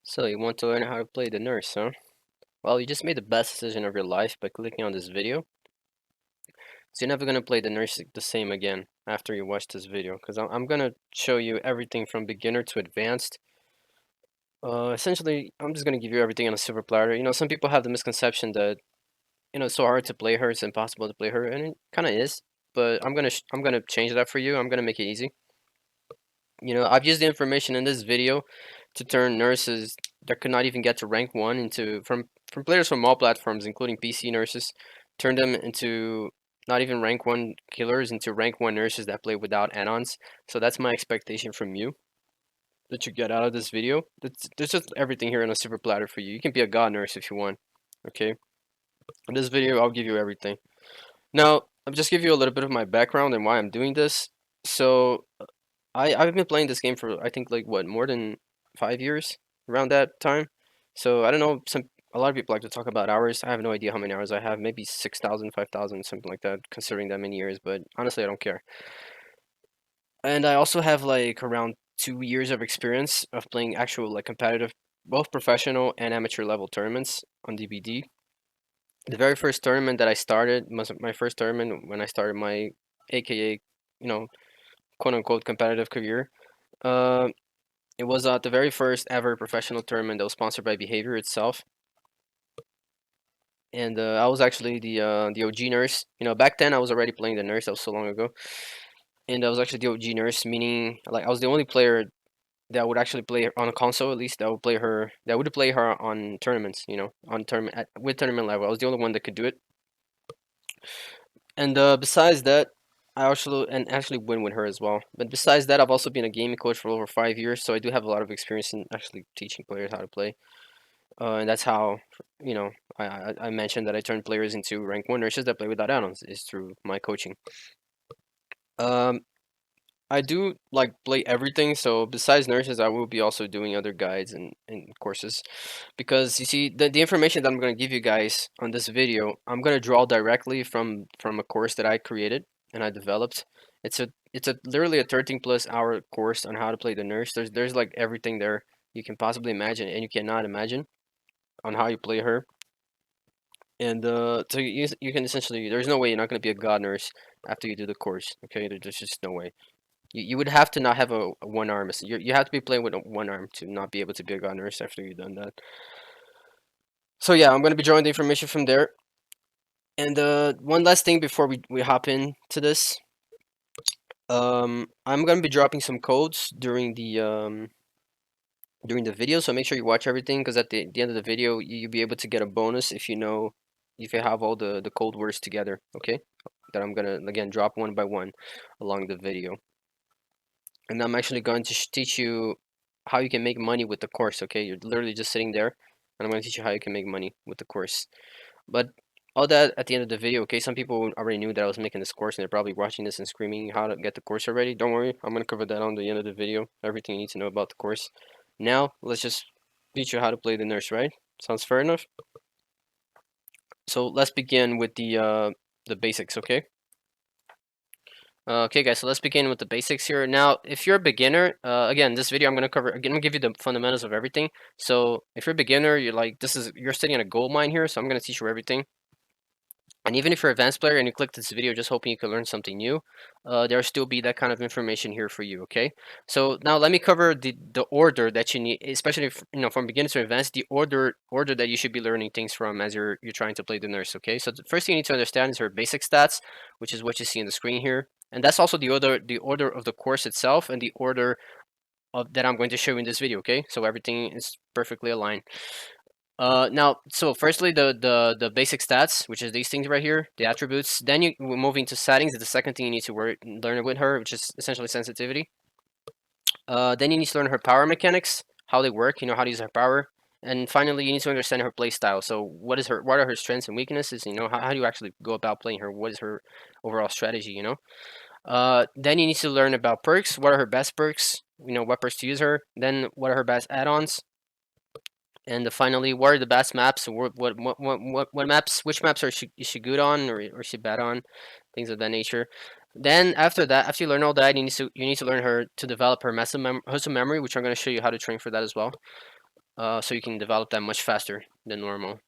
So you want to learn how to play the nurse, huh? Well, you just made the best decision of your life by clicking on this video. So you're never gonna play the nurse the same again after you watch this video, because I'm gonna show you everything from beginner to advanced. Essentially, I'm just gonna give you everything on a silver platter. You know, some people have the misconception that it's so hard to play her, it's impossible to play her, and it kind of is. But I'm gonna change that for you. I'm gonna make it easy. You know, I've used the information in this video to turn nurses that could not even get to rank 1 into from players from all platforms, including PC nurses, turn them into not even rank 1 killers into rank 1 nurses that play without add-ons. So that's my expectation from you that you get out of this video. There's just everything here on a super platter for you. You can be a god nurse if you want. Okay. In this video, I'll give you everything. Now, I'll just give you a little bit of my background and why I'm doing this. So I've been playing this game for I think like what more than 5 years around that time. So I don't know. A lot of people like to talk about hours. I have no idea how many hours I have. Maybe 6,000, 5,000, something like that, considering that many years. But honestly, I don't care. And I also have like around 2 years of experience of playing actual like competitive, both professional and amateur level tournaments on DBD. The very first tournament that I started was my first tournament when I started my AKA, you know, quote unquote competitive career. Uh, It was the very first ever professional tournament that was sponsored by Behavior itself, and I was actually the OG nurse. You know, back then I was already playing the nurse. That was so long ago, and I was actually the OG nurse, meaning like I was the only player that would actually play her on a console at least that would play her on tournaments. You know, on tournament with tournament level. I was the only one that could do it. And besides that, I actually win with her as well. But besides that, I've also been a gaming coach for over 5 years, so I do have a lot of experience in actually teaching players how to play. And that's how, you know, I mentioned that I turn players into rank 1 nurses that play without add-ons is through my coaching. Um, I do like play everything, so besides nurses, I will be also doing other guides and courses. Because you see, the information that I'm going to give you guys on this video, I'm going to draw directly from a course that I created and I developed. It's a literally a 13 plus hour course on how to play the nurse. There's like everything there you can possibly imagine and you cannot imagine on how you play her. And so you can essentially there's no way you're not going to be a god nurse after you do the course. Okay, there's just no way. You would have to not have a one arm. You have to be playing with a one arm to not be able to be a god nurse after you've done that. So yeah, I'm going to be drawing the information from there. And one last thing before we hop into this, I'm going to be dropping some codes during the video, so make sure you watch everything because at the end of the video you'll be able to get a bonus if you have all the code words together, okay? That I'm gonna again drop one by one along the video. And I'm actually going to teach you how you can make money with the course, okay? You're literally just sitting there and I'm going to teach you how you can make money with the course. But all that at the end of the video, okay? Some people already knew that I was making this course and they're probably watching this and screaming how to get the course already. Don't worry, I'm going to cover that on the end of the video. Everything you need to know about the course. Now, let's just teach you how to play the nurse, right? Sounds fair enough? So let's begin with the basics, okay? Okay, guys, so let's begin with the basics here. Now, if you're a beginner, again, this video I'm gonna cover. Again, I'm gonna give you the fundamentals of everything. So, if you're a beginner, you're sitting in a gold mine here. So I'm gonna teach you everything. And even if you're an advanced player and you click this video just hoping you can learn something new, there'll still be that kind of information here for you. Okay. So now let me cover the order that you need, especially if, from beginner to advanced, the order that you should be learning things from as you're trying to play the nurse. Okay. So the first thing you need to understand is her basic stats, which is what you see on the screen here. And that's also the order of the course itself and the order of that I'm going to show you in this video, okay? So everything is perfectly aligned. Now, so firstly, the basic stats, which is these things right here, the attributes. Then you move into settings. The second thing you need to learn with her, which is essentially sensitivity. Then you need to learn her power mechanics, how they work. You know how to use her power. And finally, you need to understand her play style. So, what are her strengths and weaknesses? You know, how do you actually go about playing her? What is her overall strategy? You know. Then you need to learn about perks. What are her best perks? You know, what perks to use her. Then what are her best add-ons? And finally, what are the best maps? What maps? Which maps is she good on or is she bad on? Things of that nature. Then after that, after you learn all that, you need to learn her to develop her muscle memory, which I'm going to show you how to train for that as well. so you can develop that much faster than normal.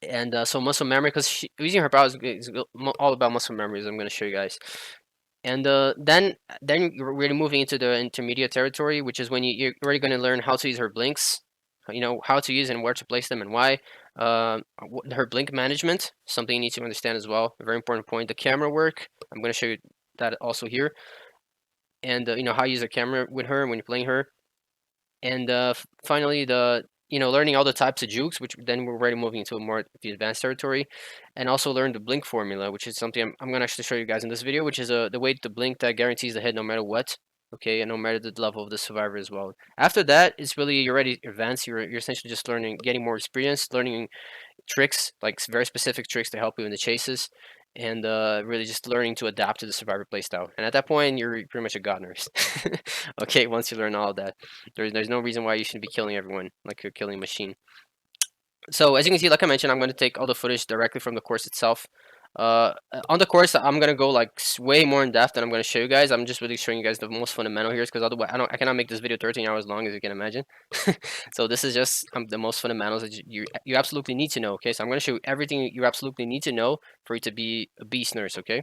And so muscle memory, because using her powers is all about muscle memory, as I'm going to show you guys. And then you're really moving into the intermediate territory, which is when you're already going to learn how to use her blinks, you know, how to use and where to place them and why. Her blink management, something you need to understand as well, a very important point. The camera work, I'm going to show you that also here. And you know, how you use the camera with her when you're playing her. And finally, learning all the types of jukes, which then we're already moving into a more the advanced territory, and also learn the blink formula, which is something I'm going to actually show you guys in this video, which is the way to blink that guarantees the hit no matter what. Okay, and no matter the level of the survivor as well. After that, it's really you're already advanced. You're essentially just learning, getting more experience, learning tricks, like very specific tricks to help you in the chases, and really just learning to adapt to the survivor playstyle. And at that point, you're pretty much a god nurse. Okay, once you learn all of that, there's no reason why you shouldn't be killing everyone like you're killing a machine. So as you can see, like I mentioned, I'm going to take all the footage directly from the course itself. On the course, I'm gonna go like way more in depth than I'm gonna show you guys. I'm just really showing you guys the most fundamental here, because otherwise I cannot make this video 13 hours long, as you can imagine. So this is just the most fundamentals that you absolutely need to know. Okay, so I'm gonna show you everything you absolutely need to know for you to be a beast nurse. Okay.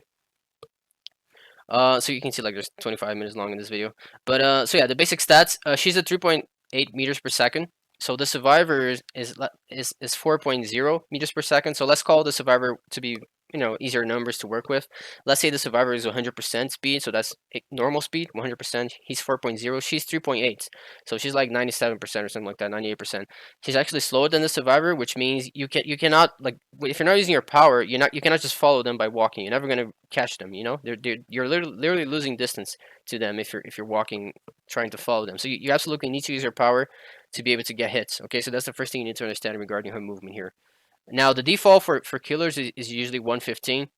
So you can see like there's 25 minutes long in this video, but so yeah, the basic stats. She's at 3.8 meters per second. So the survivor is 4.0 meters per second. So let's call the survivor to be, you know, easier numbers to work with. Let's say the survivor is 100% speed, so that's normal speed, 100%. He's 4.0, she's 3.8. So she's like 97% or something like that, 98%. She's actually slower than the survivor, which means you cannot, like, if you're not using your power, you cannot just follow them by walking. You're never gonna catch them. You know, you're literally losing distance to them if you're walking, trying to follow them. So you absolutely need to use your power to be able to get hits. Okay, so that's the first thing you need to understand regarding her movement here. Now the default for killers is usually 115%,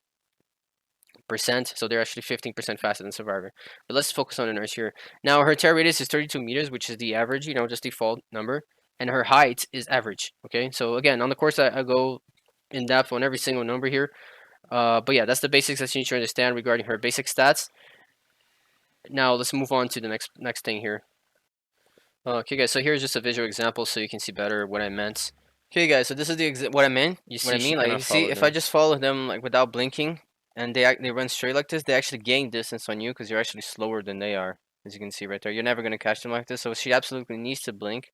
so they're actually 15% faster than survivor. But let's focus on the nurse here. Now her tear radius is 32 meters, which is the average, you know, just default number, and her height is average. Okay, so again, on the course I go in depth on every single number here. But yeah, that's the basics that you need to understand regarding her basic stats. Now let's move on to the next thing here. Okay, guys, so here's just a visual example so you can see better what I meant. Okay, guys, so this is the what I meant. What I mean, like, you see, if I just follow them like without blinking, and they run straight like this, they actually gain distance on you because you're actually slower than they are, as you can see right there. You're never gonna catch them like this, so she absolutely needs to blink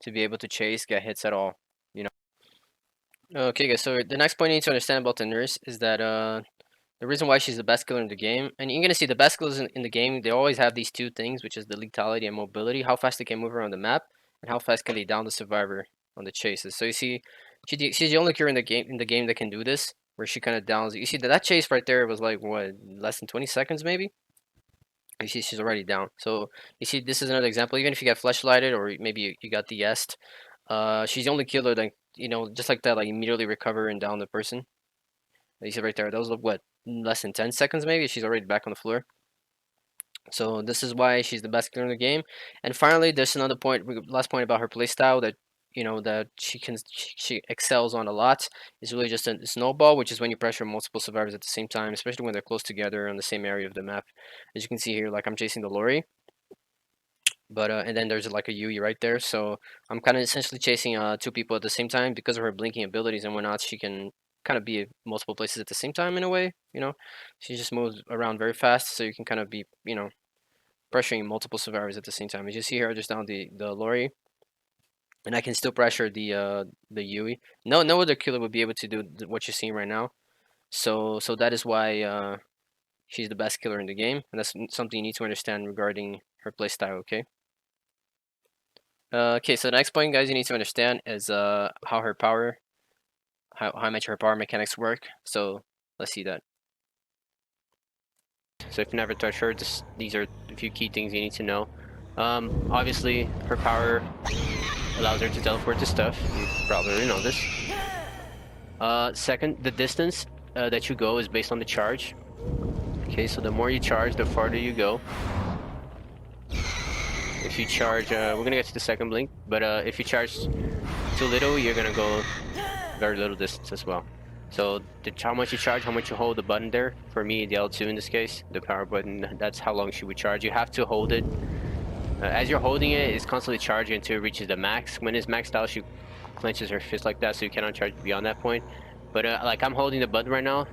to be able to chase, get hits at all. You know. Okay, guys, so the next point you need to understand about the nurse is that the reason why she's the best killer in the game, and you're gonna see the best killers in the game, they always have these two things, which is the lethality and mobility, how fast they can move around the map, and how fast can they down the survivor on the chases. So you see, she's the only killer in the game that can do this, where she kind of downs. You see that chase right there was like what, less than 20 seconds maybe. You see she's already down. So you see this is another example. Even if you got flashlighted or maybe you got de-est, she's the only killer that, you know, just like that, like immediately recover and down the person. You see right there, those look what, less than 10 seconds maybe, she's already back on the floor. So this is why she's the best killer in the game. And finally, there's another point, last point about her playstyle that, you know, that she excels on a lot. Is really just a snowball, which is when you pressure multiple survivors at the same time, especially when they're close together on the same area of the map. As you can see here, like I'm chasing the lorry, but and then there's like a UE right there, so I'm kind of essentially chasing two people at the same time. Because of her blinking abilities and whatnot, she can kind of be at multiple places at the same time in a way, you know. She just moves around very fast, so you can kind of be, you know, pressuring multiple survivors at the same time. As you see here, I just down the lorry, and I can still pressure the UE. No other killer would be able to do what you're seeing right now. So that is why she's the best killer in the game, and that's something you need to understand regarding her playstyle. Okay. Okay, so the next point, guys, you need to understand is how her power, how much her power mechanics work. So let's see that. So if you never touch her, these are a few key things you need to know. Obviously, her power allows her to teleport to stuff. You probably already know this. Second, the distance that you go is based on the charge. Okay, so the more you charge, the farther you go. If you charge, we're gonna get to the second blink, but if you charge too little, you're gonna go very little distance as well. So how much you charge, how much you hold the button there. For me, the L2 in this case, the power button, that's how long she would charge. You have to hold it As you're holding it, it's constantly charging until it reaches the max. When it's maxed out, she clenches her fist like that, so you cannot charge beyond that point. But like I'm holding the button right now.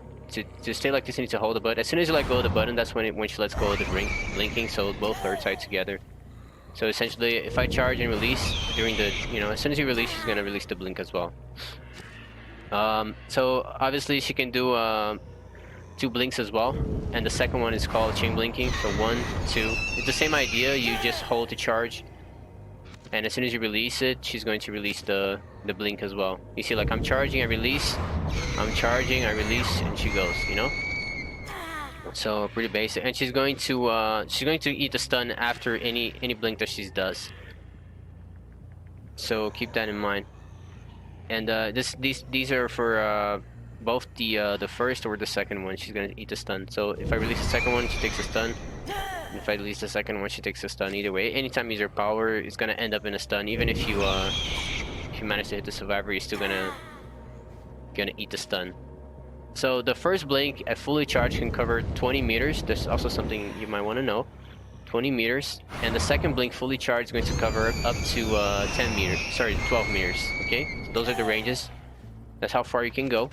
To stay like this, you need to hold the button. As soon as you let go of the button, that's when she lets go of the blinking, so both are tied together. So essentially, if I charge and release during the, as soon as you release, she's gonna release the blink as well. So obviously she can do 2 blinks as well, and the second one is called chain blinking. So 1, 2. It's the same idea. You just hold to charge, and as soon as you release it, she's going to release the blink as well. You see, like I'm charging, I release, I'm charging, I release, and she goes. So pretty basic. And she's going to eat the stun after any blink that she does. So keep that in mind. And these are for both the first or the second one. She's gonna eat the stun. So if I release the second one, she takes a stun. And if I release the second one, she takes a stun. Either way, anytime you use her power, it's gonna end up in a stun. Even if you manage to hit the survivor, you're still gonna eat the stun. So the first blink at fully charged can cover 20 meters. There's also something you might want to know. 20 meters. And the second blink fully charged is going to cover up to 10 meters. Sorry, 12 meters. Okay? So those are the ranges. That's how far you can go.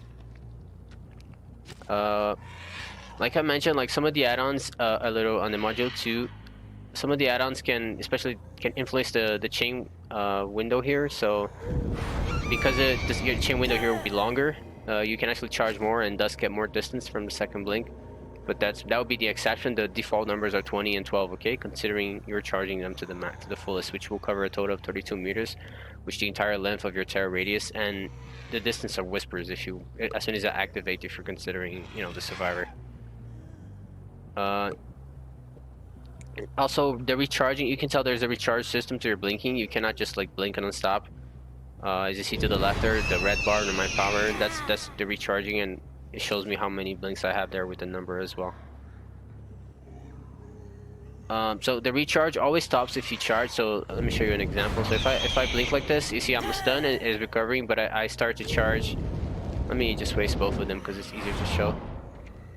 Like I mentioned, like some of the add-ons a little on the module 2, some of the add-ons can influence the chain window here. So because your chain window here will be longer, you can actually charge more and thus get more distance from the second blink. But that would be the exception. The default numbers are 20 and 12, okay? Considering you're charging them to the fullest, which will cover a total of 32 meters, which is the entire length of your terror radius, and the distance of whispers as soon as I activate, if you're considering, the survivor. Also, the recharging, you can tell there's a recharge system to your blinking. You cannot just like blink and stop. As you see to the left there, the red bar under my power, that's the recharging, and it shows me how many blinks I have there with the number as well. So the recharge always stops if you charge. So let me show you an example. So if I blink like this, you see I'm stunned and it's recovering, but I start to charge. Let me just waste both of them because it's easier to show.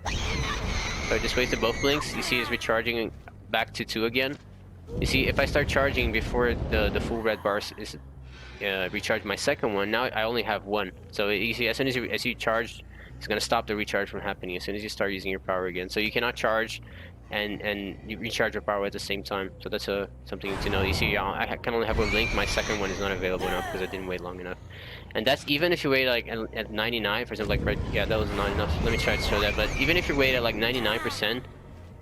So I just wasted both blinks. You see it's recharging back to 2 again. You see, if I start charging before the full red bar is recharge my second one, now I only have 1. So you see, as soon as you charge, it's gonna stop the recharge from happening as soon as you start using your power again. So you cannot charge and you recharge your power at the same time. So that's something to know. You see, I can only have 1 blink. My second one is not available now because I didn't wait long enough. And that's even if you wait like at 99, for example, like right, yeah, that was not enough. Let me try to show that. But even if you wait at like 99%,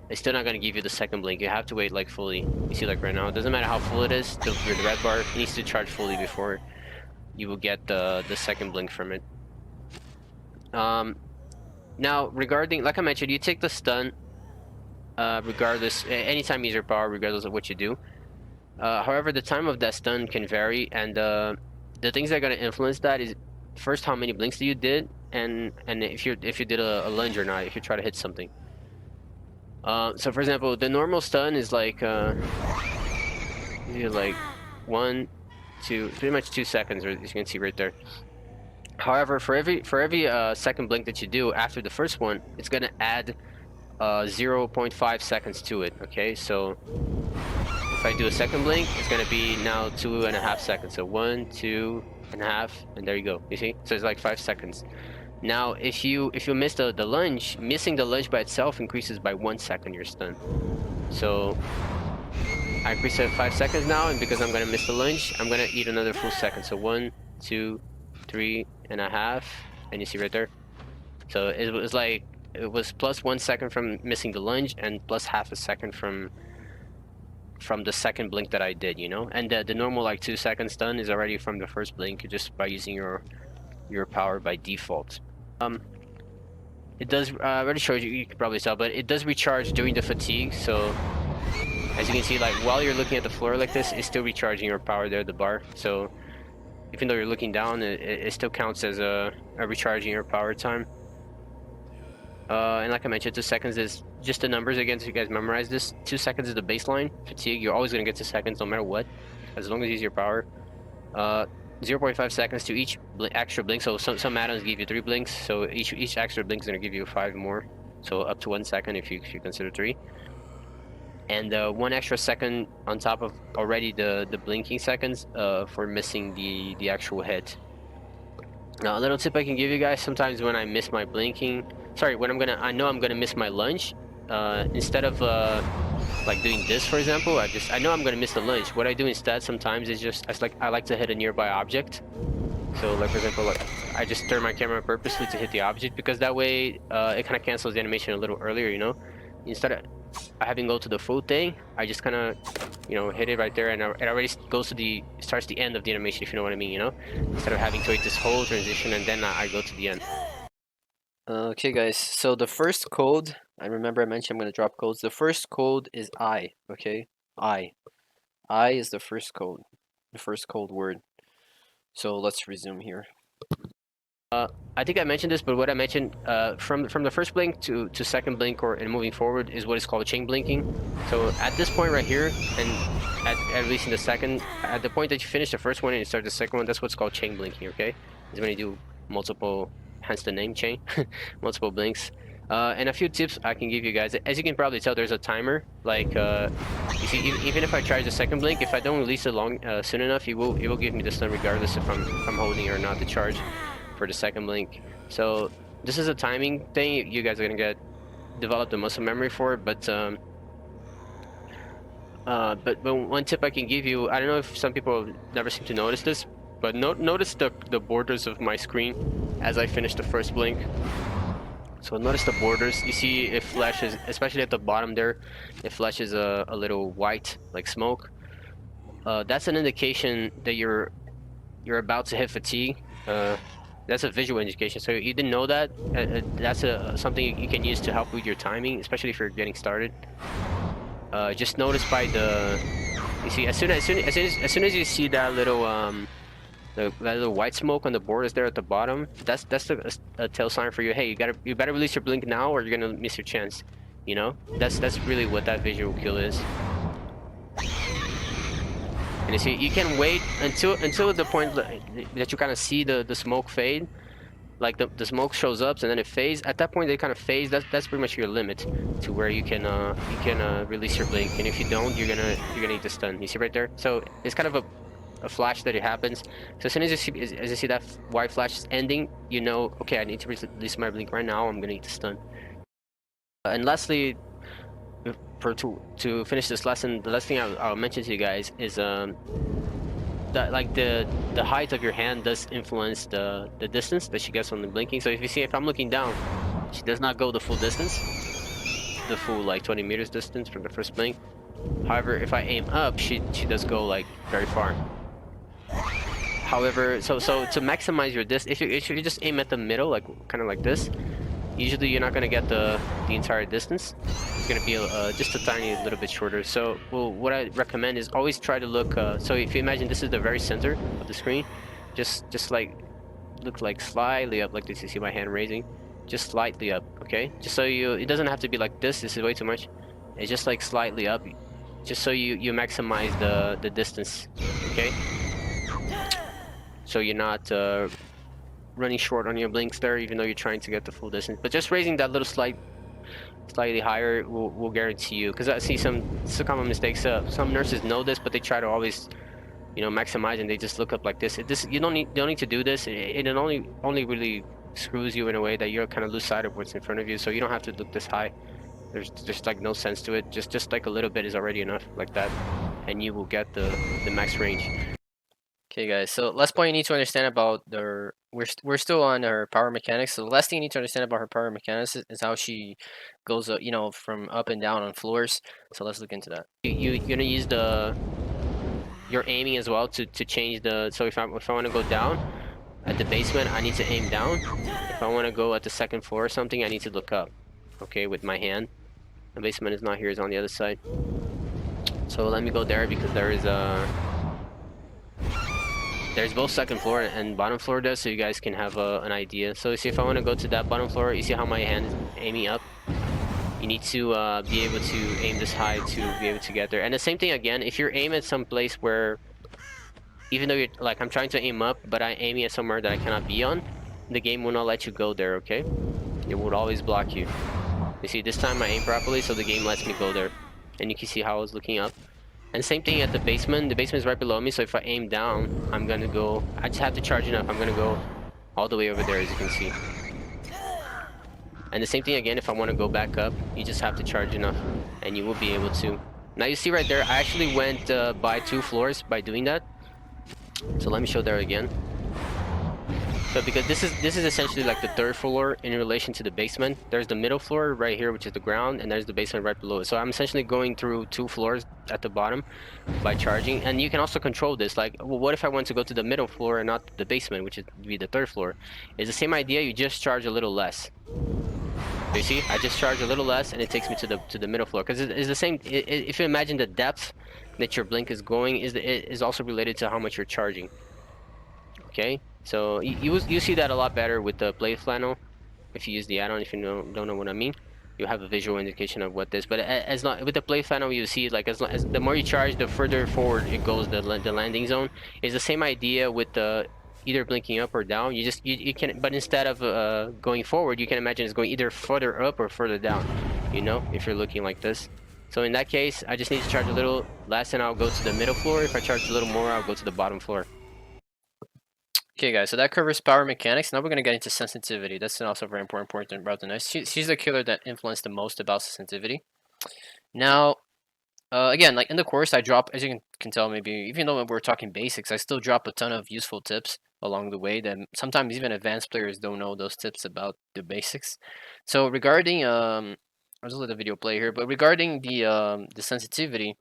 it's still not gonna give you the second blink. You have to wait like fully. You see, like right now, it doesn't matter how full it is. The red bar needs to charge fully before you will get the second blink from it. Now regarding, like I mentioned, you take the stun regardless, anytime you use your power, regardless of what you do. However, the time of that stun can vary, and the things that are going to influence that is first how many blinks you did, and if you did a lunge or not, if you try to hit something. So for example, the normal stun is like like 1, 2, pretty much 2 seconds, as you can see right there. However, for every second blink that you do after the first one, it's gonna add 0.5 seconds to it. Okay, so if I do a second blink, it's gonna be now 2.5 seconds. So 1, 2.5, and there you go. You see, so it's like 5 seconds. Now, if you miss the lunge, missing the lunge by itself increases by 1 second your stun. So I increase it 5 seconds now, and because I'm gonna miss the lunge, I'm gonna eat another full second. So 1, 2, 3.5, and you see right there. So it was plus 1 second from missing the lunge, and plus half a second from the second blink that I did, and the normal like 2 second stun is already from the first blink, just by using your power by default. It does, I already showed you, you can probably tell, but it does recharge during the fatigue. So as you can see, like while you're looking at the floor like this, it's still recharging your power there, the bar. So even though you're looking down, it still counts as a recharging your power time. And like I mentioned, 2 seconds is just the numbers again, so you guys memorize this. 2 seconds is the baseline. Fatigue, you're always going to get 2 seconds no matter what, as long as you use your power. 0.5 seconds to each extra blink. So some add-ons give you 3 blinks, so each extra blink is going to give you 5 more. So up to 1 second if you consider 3. and 1 extra second on top of already the blinking seconds for missing the actual hit. Now, a little tip I can give you guys: sometimes when I miss my blinking, sorry, when I know I'm gonna miss my lunge, instead of like doing this, for example, I know I'm gonna miss the lunge. What I do instead sometimes is just I like to hit a nearby object. So, like for example, like I just turn my camera purposely to hit the object, because that way it kind of cancels the animation a little earlier, you know. Instead of having go to the full thing, I just kind of, you know, hit it right there, and it already goes to starts the end of the animation, if you know what I mean, you know. Instead of having to wait this whole transition and then I go to the end. Okay, guys. So the first code, I remember I mentioned I'm gonna drop codes. The first code is I. Okay, I. I is the first code, the first code word. So let's resume here. I think I mentioned this, but what I mentioned from the first blink to second blink and moving forward is what is called chain blinking. So at this point right here, and at least in the second, at the point that you finish the first one and you start the second one, that's what's called chain blinking. Okay, is when you do multiple, hence the name chain, multiple blinks. And a few tips I can give you guys. As you can probably tell, there's a timer. Like you see, even if I try the second blink, if I don't release it soon enough, it will give me the stun regardless if I'm holding or not the charge for the second blink. So this is a timing thing. You guys are gonna develop the muscle memory for it. But one tip I can give you, I don't know if some people never seem to notice this, but notice the borders of my screen as I finish the first blink. So notice the borders. You see it flashes, especially at the bottom there, it flashes a little white, like smoke. That's an indication that you're about to hit fatigue. That's a visual indication. So you didn't know that. That's something you can use to help with your timing, especially if you're getting started. Just notice by the, you see, as soon as you see that little that little white smoke on the borders there at the bottom, that's a tail sign for you. Hey, you better release your blink now, or you're gonna miss your chance. You know, that's really what that visual cue is. And you see, you can wait until the point that you kind of see the smoke fade, like the smoke shows up and then it fades. At that point, they kind of phase. That's pretty much your limit to where you can release your blink. And if you don't, you're gonna need to stun. You see right there? So it's kind of a flash that it happens. So as soon as you see that white flash is ending, you know, okay, I need to release my blink right now. I'm gonna need to stun. And lastly, to finish this lesson, the last thing I'll mention to you guys is that like the height of your hand does influence the distance that she gets on the blinking. So if you see, if I'm looking down, she does not go the full distance, the full like 20 meters distance from the first blink. However, if I aim up, she does go like very far. However, so to maximize your distance, if you just aim at the middle, like kind of like this, usually you're not gonna get the entire distance. It's gonna be just a tiny little bit shorter. So what I recommend is always try to look. So if you imagine this is the very center of the screen, just like look like slightly up like this. You see my hand raising, just slightly up. Okay, just so it doesn't have to be like this. This is way too much. It's just like slightly up, just so you maximize the distance. Okay, so you're not running short on your blinks there, even though you're trying to get the full distance. But just raising that little slightly higher will guarantee you, because I see some common mistakes. Some nurses know this, but they try to always, you know, maximize, and they just look up like this. You don't need to do this. It only really screws you in a way that you're kind of lose sight of what's in front of you. So you don't have to look this high. There's just like no sense to it. Just like a little bit is already enough, like that, and you will get the max range. Okay, guys. So last point you need to understand about we're still on her power mechanics. So the last thing you need to understand about her power mechanics is how she goes, you know, from up and down on floors. So let's look into that. You're gonna use your aiming as well to change the. So if I want to go down at the basement, I need to aim down. If I want to go at the second floor or something, I need to look up. Okay, with my hand. The basement is not here; it's on the other side. So let me go there, because there's both second floor and bottom floor there, so you guys can have an idea. So you see, if I want to go to that bottom floor, you see how my hand is aiming up? You need to be able to aim this high to be able to get there. And the same thing again, if you're aiming at some place where, even though you're like, I'm trying to aim up, but I'm aiming at somewhere that I cannot be on, the game will not let you go there, okay? It would always block you. You see, this time I aim properly, so the game lets me go there. and you can see how I was looking up. And same thing at the basement. The basement is right below me, so if I aim down, I'm gonna go. I just have to charge enough. I'm gonna go all the way over there, as you can see. And the same thing again, if I want to go back up, you just have to charge enough, and you will be able to. Now you see right there, I actually went by 2 floors by doing that. So let me show there again. So because this is essentially like the 3rd floor in relation to the basement. There's the middle floor right here, which is the ground, and there's the basement right below it. So I'm essentially going through 2 floors at the bottom by charging. And you can also control this. Like, well, what if I want to go to the middle floor and not the basement, which would be the 3rd floor? It's the same idea. You just charge a little less. So you see, I just charge a little less, and it takes me to the middle floor. Because it's the same. If you imagine the depth that your blink is going, is also related to how much you're charging. Okay, so you see that a lot better with the blade flannel. If you use the add-on, if you don't know what I mean, you have a visual indication of what this. But as long with the blade flannel, you see like as the more you charge, the further forward it goes. The landing zone is the same idea with the either blinking up or down. You can, but instead of going forward, you can imagine it's going either further up or further down. You know, if you're looking like this. So in that case, I just need to charge a little less, and I'll go to the middle floor. If I charge a little more, I'll go to the bottom floor. Okay, guys, so that covers power mechanics. Now we're going to get into sensitivity. That's also very important about the knife. She's the killer that influenced the most about sensitivity. Now, again, like in the course, I drop, as you can tell, maybe, even though we're talking basics, I still drop a ton of useful tips along the way that sometimes even advanced players don't know those tips about the basics. So regarding, I'll just let the video play here, but regarding the sensitivity,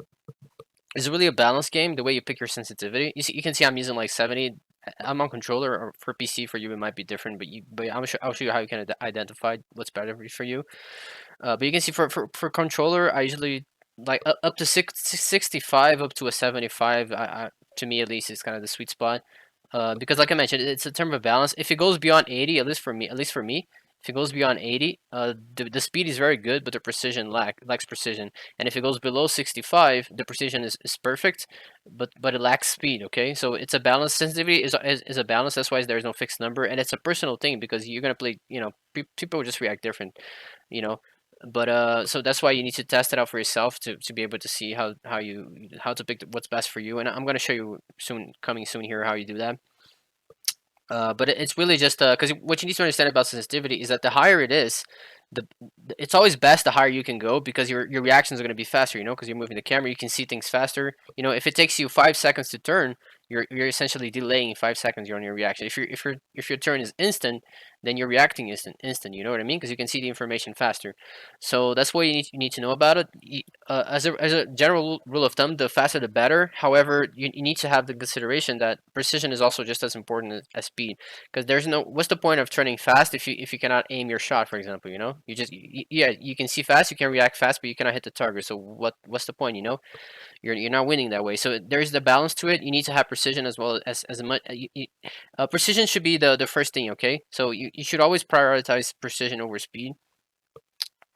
it's really a balanced game, the way you pick your sensitivity. You can see I'm using like 70. I'm on controller, or for PC for you it might be different, but I'll show you how you can identify what's better for you. But you can see for controller, I usually like up to 65 up to a 75. To me at least is kind of the sweet spot. Because like I mentioned, it's a term of balance. If it goes beyond 80, at least for me, if it goes beyond 80, the speed is very good, but the precision lacks precision. And if it goes below 65, the precision is perfect, but it lacks speed. Okay, so it's a balance. Sensitivity is a balance. That's why there's no fixed number, and it's a personal thing because you're gonna play. You know, people just react different. You know, but so that's why you need to test it out for yourself to be able to see how to pick what's best for you. And I'm gonna show you coming soon here how you do that. But it's really just because what you need to understand about sensitivity is that the higher it is, the it's always best the higher you can go because your reactions are going to be faster. You know, because you're moving the camera, you can see things faster. You know, if it takes you 5 seconds to turn, you're essentially delaying 5 seconds on your reaction. If your turn is instant, then you're reacting instant. You know what I mean? Because you can see the information faster. So that's what you need to know about it. As a general rule of thumb, the faster the better. However, you need to have the consideration that precision is also just as important as speed. Because there's no, what's the point of turning fast if you cannot aim your shot, for example? You know, yeah, you can see fast, you can react fast, but you cannot hit the target. So what's the point? You know, you're not winning that way. So there's the balance to it. You need to have precision as well as much. Precision should be the first thing. Okay, so you should always prioritize precision over speed.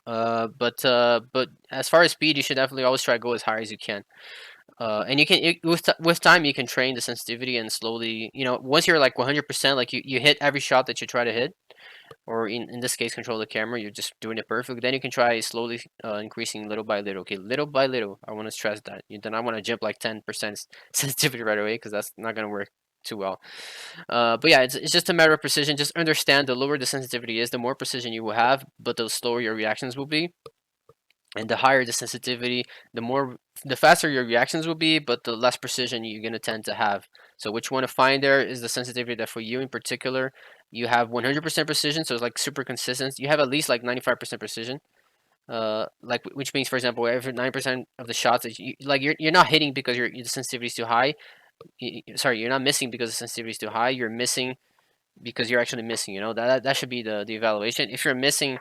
But as far as speed, you should definitely always try to go as high as you can. And with time you can train the sensitivity and slowly, you know, once you're like 100%, like you hit every shot that you try to hit, or in this case control the camera, you're just doing it perfect. Then you can try slowly increasing little by little. Okay, little by little. I want to stress that. You do not want to jump like 10% sensitivity right away because that's not gonna work too well. But yeah, it's just a matter of precision. Just understand the lower the sensitivity is, the more precision you will have, but the slower your reactions will be. And the higher the sensitivity, the faster your reactions will be, but the less precision you're gonna tend to have. So what you want to find there is the sensitivity that for you in particular, you have 100% precision, so it's like super consistent. You have at least like 95% precision. Like which means, for example, every 9% of the shots that you're not hitting because the sensitivity is too high. Sorry, you're not missing because the sensitivity is too high. You're missing because you're actually missing. You know, that should be the evaluation. If you're missing,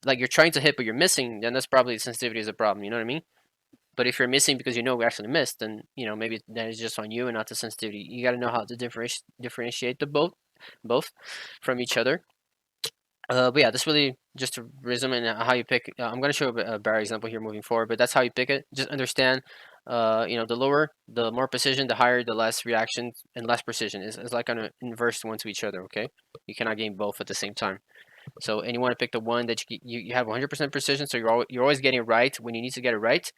like you're trying to hit but you're missing, then that's probably sensitivity is a problem. You know what I mean? But if you're missing because you know we actually missed, then you know maybe that is just on you and not the sensitivity. You got to know how to differentiate the both from each other. But yeah, that's really just a resume and how you pick. I'm going to show a better example here moving forward, but that's how you pick it. Just understand, you know, the lower, the more precision, the higher, the less reaction and less precision. It's like an inverse one to each other. Okay, you cannot gain both at the same time. So, and you want to pick the one that you have 100% precision. So you're always getting it right when you need to get it right,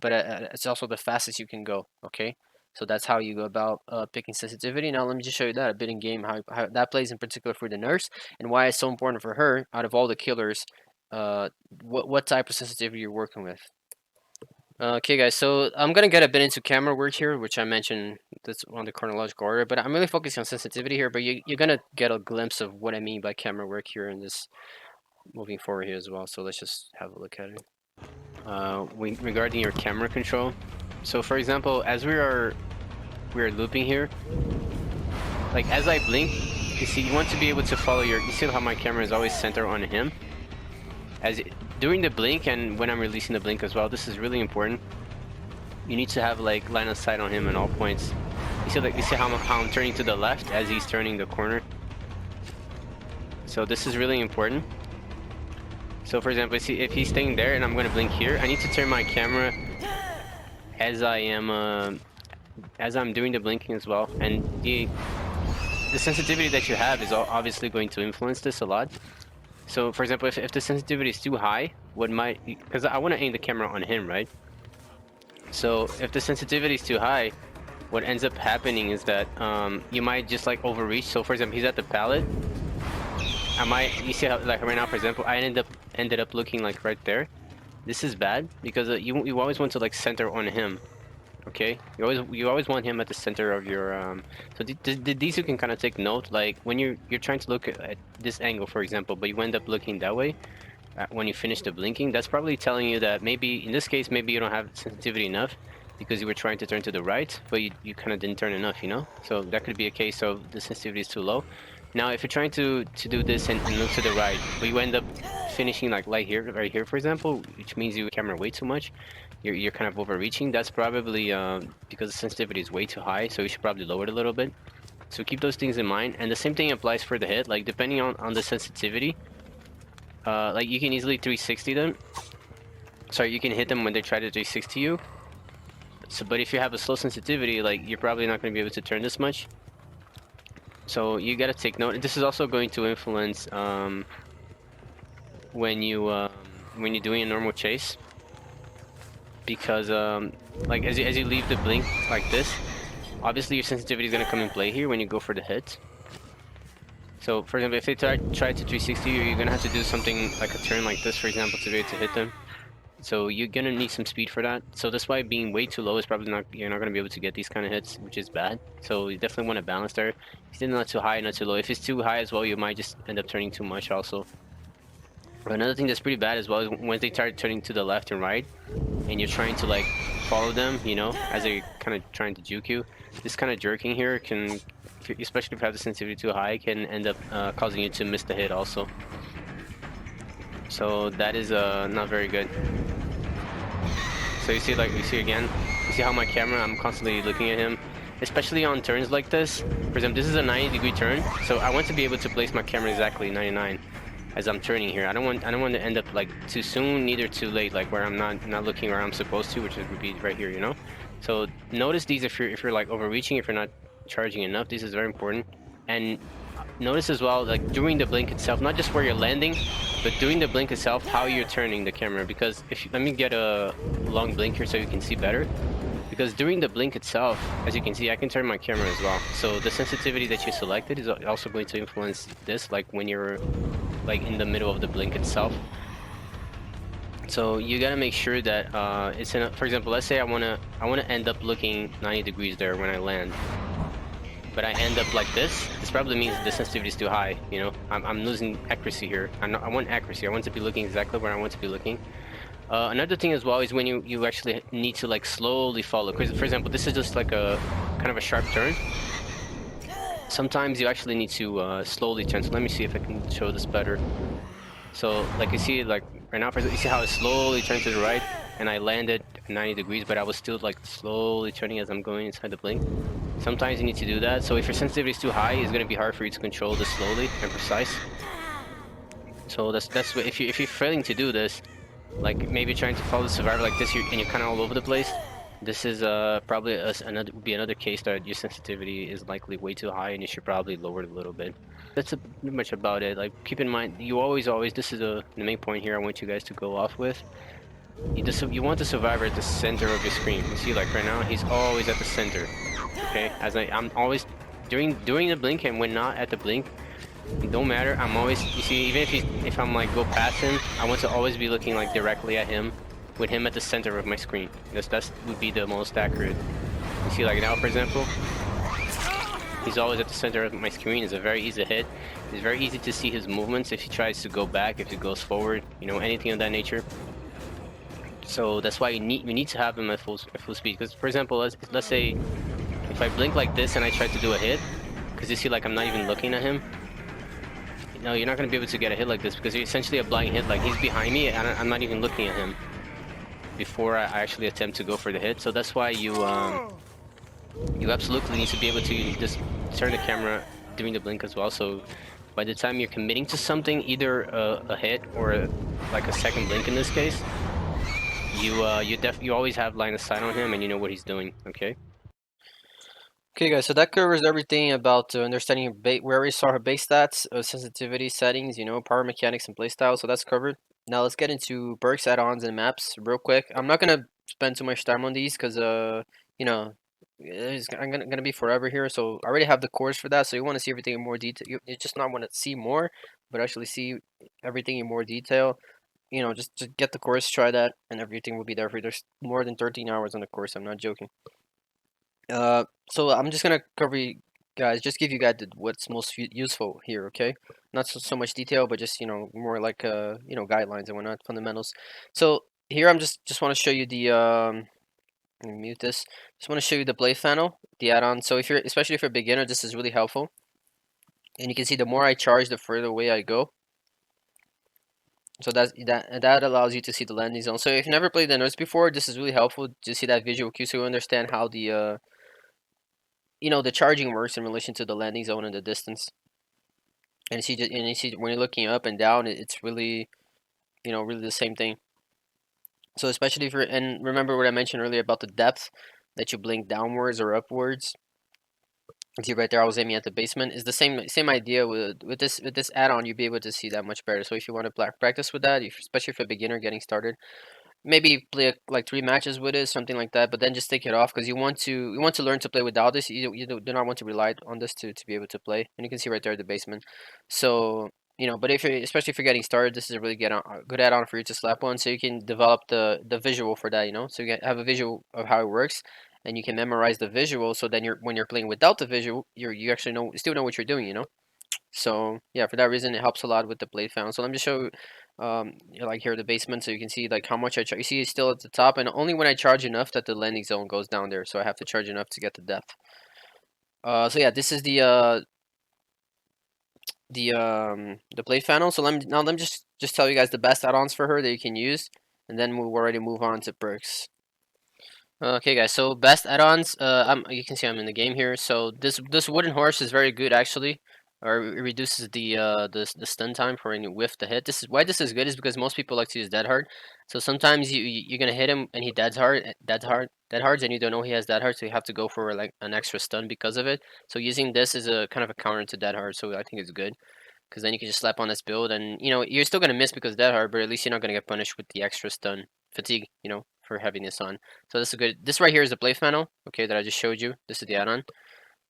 but it's also the fastest you can go. Okay, so that's how you go about picking sensitivity. Now let me just show you that a bit in game, how that plays in particular for the nurse, and why it's so important for her out of all the killers. What type of sensitivity you're working with. Okay, guys, so I'm gonna get a bit into camera work here, which I mentioned that's on the chronological order, but I'm really focusing on sensitivity here, but you're gonna get a glimpse of what I mean by camera work here in this moving forward here as well. So let's just have a look at it. Regarding your camera control, so for example, as we're looping here, like as I blink, you see you want to be able to follow you see how my camera is always centered on him. During the blink and when I'm releasing the blink as well, this is really important. You need to have like line of sight on him at all points. You see how I'm turning to the left as he's turning the corner. So this is really important. So for example, see if he's staying there and I'm going to blink here, I need to turn my camera as I'm doing the blinking as well. And the sensitivity that you have is obviously going to influence this a lot. So for example, if the sensitivity is too high, because I want to aim the camera on him, right? So if the sensitivity is too high, what ends up happening is that you might just like overreach. So for example, he's at the pallet. You see how like right now, for example, I ended up looking like right there. This is bad because you always want to like center on him. Okay, you always want him at the center of your so these you can kind of take note, like when you're trying to look at this angle, for example, but you end up looking that way when you finish the blinking. That's probably telling you that maybe in this case maybe you don't have sensitivity enough because you were trying to turn to the right, but you kind of didn't turn enough, you know. So that could be a case of the sensitivity is too low. Now if you're trying to do this and look to the right, but you end up finishing like right here, for example, which means you camera way too much, you're kind of overreaching. That's probably because the sensitivity is way too high, so you should probably lower it a little bit. So keep those things in mind. And the same thing applies for the hit. Like depending on the sensitivity, like you can easily 360 them. Sorry, you can hit them when they try to 360 you. So, but if you have a slow sensitivity, like you're probably not going to be able to turn this much. So you gotta take note. This is also going to influence when you're doing a normal chase, because like as you leave the blink like this, obviously your sensitivity is gonna come in play here when you go for the hit. So for example, if they try to 360 you, you're gonna have to do something like a turn like this, for example, to be able to hit them. So you're gonna need some speed for that. So that's why being way too low is probably you're not gonna be able to get these kind of hits, which is bad. So you definitely want to balance there. It's not too high, not too low. If it's too high as well, you might just end up turning too much also. But another thing that's pretty bad as well is when they start turning to the left and right, and you're trying to like follow them, you know, as they're kind of trying to juke you. This kind of jerking here can, especially if you have the sensitivity too high, can end up causing you to miss the hit also. So that is not very good. So you see again, you see how my camera, I'm constantly looking at him, especially on turns like this. For example, this is a 90-degree turn, so I want to be able to place my camera exactly 99 as I'm turning here. I don't want to end up like too soon, neither too late, like where I'm not looking where I'm supposed to, which would be right here, you know. So notice these if you're like overreaching, if you're not charging enough. This is very important. And notice as well, like during the blink itself, not just where you're landing, but during the blink itself, how you're turning the camera. Because let me get a long blink here so you can see better. Because during the blink itself, as you can see, I can turn my camera as well. So the sensitivity that you selected is also going to influence this, like when you're like in the middle of the blink itself. So you gotta make sure that it's in for example, let's say I wanna end up looking 90 degrees there when I land, but I end up like this. This probably means the sensitivity is too high, you know. I'm losing accuracy here. I want accuracy. I want to be looking exactly where I want to be looking. Another thing as well is when you actually need to like slowly follow. Because for example, this is just like a kind of a sharp turn. Sometimes you actually need to slowly turn. So let me see if I can show this better. So like you see, like right now, you see how it slowly turned to the right, and I landed at 90 degrees, but I was still like slowly turning as I'm going inside the blink. Sometimes you need to do that. So if your sensitivity is too high, it's going to be hard for you to control this slowly and precise. So that's what, if you're failing to do this, like maybe trying to follow the survivor like this, and you're kind of all over the place. This is probably another case that your sensitivity is likely way too high, and you should probably lower it a little bit. That's pretty much about it. Like keep in mind, you always this is the main point here I want you guys to go off with. you want the survivor at the center of your screen. You see, like right now, he's always at the center. Okay, I'm always during the blink, and when not at the blink, it don't matter. I'm always, you see, even if I'm like go past him, I want to always be looking like directly at him, with him at the center of my screen. That's would be the most accurate. You see, like now, for example, he's always at the center of my screen. It's a very easy hit. It's very easy to see his movements if he tries to go back, if he goes forward, you know, anything of that nature. So that's why we need to have him at full speed. Because for example, let's say if I blink like this and I try to do a hit, because you see like I'm not even looking at him. No, you're not gonna be able to get a hit like this because you're essentially a blind hit. Like he's behind me and I'm not even looking at him before I actually attempt to go for the hit. So that's why you absolutely need to be able to just turn the camera during the blink as well. So by the time you're committing to something, either a hit or like a second blink in this case, you always have line of sight on him and you know what he's doing. Okay. Okay, guys. So that covers everything about understanding her we already saw her base stats, sensitivity settings, you know, power mechanics and playstyle. So that's covered. Now let's get into perks, add-ons, and maps real quick. I'm not gonna spend too much time on these because you know, I'm gonna be forever here. So I already have the course for that. So you want to see everything in more detail. You just not want to see more, but actually see everything in more detail. You know, just get the course, try that, and everything will be there for you. There's more than 13 hours on the course. I'm not joking. So I'm just gonna cover you guys, just give you guys what's most useful here, okay? Not so much detail, but just, you know, more like you know, guidelines and whatnot, fundamentals. So here I'm just want to show you the let me mute this. Just want to show you the play funnel, the add-on. So if you're, especially if you're a beginner, this is really helpful. And you can see the more I charge, the further away I go. So that allows you to see the landing zone. So if you've never played the nerds before, this is really helpful to see that visual cue, so you understand how the you know, the charging works in relation to the landing zone and the distance. And you see when you're looking up and down, it's really, you know, really the same thing. So especially if you're, and remember what I mentioned earlier about the depth, that you blink downwards or upwards. See right there, I was aiming at the basement. Is the same idea with this add-on. You'll be able to see that much better. So if you want to practice with that, especially if you're a beginner getting started, maybe play like 3 matches with it, something like that. But then just take it off because you want to learn to play without this. You do not want to rely on this to be able to play. And you can see right there the basement. So you know, but if you're, especially if you're getting started, this is a really good add-on for you to slap on, so you can develop the visual for that. You know, so you have a visual of how it works, and you can memorize the visual. So then when you're playing without the visual, you actually still know what you're doing. You know. So yeah, for that reason, it helps a lot with the blade found. So let me just show you, like here the basement, so you can see like how much I charge. You see, it's still at the top, and only when I charge enough that the landing zone goes down there. So I have to charge enough to get the depth. So yeah, this is the blade funnel. So let me just tell you guys the best add-ons for her that you can use, and then we'll already move on to perks. Okay, guys. So best add-ons. You can see I'm in the game here. So this wooden horse is very good actually. Or it reduces the stun time for when you whiff the hit. This is why this is good, is because most people like to use dead hard. So sometimes you're gonna hit him and he dead hards, and you don't know he has dead hard, so you have to go for like an extra stun because of it. So using this is a kind of a counter to dead hard. So I think it's good because then you can just slap on this build, and you know you're still gonna miss because dead hard, but at least you're not gonna get punished with the extra stun fatigue. You know, for having this on. So this is good. This right here is the play funnel, okay, that I just showed you. This is the add-on.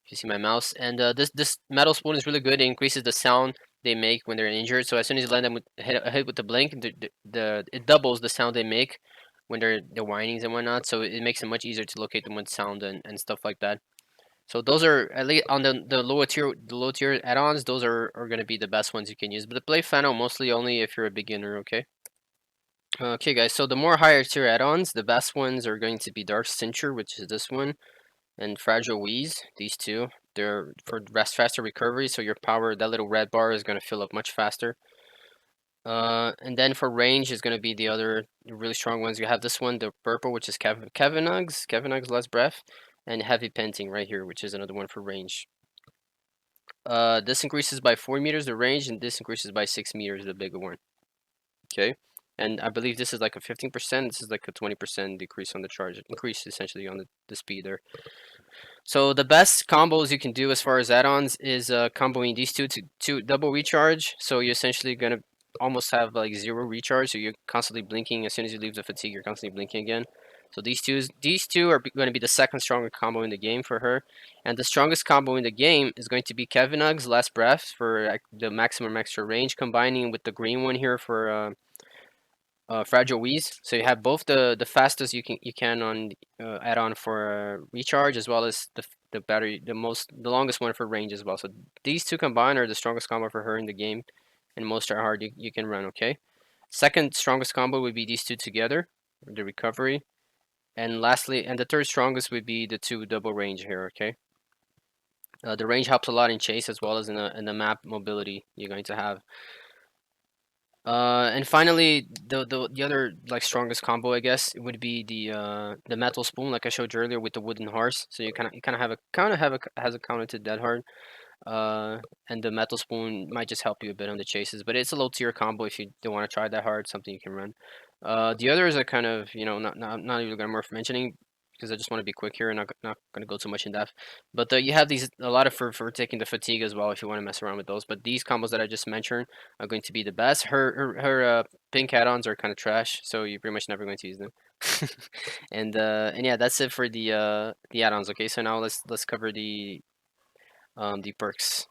If you see my mouse, and this metal spoon is really good. It increases the sound they make when they're injured. So as soon as you land them with a hit with the blink, it doubles the sound they make when they're whinings and whatnot. So it makes it much easier to locate them with sound and stuff like that. So those are, at least on the lower tier, the low tier add-ons, those are going to be the best ones you can use. But the play funnel mostly only if you're a beginner, okay? Okay, guys, so the more higher tier add-ons, the best ones are going to be Dark Cincture, which is this one, and Fragile Wheeze, these two. They're for faster recovery, so your power, that little red bar, is going to fill up much faster. And then for range is going to be the other really strong ones. You have this one, the purple, which is Kevinug's Last Breath, and Heavy Panting right here, which is another one for range. This increases by 4 meters the range, and this increases by 6 meters the bigger one. Okay, and I believe this is like a 15%. This is like a 20% decrease on the charge. Increase essentially on the speed there. So the best combos you can do as far as add-ons is comboing these two to double recharge. So you're essentially gonna almost have like zero recharge, so you're constantly blinking. As soon as you leave the fatigue, you're constantly blinking again. So these two are going to be the second strongest combo in the game for her, and the strongest combo in the game is going to be Kevin Ugg's Last Breath for like, the maximum extra range, combining with the green one here for Fragile Wheeze. So you have both the fastest you can on add on for recharge, as well as the battery the longest one for range as well. So these two combined are the strongest combo for her in the game, and most are hard you can run. Okay, second strongest combo would be these two together, the recovery, and lastly, and the third strongest would be the two double range here. Okay. The range helps a lot in chase as well as in the map mobility you're going to have. And finally, the other like strongest combo, I guess, would be the metal spoon, like I showed you earlier with the wooden horse. So you kind of have a has a counter to dead hard. Uh, and the metal spoon might just help you a bit on the chases, but it's a low tier combo if you don't want to try that hard. Something you can run. The others are kind of not even gonna worth mentioning because I just want to be quick here and not gonna go too much in depth. But you have these a lot of for taking the fatigue as well if you want to mess around with those. But these combos that I just mentioned are going to be the best. Her pink add-ons are kind of trash, so you're pretty much never going to use them. And yeah, that's it for the add-ons. Okay, so now let's cover the perks.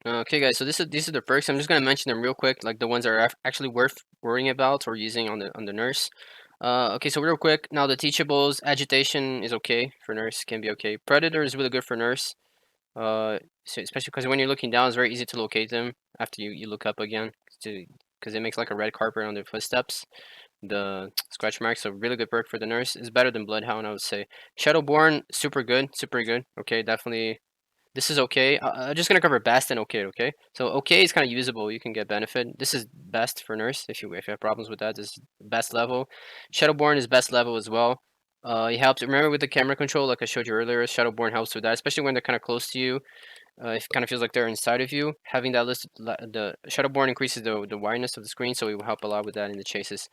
Okay, guys. So these are the perks. I'm just gonna mention them real quick, like the ones that are actually worth worrying about or using on the nurse. Okay, so real quick. Now the teachables, agitation is okay for nurse, can be okay. Predator is really good for nurse. So especially because when you're looking down, it's very easy to locate them after you look up again, because it makes like a red carpet on their footsteps. The scratch marks, so really good perk for the nurse. Is better than Bloodhound, I would say. Shadowborn, super good, super good. Okay, definitely this is okay. I'm just gonna cover best and okay. Okay, so okay is kind of usable. You can get benefit. This is best for nurse if you have problems with that. This is best level. Shadowborn is best level as well. It helps. Remember with the camera control, like I showed you earlier, Shadowborn helps with that, especially when they're kind of close to you. It kind of feels like they're inside of you. Having that list, the Shadowborn increases the wideness of the screen, so it will help a lot with that in the chases.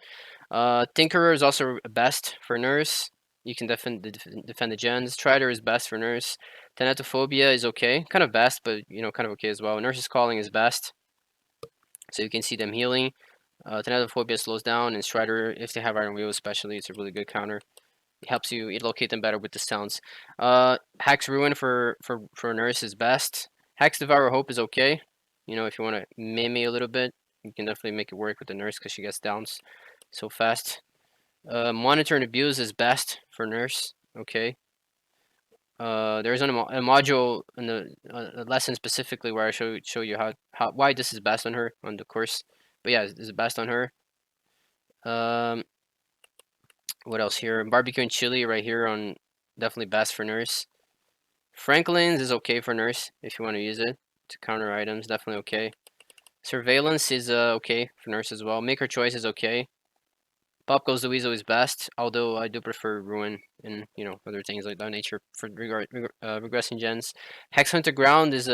Tinkerer is also best for nurse. You can defend the gens. Strider is best for nurse. Thanatophobia is okay, kind of best, but kind of okay as well. Nurse's calling is best, so you can see them healing. Thanatophobia slows down, and Strider, if they have Iron Wheel especially, it's a really good counter. It helps you locate them better with the sounds. Hack's Ruin for nurse is best. Hack's Devour Hope is okay. If you want to meme a little bit, you can definitely make it work with the nurse because she gets downs so fast. Monitor and Abuse is best for nurse. Okay. There's a module in the lesson specifically where I show you how why this is best on her on the course. But yeah, this is best on her. Um, what else here? Barbecue and chili right here on definitely best for nurse. Franklin's is okay for nurse if you want to use it to counter items. Definitely okay. Surveillance is okay for nurse as well. Maker choice is okay. Pop Goes the Weasel is best, although I do prefer Ruin and other things like that nature for regressing gens. Hex Hunter Ground is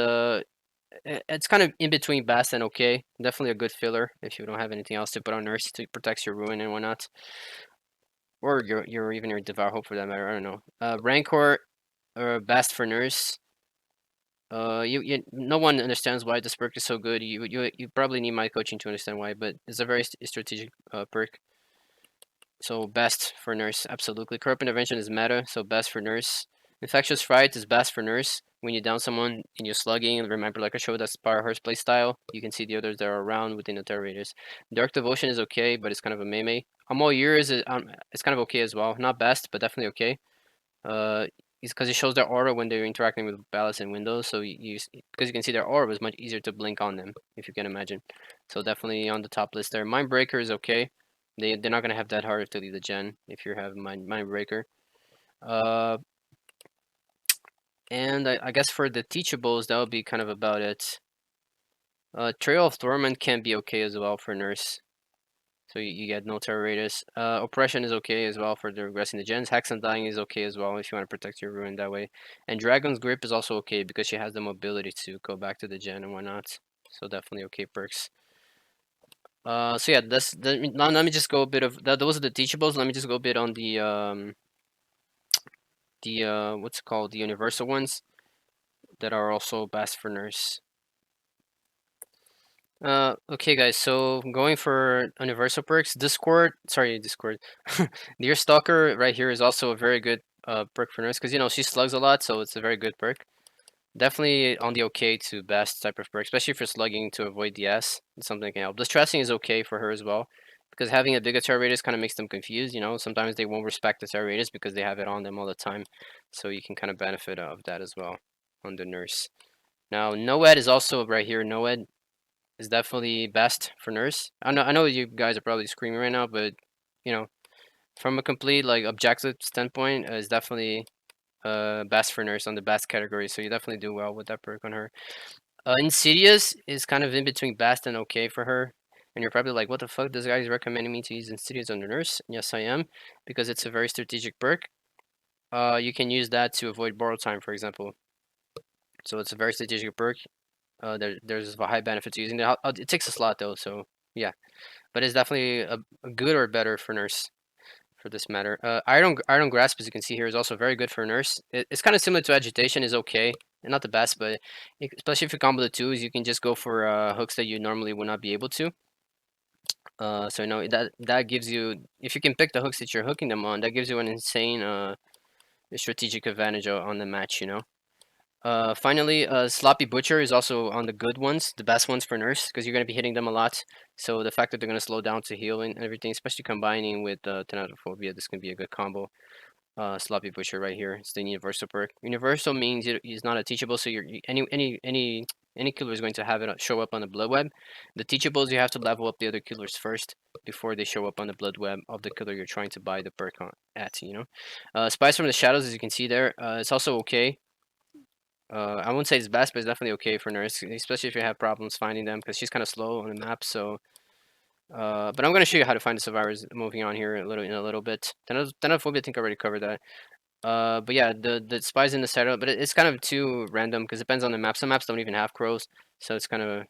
it's kind of in between best and okay. Definitely a good filler if you don't have anything else to put on Nurse to protect your Ruin and whatnot, or your even your Devour Hope for that matter. I don't know. Rancor, best for Nurse. No one understands why this perk is so good. You probably need my coaching to understand why, but it's a very strategic perk. So best for nurse, absolutely. Corrupt intervention is meta, so best for nurse. Infectious fright is best for nurse. When you down someone and you're slugging, remember like I showed that's Power Horse playstyle. You can see the others that are around within the terrorators. Dark Devotion is okay, but it's kind of a meme. All Years it's kind of okay as well. Not best, but definitely okay. It's because it shows their aura when they're interacting with ballots and windows. So because you can see their aura, was much easier to blink on them, if you can imagine. So definitely on the top list there. Mindbreaker is okay. They're not gonna have that hard to leave the gen if you have Mindbreaker. Uh, and I guess for the teachables, that would be kind of about it. Trail of Torment can be okay as well for Nurse. So you get no Terrorators. Oppression is okay as well for the regressing the gens. Hex and Dying is okay as well if you want to protect your Ruin that way. And Dragon's Grip is also okay because she has the mobility to go back to the gen and whatnot. So definitely okay perks. So yeah, now let me just go a bit of that. Those are the teachables. Let me just go a bit on the what's it called, the universal ones that are also best for nurse. Okay, guys. So going for universal perks, Discord. Deer Stalker right here is also a very good perk for nurse because she slugs a lot, so it's a very good perk. Definitely on the okay to best type of perk, especially for slugging to avoid DS. It's something that can help. Distressing is okay for her as well because having a big attack radius kind of makes them confused. Sometimes they won't respect the attack radius because they have it on them all the time, so you can kind of benefit of that as well on the nurse. Now, Noed is also right here. Noed is definitely best for nurse. I know you guys are probably screaming right now, but you know, from a complete like objective standpoint, is definitely best for nurse on the best category. So you definitely do well with that perk on her. Insidious is kind of in between best and okay for her. And you're probably like, what the fuck? This guy is recommending me to use Insidious on the nurse. Yes, I am, because it's a very strategic perk. You can use that to avoid borrow time, for example. So it's a very strategic perk. There's a high benefit to using it. It takes a slot though, so yeah. But it's definitely a good or better for nurse for this matter. Iron Grasp, as you can see here, is also very good for nurse. It's kind of similar to Agitation, is okay. Not the best, but especially if you combo the twos, you can just go for hooks that you normally would not be able to. So that gives you, if you can pick the hooks that you're hooking them on, that gives you an insane strategic advantage on the match. Finally, Sloppy Butcher is also on the good ones, the best ones for nurse, because you're going to be hitting them a lot. So the fact that they're going to slow down to heal and everything, especially combining with Thanatophobia, this can be a good combo. Sloppy Butcher right here. It's the universal perk. Universal means it's not a teachable, so any killer is going to have it show up on the blood web. The teachables, you have to level up the other killers first before they show up on the blood web of the killer you're trying to buy the perk on Spies from the Shadows, as you can see there, it's also okay. I wouldn't say it's best, but it's definitely okay for nurse, especially if you have problems finding them because she's kind of slow on the map. So, but I'm gonna show you how to find the survivors. Moving on here in a little bit. Xenophobia, I think I already covered that. But yeah, the spies in the setup, but it's kind of too random because it depends on the map. Some maps don't even have crows, so it's kind of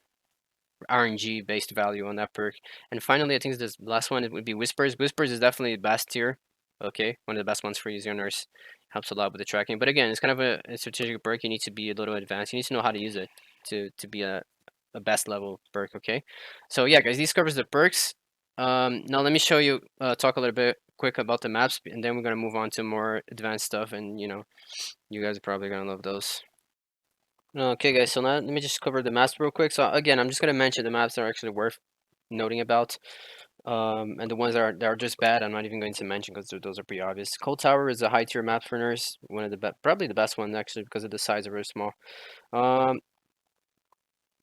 RNG based value on that perk. And finally, I think this last one it would be Whispers. Whispers is definitely the best tier. Okay, one of the best ones for using nurse. Helps a lot with the tracking. But again, it's kind of a strategic perk. You need to be a little advanced. You need to know how to use it to be a best level perk. Okay, so yeah, guys, these covers the perks. Now let me show you talk a little bit quick about the maps, and then we're gonna move on to more advanced stuff. And you guys are probably gonna love those. Okay, guys, so now let me just cover the maps real quick. So again, I'm just gonna mention the maps that are actually worth noting about, and the ones that are just bad, I'm not even going to mention because those are pretty obvious. Cold Tower is a high tier map for nurse, one of the probably the best one actually because of the size are very small. Um,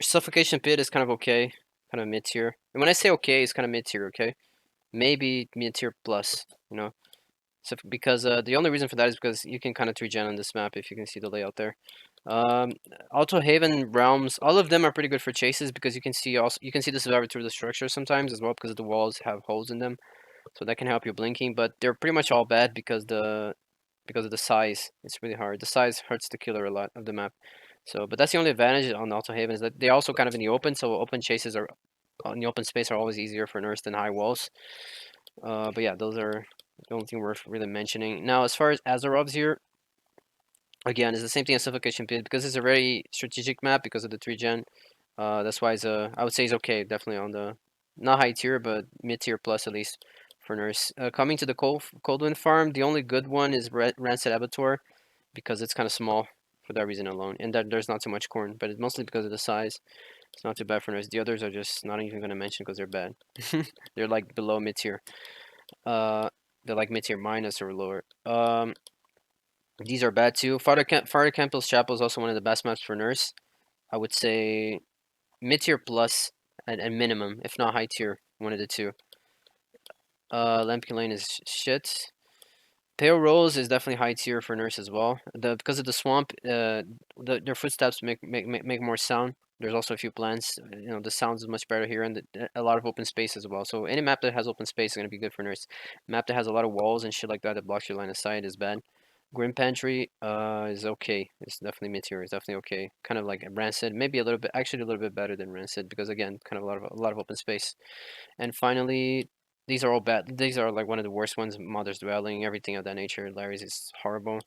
Suffocation Pit is kind of okay, kind of mid tier. And when I say okay, it's kind of mid tier, okay? Maybe mid tier plus, you know. So because the only reason for that is because you can kind of regen on this map if you can see the layout there. Um, Alto Haven Realms, all of them are pretty good for chases because you can see the survivor through the structure sometimes as well because the walls have holes in them, so that can help you blinking. But they're pretty much all bad because of the size. It's really hard. The size hurts the killer a lot of the map. So, but that's the only advantage on Alto Haven is that they're also kind of in the open, so open chases are in the open space are always easier for nurse than high walls. But yeah, those are the only thing worth really mentioning. Now, as far as Azerov's here, again, it's the same thing as Suffocation Pit because it's a very strategic map because of the 3 gen. That's why I would say it's okay, definitely on the not high tier, but mid tier plus at least for nurse. Coming to the Coldwind farm, the only good one is Rancid Abattoir because it's kind of small for that reason alone, and that there's not too much corn, but it's mostly because of the size. It's not too bad for nurse. The others are just not even going to mention because they're bad. They're like below mid tier. Uh, they're like mid tier minus or lower. These are bad too. Father Campbell's Chapel is also one of the best maps for nurse. I would say mid tier plus at minimum, if not high tier, one of the two. Lampion Lane is shit. Pale Rose is definitely high tier for nurse as well. Because of the swamp, their footsteps make more sound. There's also a few plants. The sounds is much better here, and a lot of open space as well. So any map that has open space is gonna be good for nurse. Map that has a lot of walls and shit like that that blocks your line of sight is bad. Grim Pantry is okay. It's definitely mid tier. It's definitely okay. Kind of like Rancid, maybe a little bit, actually a little bit better than Rancid because again, kind of a lot of open space. And finally, these are all bad. These are like one of the worst ones. Mother's Dwelling, everything of that nature. Larry's is horrible.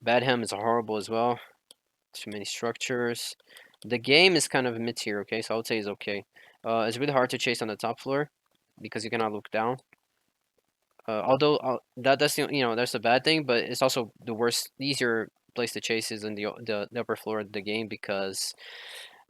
Badham is horrible as well. Too many structures. The game is kind of mid-tier, okay? So I would say it's okay. It's really hard to chase on the top floor because you cannot look down. Although that's that's a bad thing, but it's also the worst, easier place to chase is in the upper floor of the game because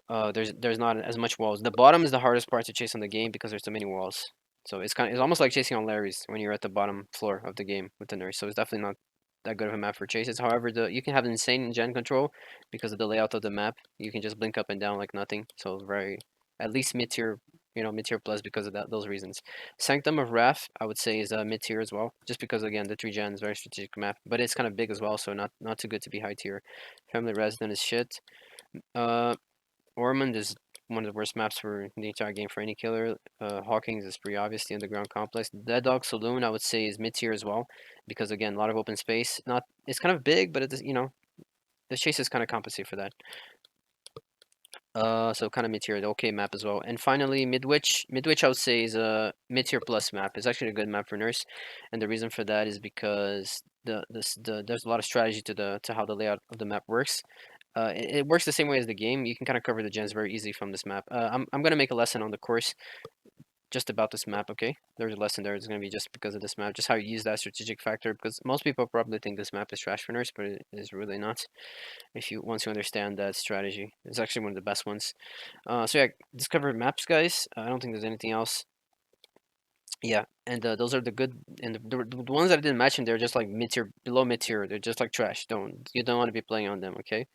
there's not as much walls. The bottom is the hardest part to chase on the game because there's so many walls. So it's almost like chasing on Larry's when you're at the bottom floor of the game with the nurse. So it's definitely not that good of a map for chases. However, you can have insane gen control because of the layout of the map. You can just blink up and down like nothing. So very at least mid tier, mid tier plus because of those reasons. Sanctum of Wrath, I would say, is mid tier as well, just because again the 3 gen is a very strategic map, but it's kind of big as well, so not too good to be high tier. Family Resident is shit. Uh, Ormond is one of the worst maps for the entire game for any killer. Hawkins is pretty obvious, the underground complex. Dead Dog Saloon, I would say, is mid tier as well, because again, a lot of open space. It's kind of big, but the chases kind of compensate for that. So kind of mid-tier, the okay map as well. And finally, Midwich. Midwich, I would say, is a mid-tier plus map. It's actually a good map for Nurse, and the reason for that is because there's a lot of strategy to how the layout of the map works. It works the same way as the game. You can kind of cover the gens very easily from this map. I'm gonna make a lesson on the course just about this map. Okay, there's a lesson there. It's gonna be just because of this map, just how you use that strategic factor. Because most people probably think this map is trash for Nurse, but it is really not. Once you understand that strategy, it's actually one of the best ones. So yeah, discover maps, guys. I don't think there's anything else. Yeah, and those are the good, and the ones that I didn't mention, they're just like mid tier, below mid tier. They're just like trash. You don't want to be playing on them, okay?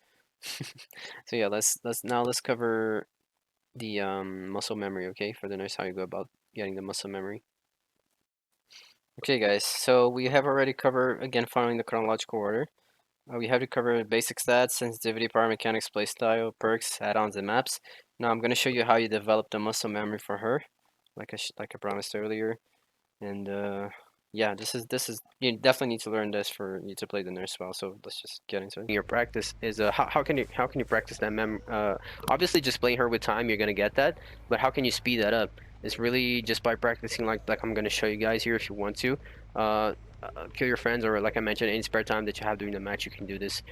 So yeah, let's cover the muscle memory, okay? For the nurse, how you go about getting the muscle memory. Okay, guys. So we have already covered again following the chronological order. We have to cover basic stats, sensitivity, power mechanics, playstyle, perks, add-ons, and maps. Now I'm going to show you how you develop the muscle memory for her, like I promised earlier. And yeah, this is you definitely need to learn this for you to play the nurse well. So let's just get into it. Your practice is how can you practice that obviously just playing her with time you're gonna get that, but how can you speed that up? It's really just by practicing like I'm gonna show you guys here if you want to. Uh, Kill your friends, or like I mentioned, any spare time that you have during the match, you can do this.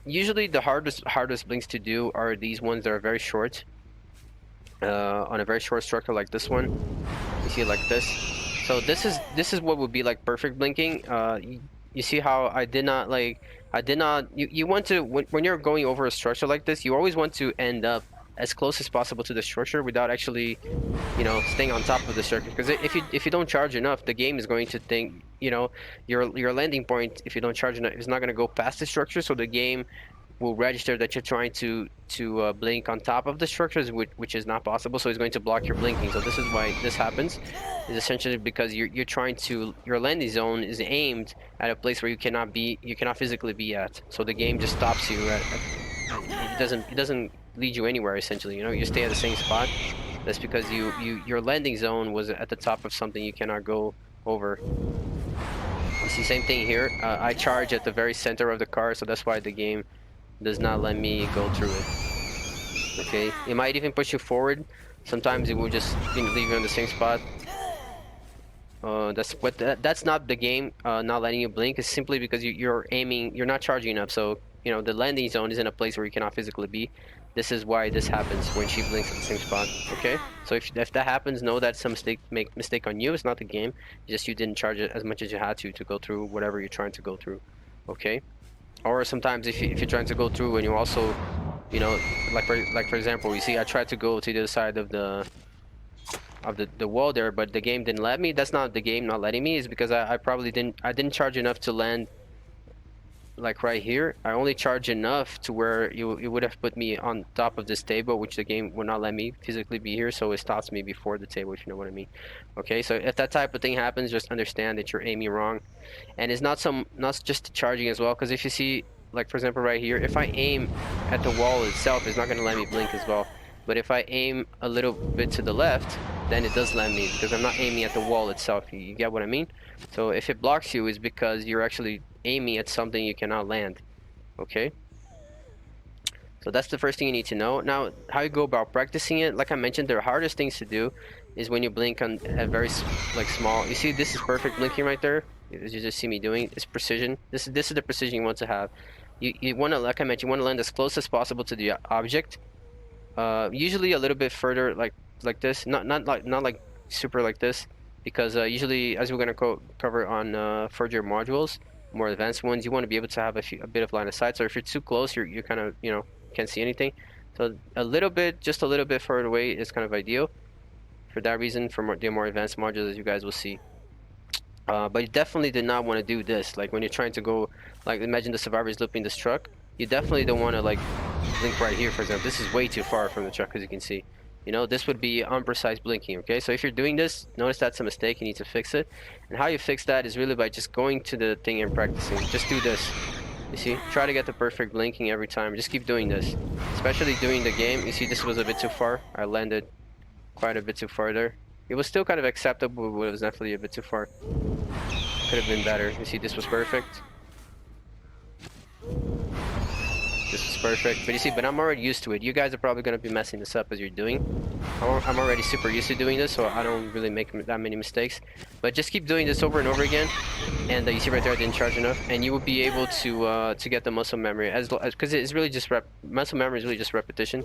Usually the hardest blinks to do are these ones that are very short. On a very short structure like this one, you see it like this. So this is what would be like perfect blinking. You see how you want to when you're going over a structure like this, you always want to end up as close as possible to the structure without actually staying on top of the structure, because if you don't charge enough, the game is going to think your landing point, if you don't charge enough, is not going to go past the structure, so the game will register that you're trying to blink on top of the structures, which is not possible. So it's going to block your blinking. So this is why this happens, is essentially because you're trying to, your landing zone is aimed at a place where you cannot physically be at. So the game just stops you it doesn't lead you anywhere essentially. You stay at the same spot. That's because your landing zone was at the top of something you cannot go over. You see, same thing here. I charge at the very center of the car, so that's why the game does not let me go through it. Okay, it might even push you forward. Sometimes it will just leave you on the same spot. That's not the game not letting you blink. It's simply because you're not charging up. So the landing zone is in a place where you cannot physically be. This is why this happens when she blinks at the same spot. Okay, so if that happens, know that's a mistake on you. It's not the game. Just you didn't charge it as much as you had to go through whatever you're trying to go through. Okay. Or sometimes if you're trying to go through and you also, like for example, you see I tried to go to the other side of the wall there, but the game didn't let me. That's not the game not letting me. It's because I probably didn't charge enough to land like right here. I only charged enough to where it would have put me on top of this table, which the game would not let me physically be here, so it stops me before the table, if you know what I mean. Okay, so if that type of thing happens, just understand that you're aiming wrong. And it's not just charging as well, because if you see, like for example right here, if I aim at the wall itself, it's not going to let me blink as well. But if I aim a little bit to the left, then it does let me, because I'm not aiming at the wall itself. You get what I mean? So if it blocks you, it's because you're actually aiming at something you cannot land. Okay? So that's the first thing you need to know. Now, how you go about practicing it, like I mentioned, the hardest things to do is when you blink on a very small. You see, this is perfect blinking right there. As you just see me doing, it's precision. This is the precision you want to have. You want to, like I mentioned, you want to land as close as possible to the object, Usually a little bit further, like this, not like super like this, because usually, as we're gonna cover on further modules, more advanced ones, you want to be able to have a bit of line of sight. So if you're too close, you're kind of, you know, can't see anything. So a little bit, just a little bit further away is kind of ideal. For that reason, for the more advanced modules, as you guys will see. But you definitely did not want to do this. Like when you're trying to go, like imagine the survivor is looping this truck. You definitely don't want to like blink right here, for example. This is way too far from the truck, as you can see. You know, this would be unprecise blinking, okay? So if you're doing this, notice that's a mistake, you need to fix it. And how you fix that is really by just going to the thing and practicing. Just do this. You see? Try to get the perfect blinking every time. Just keep doing this. Especially during the game. You see this was a bit too far. I landed quite a bit too far there. It was still kind of acceptable, but it was definitely a bit too far. Could have been better. You see, this was perfect. This was perfect. But you see, but I'm already used to it. You guys are probably going to be messing this up as you're doing. I'm already super used to doing this, so I don't really make that many mistakes. But just keep doing this over and over again. And you see right there, I didn't charge enough. And you will be able to get the muscle memory. Because it's really just muscle memory is really just repetition.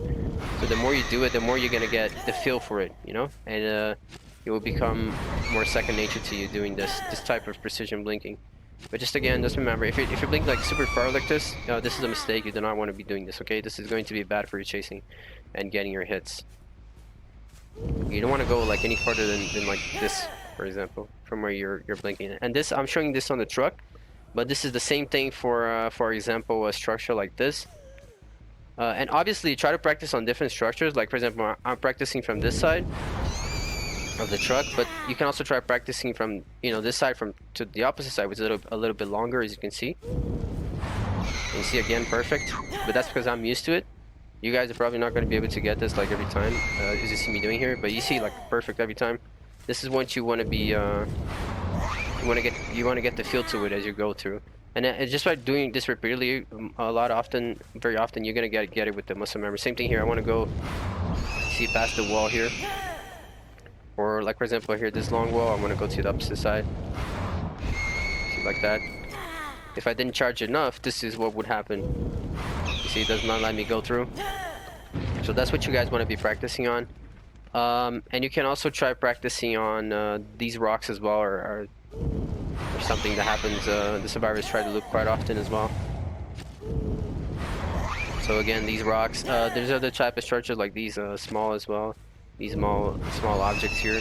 So the more you do it, the more you're going to get the feel for it, you know? And it will become more second nature to you doing this type of precision blinking. But just again, just remember, if you blink like super far like this, this is a mistake. You do not want to be doing this, okay? This is going to be bad for your chasing and getting your hits. You don't want to go like any farther than like this, for example, from where you're blinking. And this, I'm showing this on the truck, but this is the same thing for example, a structure like this. And obviously, try to practice on different structures. Like for example, I'm practicing from this side of the truck, but you can also try practicing from, you know, this side to the opposite side, which is a little bit longer, as you can see. And you see again, perfect. But that's because I'm used to it. You guys are probably not going to be able to get this like every time, as you see me doing here. But you see, like perfect every time. This is what you want to be. You want to get the feel to it as you go through. And just by doing this repeatedly, very often, you're gonna get it with the muscle memory. Same thing here. I want to go see past the wall here. Or like for example here, this long wall, I'm gonna go to the opposite side. See, like that. If I didn't charge enough, this is what would happen. You see, it does not let me go through. So that's what you guys want to be practicing on. And you can also try practicing on these rocks as well, or something that happens. The survivors try to loop quite often as well. So again, these rocks. There's other type of structures like these, small as well. These small objects here.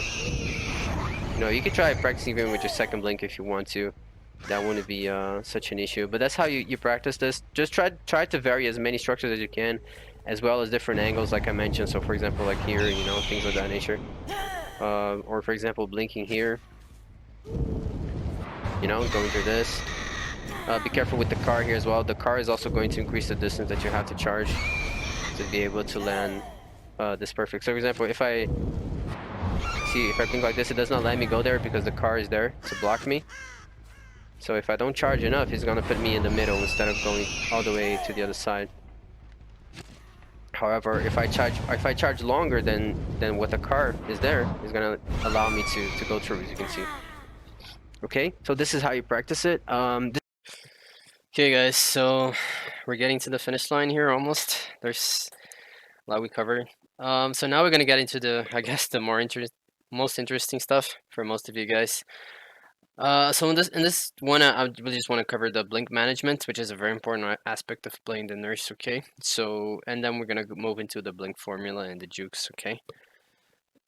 You know, you could try practicing even with your second blink if you want to. That wouldn't be such an issue. But that's how you practice this. Just try to vary as many structures as you can, as well as different angles, like I mentioned. So for example, like here, you know, things of that nature. Or for example, blinking here. You know, going through this. Be careful with the car here as well. The car is also going to increase the distance that you have to charge to be able to land this perfect. So for example, if I blink like this, it does not let me go there because the car is there to block me. So if I don't charge enough, it's gonna put me in the middle instead of going all the way to the other side. However, if I charge longer than what the car is there, it's gonna allow me to go through, as you can see. Okay, so this is how you practice it. Okay guys, so we're getting to the finish line here almost. There's a lot we covered. So now we're gonna get into the, I guess, the most interesting stuff for most of you guys. So in this one, I really just want to cover the blink management, which is a very important aspect of playing the nurse. Okay, so and then we're gonna move into the blink formula and the jukes. Okay.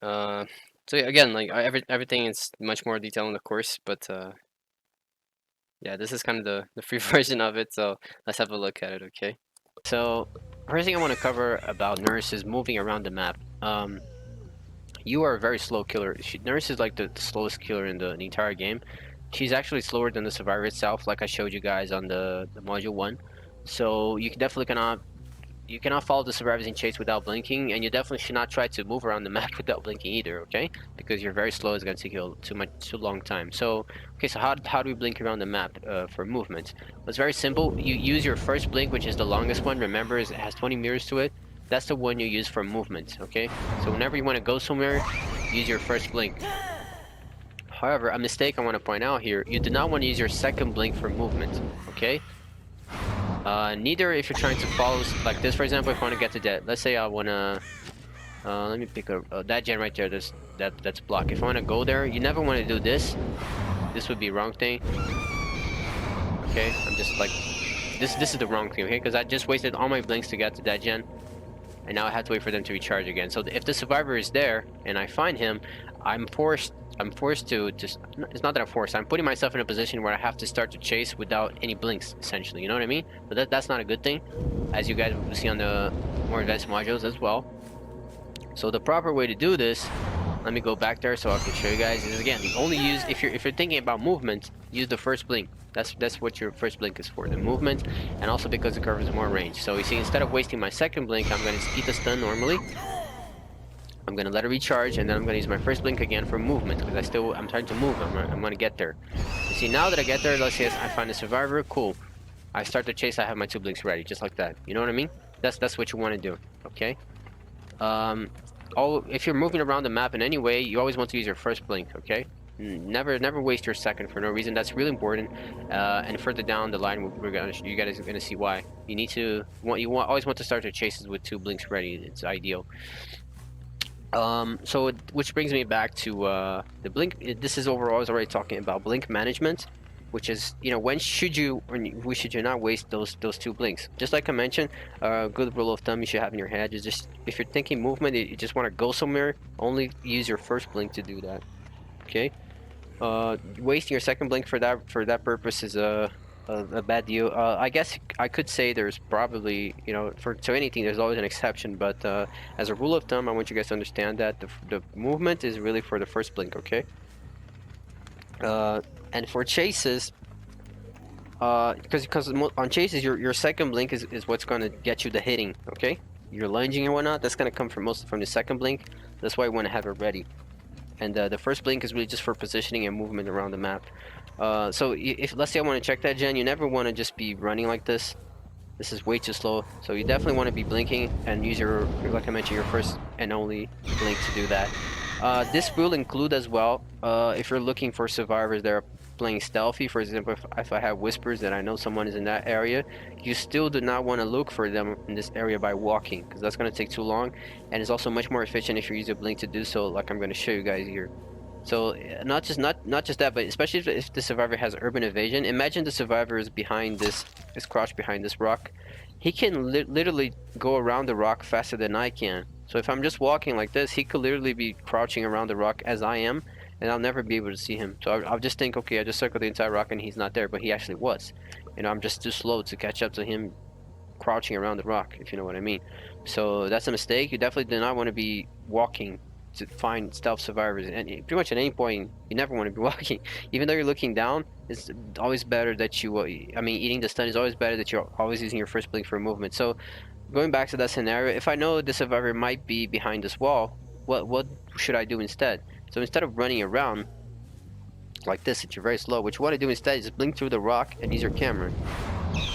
So yeah, again, like everything is much more detailed in the course, but yeah, this is kind of the free version of it. So let's have a look at it. Okay. So first thing I want to cover about Nurse is moving around the map. You are a very slow killer. Nurse is like the slowest killer in the entire game. She's actually slower than the survivor itself, like I showed you guys on the module 1. So you cannot follow the survivors in chase without blinking, and you definitely should not try to move around the map without blinking either, okay? Because you're very slow, it's going to take you too long time. So, okay, so how do we blink around the map for movement? Well, it's very simple. You use your first blink, which is the longest one. Remember, it has 20 meters to it. That's the one you use for movement, okay? So whenever you want to go somewhere, use your first blink. However, a mistake I want to point out here, you do not want to use your second blink for movement, okay? Neither if you're trying to follow, like this, for example, if I want to get to that. Let's say I want to, let me pick that gen right there, that's blocked. If I want to go there, you never want to do this. This would be wrong thing. Okay, I'm just like, this is the wrong thing, okay? Because I just wasted all my blinks to get to that gen. And now I have to wait for them to recharge again. So if the survivor is there and I find him, I'm forced to just, it's not that I'm forced, I'm putting myself in a position where I have to start to chase without any blinks, essentially, you know what I mean? But that's not a good thing, as you guys will see on the more advanced modules as well. So the proper way to do this, let me go back there so I can show you guys, is again, you only use, if you're thinking about movement, use the first blink. That's what your first blink is for, the movement, and also because it covers more range. So you see, instead of wasting my second blink, I'm going to eat the stun normally. I'm going to let it recharge, and then I'm going to use my first blink again for movement, because I'm trying to move. I'm going to get there. You see, now that I get there, let's say I find a survivor, cool. I start to chase, I have my 2 blinks ready, just like that. You know what I mean? That's what you want to do, okay? If you're moving around the map in any way, you always want to use your first blink, okay? Never waste your second for no reason. That's really important. And further down the line, you guys are gonna see why. You need to always want to start your chases with 2 blinks ready. It's ideal. Which brings me back to the blink. This is overall, I was already talking about blink management, which is, you know, when should you or should you not waste those 2 blinks? Just like I mentioned, a good rule of thumb you should have in your head is just, if you're thinking movement, you just want to go somewhere, only use your first blink to do that. Okay. Wasting your second blink for that purpose is a bad deal. I guess I could say there's probably, you know, to anything there's always an exception, but as a rule of thumb, I want you guys to understand that the movement is really for the first blink, okay? And for chases, because on chases your second blink is what's going to get you the hitting, okay? Your lunging and whatnot, that's going to come mostly from the second blink. That's why you want to have it ready. And the first blink is really just for positioning and movement around the map. So if let's say I want to check that gen, you never want to just be running like this. This is way too slow. So you definitely want to be blinking and use your, like I mentioned, your first and only blink to do that. This will include as well, if you're looking for survivors that are playing stealthy. For example, if I have whispers that I know someone is in that area, you still do not want to look for them in this area by walking, because that's going to take too long, and it's also much more efficient if you use a blink to do so, like I'm going to show you guys here. So not just that, but especially if the survivor has urban evasion. Imagine the survivor is crouched behind this rock. He can literally go around the rock faster than I can. So if I'm just walking like this, he could literally be crouching around the rock as I am, and I'll never be able to see him. So I'll just think, okay, I just circled the entire rock and he's not there, but he actually was. You know, I'm just too slow to catch up to him crouching around the rock, if you know what I mean. So that's a mistake. You definitely do not want to be walking to find stealth survivors, and pretty much at any point you never want to be walking. Even though you're looking down, it's always better that you I mean, eating the stun is always better that you're always using your first blink for movement. So going back to that scenario, if I know the survivor might be behind this wall, what should I do instead? So instead of running around like this, if you're very slow, what you want to do instead is blink through the rock and use your camera.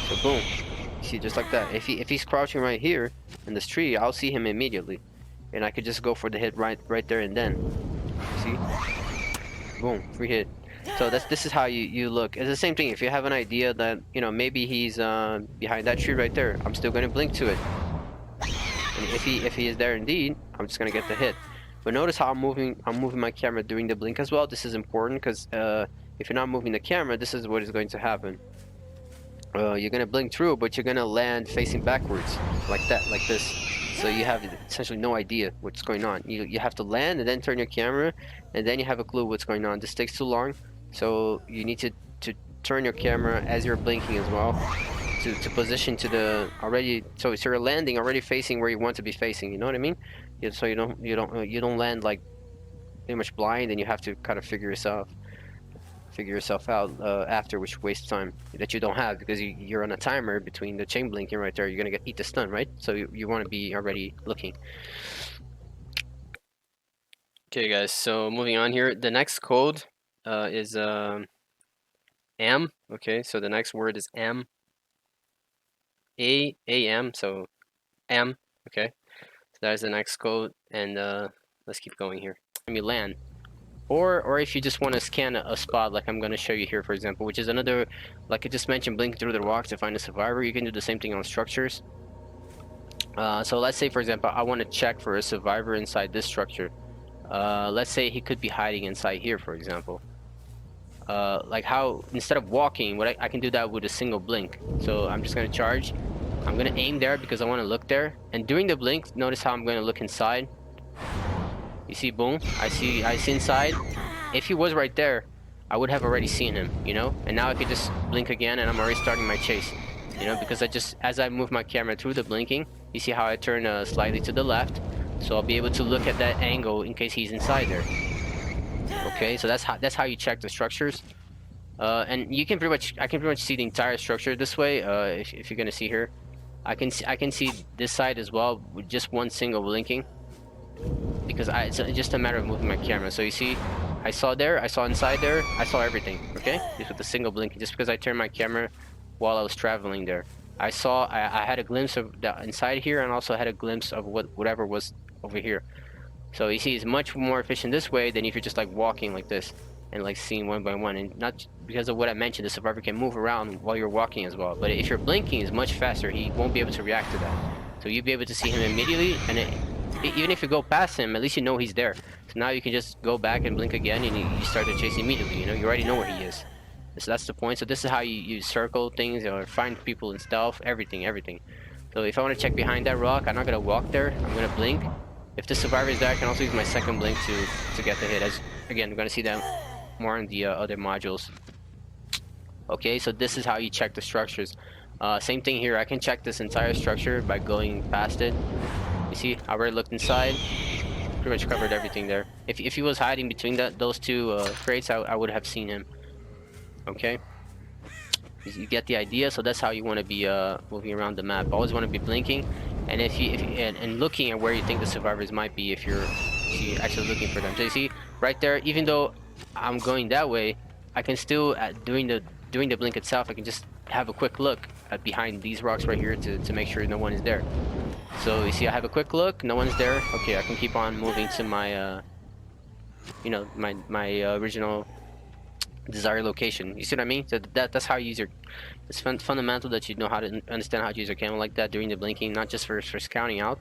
So boom, see, just like that. If he's crouching right here in this tree, I'll see him immediately, and I could just go for the hit right there and then. See, boom, free hit. So this is how you look. It's the same thing. If you have an idea that, you know, maybe he's behind that tree right there, I'm still gonna blink to it. And if he is there indeed, I'm just gonna get the hit. But notice how I'm moving my camera during the blink as well. This is important because if you're not moving the camera, this is what is going to happen. You're gonna blink through, but you're gonna land facing backwards, like that, like this. So you have essentially no idea what's going on. You have to land and then turn your camera, and then you have a clue what's going on. This takes too long, so you need to turn your camera as you're blinking as well, to position to the already. So you're landing already facing where you want to be facing. You know what I mean? So you don't land like pretty much blind, and you have to kind of figure yourself out after, which wastes time that you don't have because you're on a timer between the chain blinking right there. You're gonna eat the stun, right? So you want to be already looking. Okay, guys. So moving on here, the next code is M. Okay, so the next word is M. A-M. So M. Okay, so that is the next code, and let's keep going here. Let me land. Or if you just want to scan a spot, like I'm going to show you here, for example, which is another, like I just mentioned, blinking through the rocks to find a survivor. You can do the same thing on structures. So let's say, for example, I want to check for a survivor inside this structure. Let's say he could be hiding inside here, for example. Like how, instead of walking, what I can do that with a single blink. So I'm just going to charge. I'm going to aim there because I want to look there. And during the blink, notice how I'm going to look inside. You see, boom, I see inside. If he was right there, I would have already seen him, you know? And now I could just blink again and I'm already starting my chase, you know? Because as I move my camera through the blinking, you see how I turn slightly to the left. So I'll be able to look at that angle in case he's inside there. Okay, so that's how you check the structures. And I can pretty much see the entire structure this way. If you're gonna see here, I can see this side as well with just one single blinking. Because it's just a matter of moving my camera. So you see, I saw there, I saw inside there, I saw everything, okay? Just with a single blink, just because I turned my camera while I was traveling there. I had a glimpse of the inside here, and also had a glimpse of whatever was over here. So you see, it's much more efficient this way than if you're just like walking like this and like seeing one by one. And not because of what I mentioned, the survivor can move around while you're walking as well. But if you're blinking, it's much faster. He won't be able to react to that. So you'll be able to see him immediately, and even if you go past him, at least you know he's there. So now you can just go back and blink again, and you start to chase immediately. You know, you already know where he is. So that's the point. So this is how you circle things or find people in stealth, everything. So if I want to check behind that rock, I'm not gonna walk there. I'm gonna blink. If the survivor is there, I can also use my second blink to get the hit. As again, we're gonna see that more in the other modules. Okay, so this is how you check the structures. Same thing here. I can check this entire structure by going past it. You see, I already looked inside. Pretty much covered everything there. If he was hiding between those two crates, I would have seen him. Okay, you get the idea. So that's how you want to be moving around the map. Always want to be blinking, and and looking at where you think the survivors might be if you're actually looking for them. So you see right there, even though I'm going that way, I can still during the blink itself, I can just have a quick look at behind these rocks right here to make sure no one is there. So you see, I have a quick look, no one's there. Okay, I can keep on moving to my you know, my original desired location. You see what I mean? So that's how you use your. It's fundamental that you know how to understand how to use your camera like that during the blinking, not just for scouting out.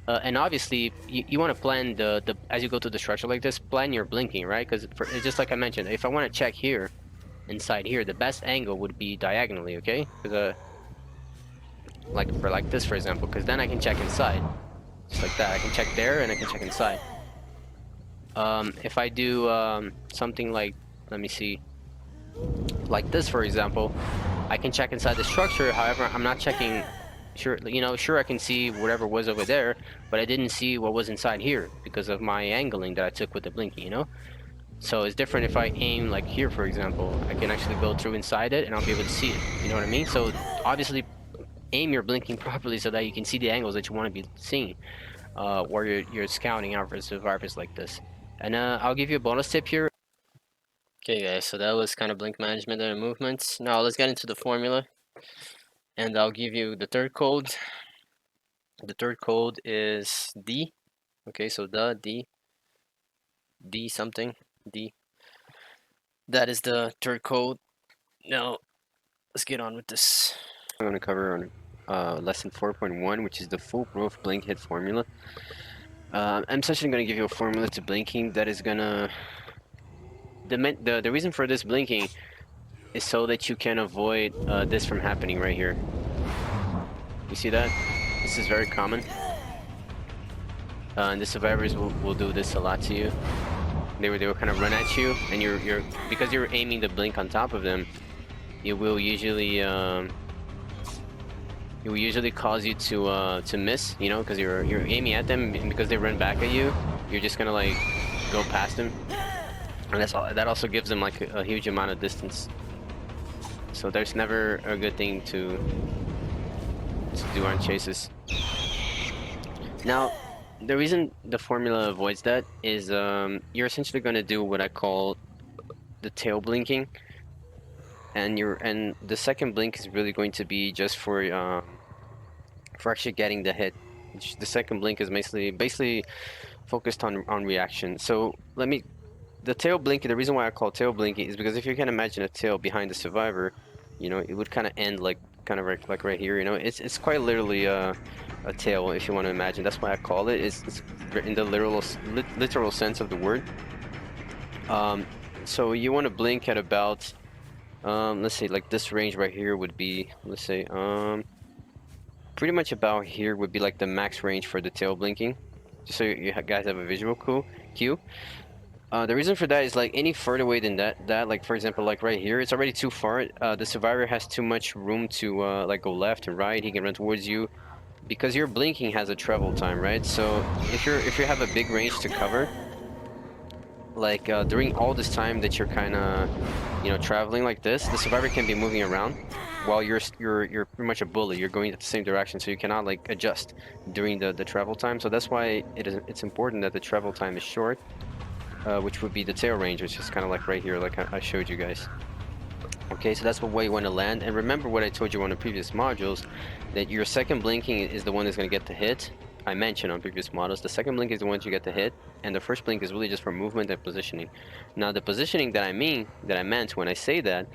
And obviously, you want to plan the as you go to the structure like this, plan your blinking, right? Because it's just like I mentioned, if I want to check here, inside here, the best angle would be diagonally, okay? Because like this, for example, because then I can check inside, just like that. I can check there and I can check inside. If I do something like, let me see, like this, for example, I can check inside the structure. However, I'm not checking. Sure, you know, sure I can see whatever was over there, but I didn't see what was inside here because of my angling that I took with the blinking, you know. So it's different if I aim like here, for example. I can actually go through inside it and I'll be able to see it. You know what I mean? So obviously, aim your blinking properly so that you can see the angles that you want to be seeing, where you're scouting out for survivors like this. And I'll give you a bonus tip here. Okay, guys. So that was kind of blink management and movements. Now let's get into the formula. And I'll give you the third code. The third code is D. Okay, so D something, D. That is the third code. Now, let's get on with this. I'm going to cover on lesson 4.1, which is the full growth blink hit formula. I'm essentially going to give you a formula to blinking that is going to... The reason for this blinking is so that you can avoid this from happening right here. You see that? This is very common. And the survivors will do this a lot to you. They will kind of run at you, and you're because you're aiming the blink on top of them, it will usually cause you to miss, you know, because you're aiming at them, and because they run back at you, you're just gonna like go past them, and that also gives them like a huge amount of distance. So there's never a good thing to do on chases. Now, the reason the formula avoids that is you're essentially going to do what I call the tail blinking, and the second blink is really going to be just for actually getting the hit. The second blink is basically focused on reaction. So let me the tail blinking, the reason why I call tail blinking is because if you can imagine a tail behind the survivor, you know, it would kind of end like kind of like right here. You know, it's quite literally a tail if you want to imagine. That's why I call it. It's in the literal sense of the word. So you want to blink at about let's say like this range right here would be, let's say pretty much about here would be like the max range for the tail blinking, just so you guys have a visual cue. The reason for that is like any further away than that like for example like right here, it's already too far. The survivor has too much room to like go left and right. He can run towards you because your blinking has a travel time, right? So if you have a big range to cover, like during all this time that you're kind of, you know, traveling like this, the survivor can be moving around while you're pretty much a bully. You're going at the same direction, so you cannot like adjust during the travel time. So that's why it's important that the travel time is short, which would be the tail range, which is kind of like right here, like I showed you guys. Okay, so that's what way you want to land. And remember what I told you on the previous modules, that your second blinking is the one that's going to get the hit. I mentioned on previous models, the second blink is the one you get to hit, and the first blink is really just for movement and positioning. Now the positioning that I meant when I say that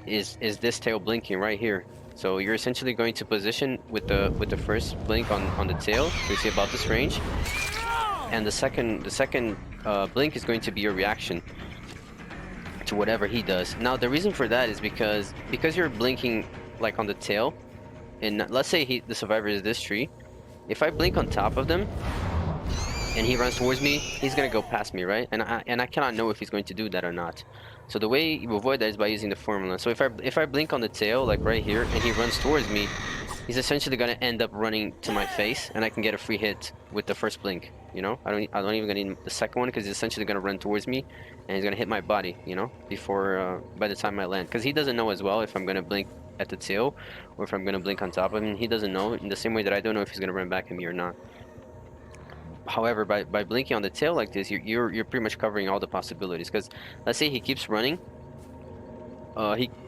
is this tail blinking right here. So you're essentially going to position with the first blink on the tail, so you see about this range, and the second blink is going to be your reaction to whatever he does. Now the reason for that is because you're blinking like on the tail, and let's say the survivor is this tree. If I blink on top of them and he runs towards me, he's gonna go past me, right? And I cannot know if he's going to do that or not. So the way you avoid that is by using the formula. So if I blink on the tail, like right here, and he runs towards me, he's essentially gonna end up running to my face, and I can get a free hit with the first blink. You know, I don't even gonna need the second one, because he's essentially gonna run towards me, and he's gonna hit my body. You know, before by the time I land, because he doesn't know as well if I'm gonna blink at the tail or if I'm gonna blink on top of him. He doesn't know, in the same way that I don't know if he's gonna run back at me or not. However, by blinking on the tail like this, you're pretty much covering all the possibilities. Because let's say he keeps running,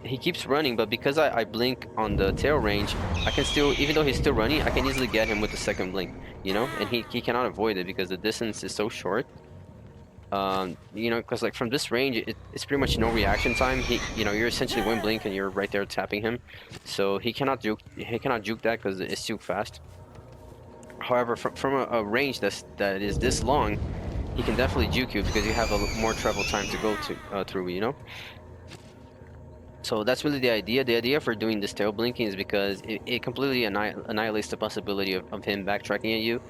he keeps running, but because I blink on the tail range, I can still, even though he's still running, I can easily get him with the second blink, you know, and he cannot avoid it because the distance is so short. You know, because like from this range, it's pretty much no reaction time. You know, you're essentially one blink and you're right there tapping him, so he cannot juke that because it's too fast. However, from a range that is this long, he can definitely juke you because you have a more travel time to go through, you know. So that's really the idea. The idea for doing this tail blinking is because it completely annihilates the possibility of him backtracking at you,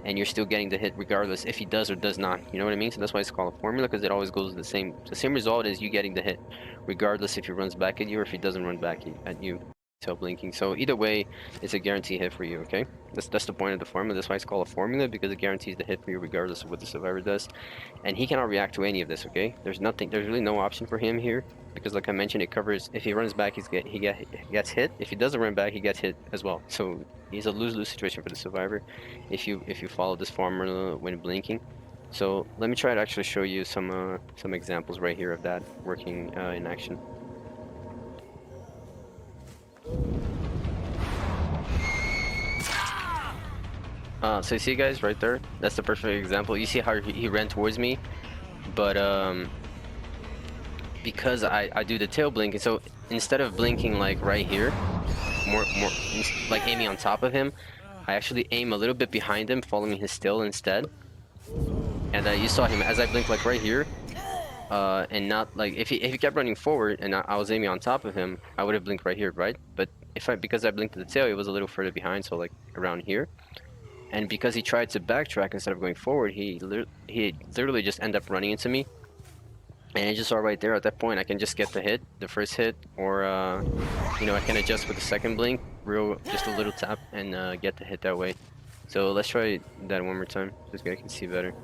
and you're still getting the hit regardless if he does or does not. You know what I mean? So that's why it's called a formula, because it always goes the same result as you getting the hit, regardless if he runs back at you or if he doesn't run back at you. Tail blinking. So either way, it's a guaranteed hit for you. Okay, that's the point of the formula. That's why it's called a formula, because it guarantees the hit for you regardless of what the survivor does, and he cannot react to any of this. Okay, there's really no option for him here, because like I mentioned, it covers, if he runs back, he gets hit. If he doesn't run back, he gets hit as well. So it's a lose-lose situation for the survivor if you follow this formula when blinking. So let me try to actually show you some examples right here of that working in action. So you see, guys, right there, that's the perfect example. You see how he ran towards me, but because I do the tail blink, and so instead of blinking like right here, more like aiming on top of him, I actually aim a little bit behind him, following his tail instead. And you saw him as I blinked like right here, and not like if he kept running forward and I was aiming on top of him, I would have blinked right here, right? But because I blinked at the tail, it was a little further behind, so like around here. And because he tried to backtrack instead of going forward, he literally just ended up running into me. And I just saw right there, at that point, I can just get the first hit, or you know, I can adjust with the second blink, just a little tap, and get the hit that way. So let's try that one more time, just so I can see better.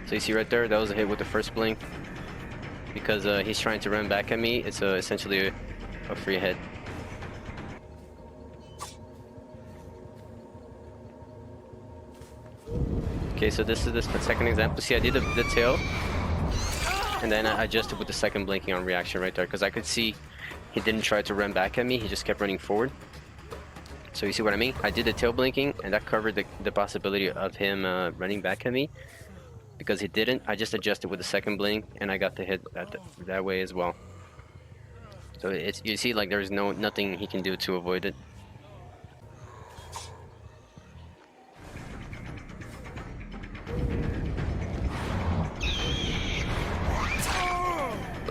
So you see right there, that was a hit with the first blink. Because he's trying to run back at me, it's essentially a free hit. Okay, so this is the second example. See, I did the tail, and then I adjusted with the second blinking on reaction right there, because I could see he didn't try to run back at me, he just kept running forward. So you see what I mean? I did the tail blinking, and that covered the possibility of him running back at me. Because he didn't, I just adjusted with the second blink, and I got the hit that way as well. So it's, you see, like, there's nothing he can do to avoid it.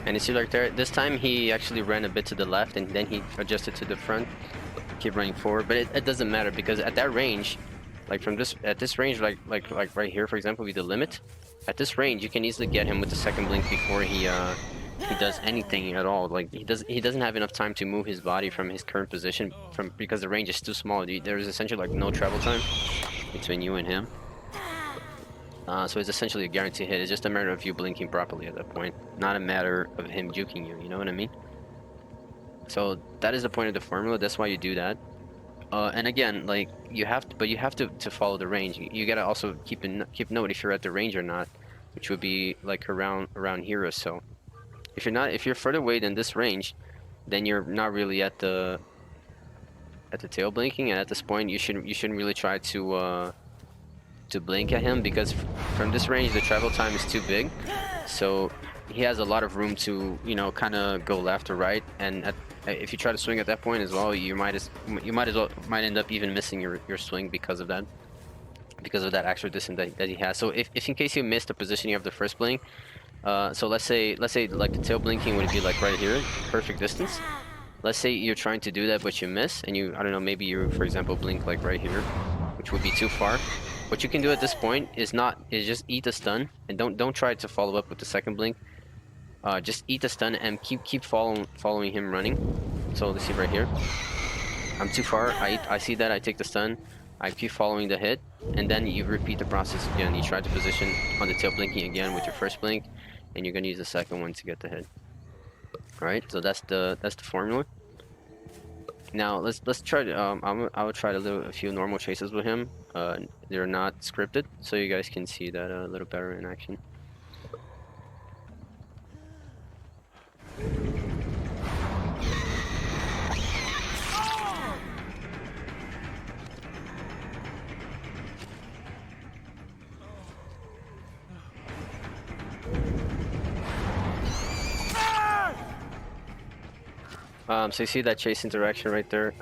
And you see, like, there, this time he actually ran a bit to the left, and then he adjusted to the front, keep running forward. But it doesn't matter, because at that range, like at this range, like right here, for example, with the limit, at this range you can easily get him with the second blink before he does anything at all. Like he doesn't have enough time to move his body from his current position because the range is too small. There's essentially like no travel time between you and him. So it's essentially a guaranteed hit. It's just a matter of you blinking properly at that point, not a matter of him juking you. You know what I mean? So that is the point of the formula. That's why you do that. And again, like you have to follow the range. You gotta also keep note if you're at the range or not, which would be like around here or so. If you're further away than this range, then you're not really at the tail blinking, and at this point you shouldn't really try to blink at him, because from this range the travel time is too big, so he has a lot of room to, you know, kind of go left or right, and if you try to swing at that point as well, you might end up even missing your swing because of that extra distance that he has. So if in case you missed the positioning of the first blink, so let's say like the tail blinking would be like right here, perfect distance. Let's say you're trying to do that but you miss, and I don't know, maybe you, for example, blink like right here, which would be too far. What you can do at this point is just eat the stun, and don't try to follow up with the second blink. Just eat the stun and keep following him running. So let's see right here. I'm too far. I see that. I take the stun. I keep following the hit, and then you repeat the process again. You try to position on the tail blinking again with your first blink, and you're gonna use the second one to get the hit. All right. So that's the formula. Now let's try to I will try to do a few normal chases with him. They're not scripted, so you guys can see that a little better in action. So you see that chase interaction right there?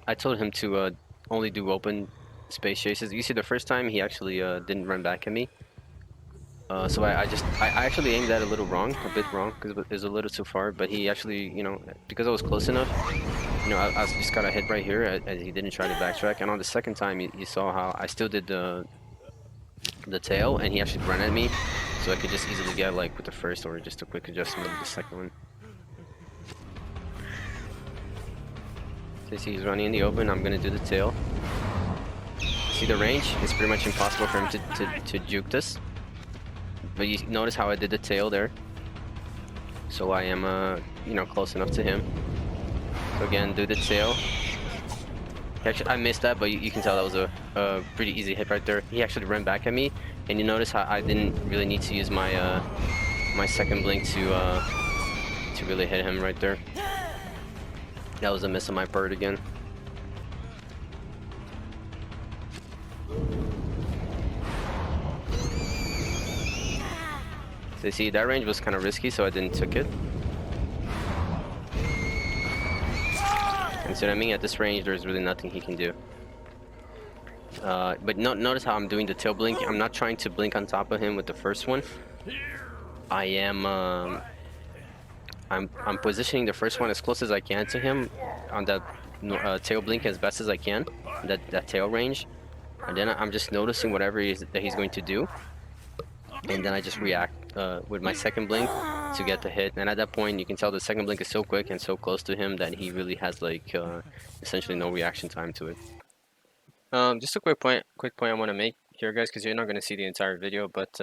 I told him to only do open space chases. You see the first time he actually didn't run back at me. So I actually aimed that a little wrong, a bit wrong, because it was a little too far. But he actually, you know, because I was close enough, you know, I just got a hit right here as he didn't try to backtrack. And on the second time, you saw how I still did the tail, and he actually ran at me, so I could just easily get like with the first or just a quick adjustment with the second one. So see he's running in the open. I'm gonna do the tail. See the range? It's pretty much impossible for him to juke this. But you notice how I did the tail there. So I am, you know, close enough to him. So again, do the tail. Actually, I missed that, but you can tell that was a pretty easy hit right there. He actually ran back at me, and you notice how I didn't really need to use my my second blink to really hit him right there. That was a miss on my part again. So you see, that range was kind of risky, so I didn't took it. And so what I mean, at this range, there's really nothing he can do. But notice how I'm doing the tail blink. I'm not trying to blink on top of him with the first one. I am, I'm positioning the first one as close as I can to him on that tail blink as best as I can, that tail range. And then I'm just noticing whatever that he's going to do. And then I just react with my second blink to get the hit. And at that point, you can tell the second blink is so quick and so close to him that he really has like essentially no reaction time to it. Just a quick point I want to make here, guys, because you're not going to see the entire video, but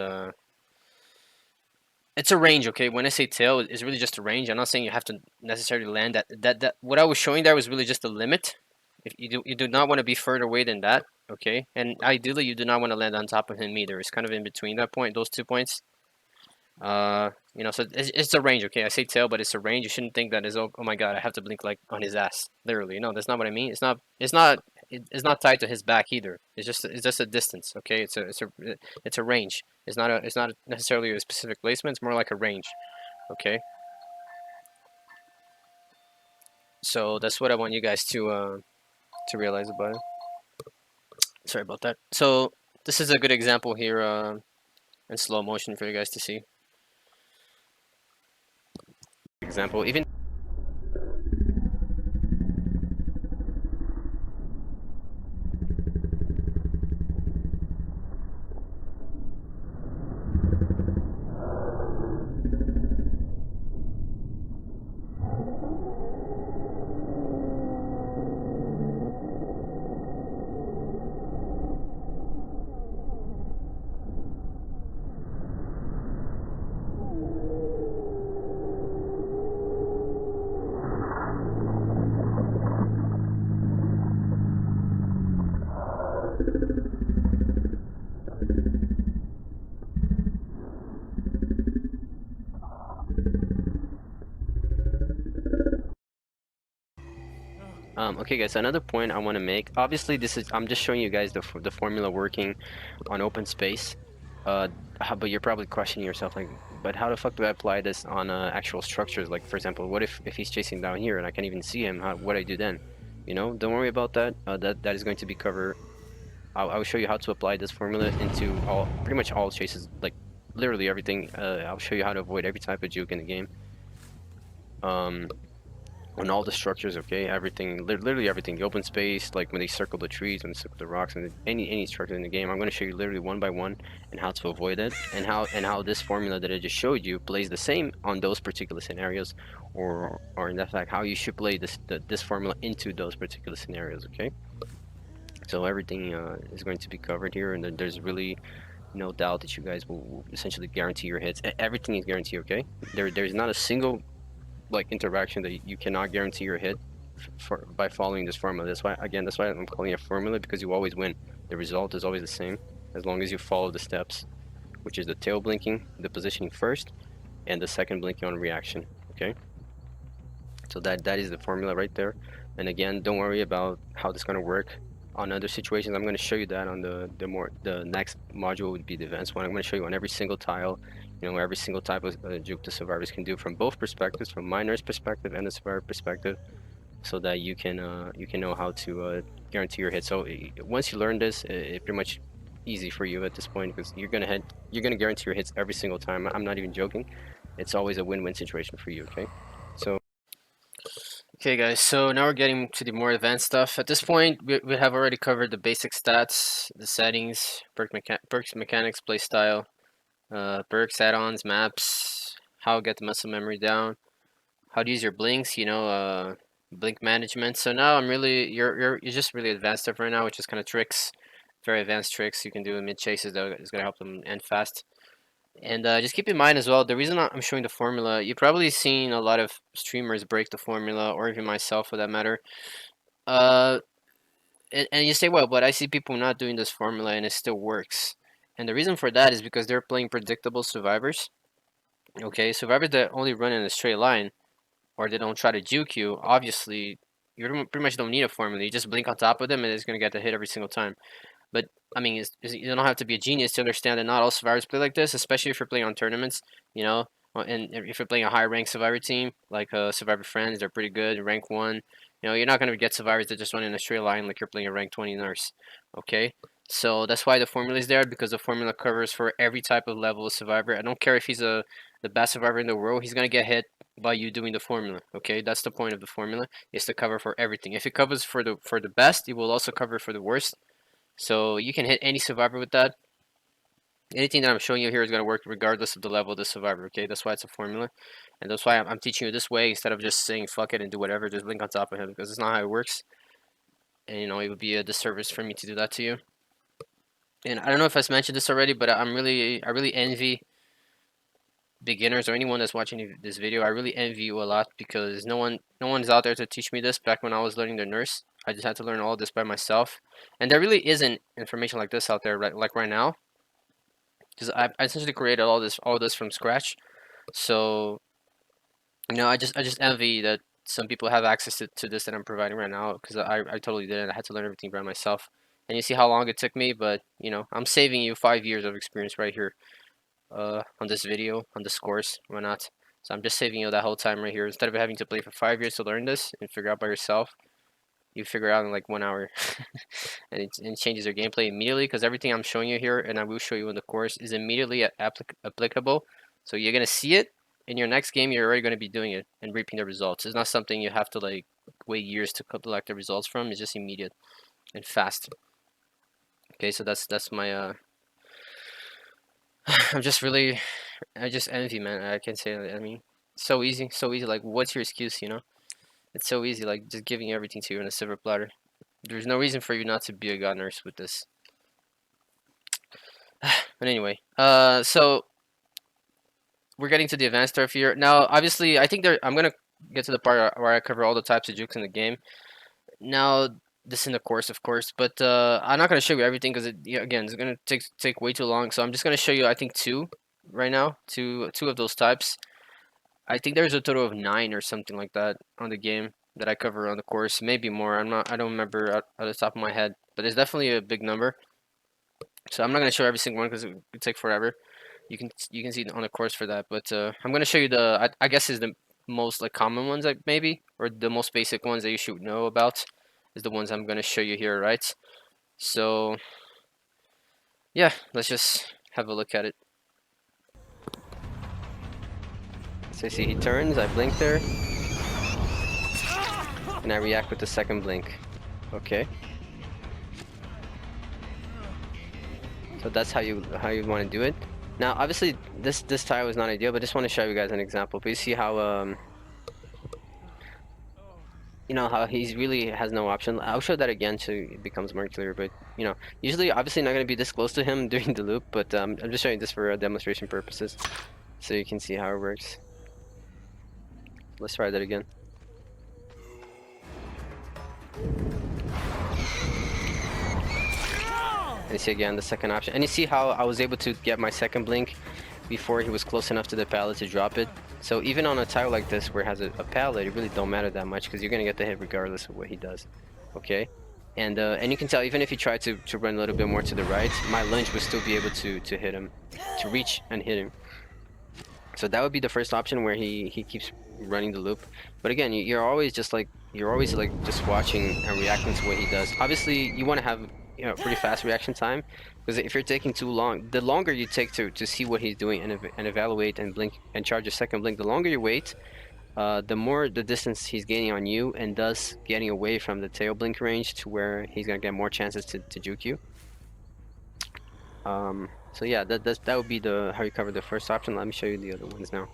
it's a range, okay? When I say tail, it's really just a range. I'm not saying you have to necessarily land that. What I was showing there was really just a limit. If you do not want to be further away than that, okay? And ideally, you do not want to land on top of him either. It's kind of in between that point, those 2 points. You know, so it's a range, okay? I say tail, but it's a range. You shouldn't think that is, oh my god, I have to blink like on his ass, literally. No, that's not what I mean. It's not it's not tied to his back either. It's just a distance. Okay, it's a range. It's not necessarily a specific placement. It's more like a range. Okay, so that's what I want you guys to realize about it. Sorry about that. So this is a good example here in slow motion for you guys to see. Example, even okay, guys. Another point I want to make. Obviously, I'm just showing you guys the formula working on open space. But you're probably questioning yourself, like, but how the fuck do I apply this on actual structures? Like, for example, what if he's chasing down here and I can't even see him? What do I do then? You know, don't worry about that. That is going to be covered. I'll show you how to apply this formula into pretty much all chases, like literally everything. I'll show you how to avoid every type of juke in the game. On all the structures, okay, everything, literally everything, the open space, like when they circle the trees, when they circle the rocks, and any structure in the game, I'm going to show you literally one by one and how to avoid it, and how this formula that I just showed you plays the same on those particular scenarios, or in that fact, how you should play this formula into those particular scenarios, okay? So everything is going to be covered here, and there's really no doubt that you guys will essentially guarantee your hits. Everything is guaranteed, okay? There's not a single like interaction that you cannot guarantee your hit by following this formula. That's why I'm calling it a formula, because you always win. The result is always the same as long as you follow the steps, which is the tail blinking, the positioning first, and the second blinking on reaction. Okay, so that is the formula right there. And again, don't worry about how this is going to work on other situations. I'm going to show you that on the next module would be the advanced one. I'm going to show you on every single tile, you know, every single type of juke the survivors can do from both perspectives, from miner's perspective and the survivor perspective, so that you can know how to guarantee your hit. So once you learn this, it's pretty much easy for you at this point, because you're gonna guarantee your hits every single time. I'm not even joking. It's always a win-win situation for you. Okay, so. Okay, guys, so now we're getting to the more advanced stuff. At this point, we have already covered the basic stats, the settings, perks, mechanics, playstyle, perks, add-ons, maps, how to get the muscle memory down, how to use your blinks, you know, blink management. So now I'm really, you're just really advanced stuff right now, which is kind of tricks, very advanced tricks you can do in mid chases that is going to help them end fast. And just keep in mind as well, the reason I'm showing the formula, you've probably seen a lot of streamers break the formula, or even myself for that matter. Uh, and you say, well, but I see people not doing this formula and it still works. And the reason for that is because they're playing predictable survivors. Okay, survivors that only run in a straight line, or they don't try to juke you, obviously, you pretty much don't need a formula. You just blink on top of them and it's going to get the hit every single time. But I mean, you don't have to be a genius to understand that not all survivors play like this, especially if you're playing on tournaments, you know. And if you're playing a high ranked survivor team, like Survivor Friends, they're pretty good, rank 1. You know, you're not going to get survivors that just run in a straight line like you're playing a rank 20 nurse, okay? So that's why the formula is there, because the formula covers for every type of level of survivor. I don't care if he's the best survivor in the world, he's going to get hit by you doing the formula, okay? That's the point of the formula, is to cover for everything. If it covers for the best, it will also cover for the worst. So you can hit any survivor with that. Anything that I'm showing you here is going to work regardless of the level of the survivor, okay? That's why it's a formula. And that's why I'm teaching you this way instead of just saying fuck it and do whatever, just blink on top of him, because it's not how it works. And, you know, it would be a disservice for me to do that to you. And I don't know if I've mentioned this already, but I really envy beginners or anyone that's watching this video. I really envy you a lot, because no one's out there to teach me this. Back when I was learning the nurse, I just had to learn all this by myself. And there really isn't information like this out there, like right now, because I essentially created all this from scratch. So, you know, I just envy that some people have access to this that I'm providing right now, because I totally didn't. I had to learn everything by myself. And you see how long it took me, but you know, I'm saving you 5 years of experience right here, on this video, on this course, why not? So I'm just saving you that whole time right here. Instead of having to play for 5 years to learn this and figure out by yourself, you figure out in like 1 hour. And it changes your gameplay immediately, because everything I'm showing you here, and I will show you in the course, is immediately applicable. So you're gonna see it in your next game. You're already gonna be doing it and reaping the results. It's not something you have to like wait years to collect the results from. It's just immediate and fast. Okay, so that's my I'm just really, I just envy, man. I can say that. I mean, so easy, so easy. Like, what's your excuse, you know? It's so easy, like just giving everything to you in a silver platter. There's no reason for you not to be a god nurse with this. But anyway, so we're getting to the advanced turf here. Now, obviously, I think I'm gonna get to the part where I cover all the types of jukes in the game. Now, this in the course, of course, but I'm not gonna show you everything, because again, it's gonna take way too long. So I'm just gonna show you, I think, two right now, two of those types. I think there's a total of 9 or something like that on the game that I cover on the course, maybe more. I don't remember at the top of my head, but it's definitely a big number. So I'm not gonna show every single one because it would take forever. You can see it on the course for that, but I'm gonna show you I guess is the most like common ones, like maybe, or the most basic ones that you should know about, is the ones I'm gonna show you here, right? So yeah, let's just have a look at it. So you see he turns, I blink there, and I react with the second blink. Okay. So that's how you want to do it. Now, obviously, this tile is not ideal, but I just want to show you guys an example. But you see how you know how he really has no option. I'll show that again so it becomes more clear. But you know, usually, obviously, not going to be this close to him during the loop. But I'm just showing this for demonstration purposes, so you can see how it works. Let's try that again. And you see again the second option, and you see how I was able to get my second blink before he was close enough to the pallet to drop it. So even on a tile like this where it has a pallet, it really don't matter that much, because you're gonna get the hit regardless of what he does. Okay, and you can tell even if he tried to run a little bit more to the right, my lunge would still be able to hit him, to reach and hit him. So that would be the first option, where he keeps running the loop. But again, you're always just watching and reacting to what he does. Obviously, you want to have, you know, pretty fast reaction time, because if you're taking too long, the longer you take to see what he's doing and evaluate and blink and charge a second blink, the longer you wait, the more the distance he's gaining on you, and thus getting away from the tail blink range, to where he's gonna get more chances to juke you. So yeah, that would be how you cover the first option. Let me show you the other ones now.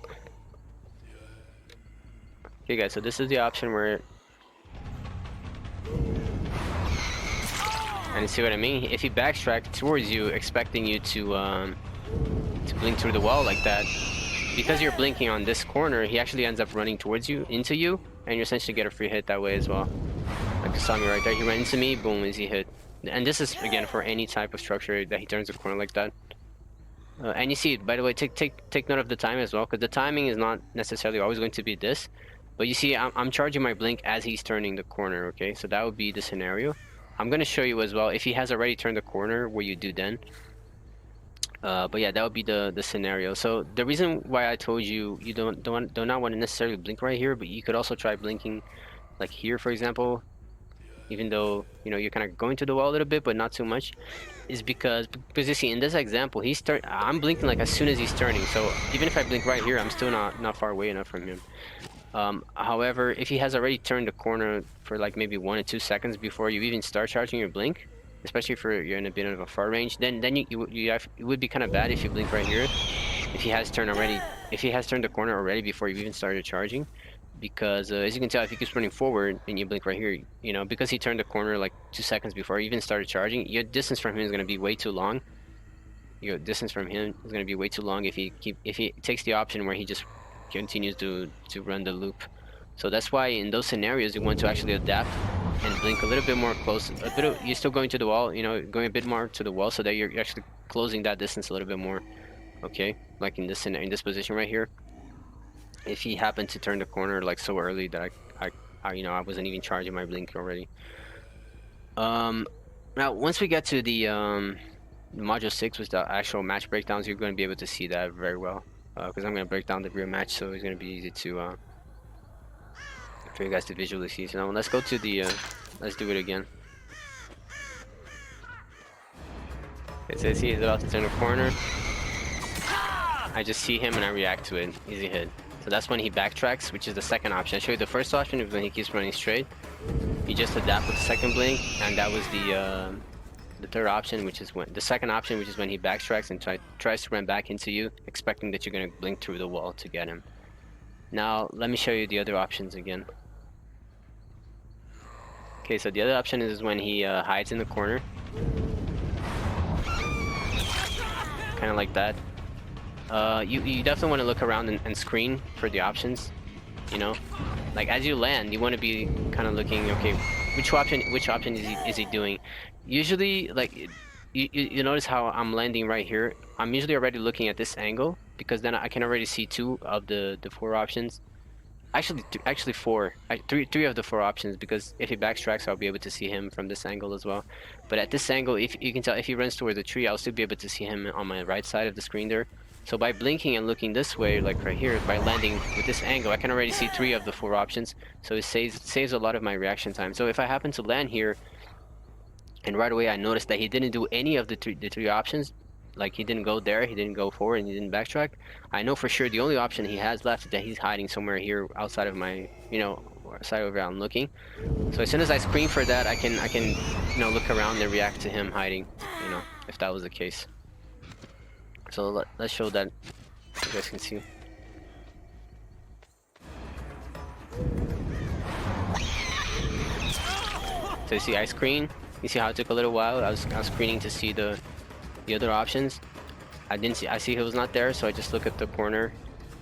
Okay guys, so this is the option where, and you see what I mean? If he backtracked towards you, expecting you to blink through the wall like that, because you're blinking on this corner, he actually ends up running towards you, into you, and you essentially get a free hit that way as well. Like you saw me right there, he ran into me, boom, easy hit. And this is, again, for any type of structure that he turns the corner like that. And you see, by the way, take note of the time as well, because the timing is not necessarily always going to be this. But you see, I'm charging my blink as he's turning the corner, okay? So that would be the scenario. I'm going to show you as well, if he has already turned the corner, what you do then. But yeah, that would be the scenario. So the reason why I told you do not want to necessarily blink right here, but you could also try blinking like here, for example, even though, you know, you're kind of going to the wall a little bit, but not too much, is because you see, in this example, I'm blinking like as soon as he's turning. So even if I blink right here, I'm still not far away enough from him. However, if he has already turned the corner for like maybe 1 or 2 seconds before you even start charging your blink, especially if you're in a bit of a far range, then it would be kind of bad if you blink right here. If he has turned the corner already before you even started charging, because as you can tell, if he keeps running forward and you blink right here, you know, because he turned the corner like 2 seconds before you even started charging, your distance from him is going to be way too long. Your distance from him is going to be way too long if he takes the option where he just continues to run the loop. So that's why in those scenarios you want to actually adapt and blink a little bit more close. You're still going to the wall, you know, going a bit more to the wall, so that you're actually closing that distance a little bit more. Okay, like in this position right here. If he happened to turn the corner like so early that I you know, I wasn't even charging my blink already. Now once we get to the module 6 with the actual match breakdowns, you're going to be able to see that very well. Because I'm going to break down the real match, so it's going to be easy to for you guys to visually see. So now let's go to the let's do it again. It says he is about to turn the corner. I just see him and I react to it. Easy hit. So that's when he backtracks, which is the second option. I showed you the first option is when he keeps running straight. You just adapt with the second blink, and that was the third option, which is when the second option, which is when he backtracks and tries to run back into you, expecting that you're gonna blink through the wall to get him. Now let me show you the other options again. Okay, so the other option is when he hides in the corner, kind of like that. You definitely want to look around and screen for the options. You know, like as you land, you want to be kind of looking. Okay, which option is he doing? Usually, like you notice how I'm landing right here. I'm usually already looking at this angle because then I can already see two of the four options. Actually four. Three of the four options, because if he backtracks, I'll be able to see him from this angle as well. But at this angle, if you can tell, if he runs towards the tree, I'll still be able to see him on my right side of the screen there. So by blinking and looking this way, like right here, by landing with this angle, I can already see three of the four options. So it saves a lot of my reaction time. So if I happen to land here, and right away I noticed that he didn't do any of the three options, like he didn't go there, he didn't go forward, and he didn't backtrack, I know for sure the only option he has left is that he's hiding somewhere here outside of my, you know, side over I'm looking. So as soon as I screen for that, I can you know, look around and react to him hiding, you know, if that was the case. So let's show that so you guys can see. So you see I screen. You see how it took a little while? I was screening to see the other options. I see he was not there, so I just look at the corner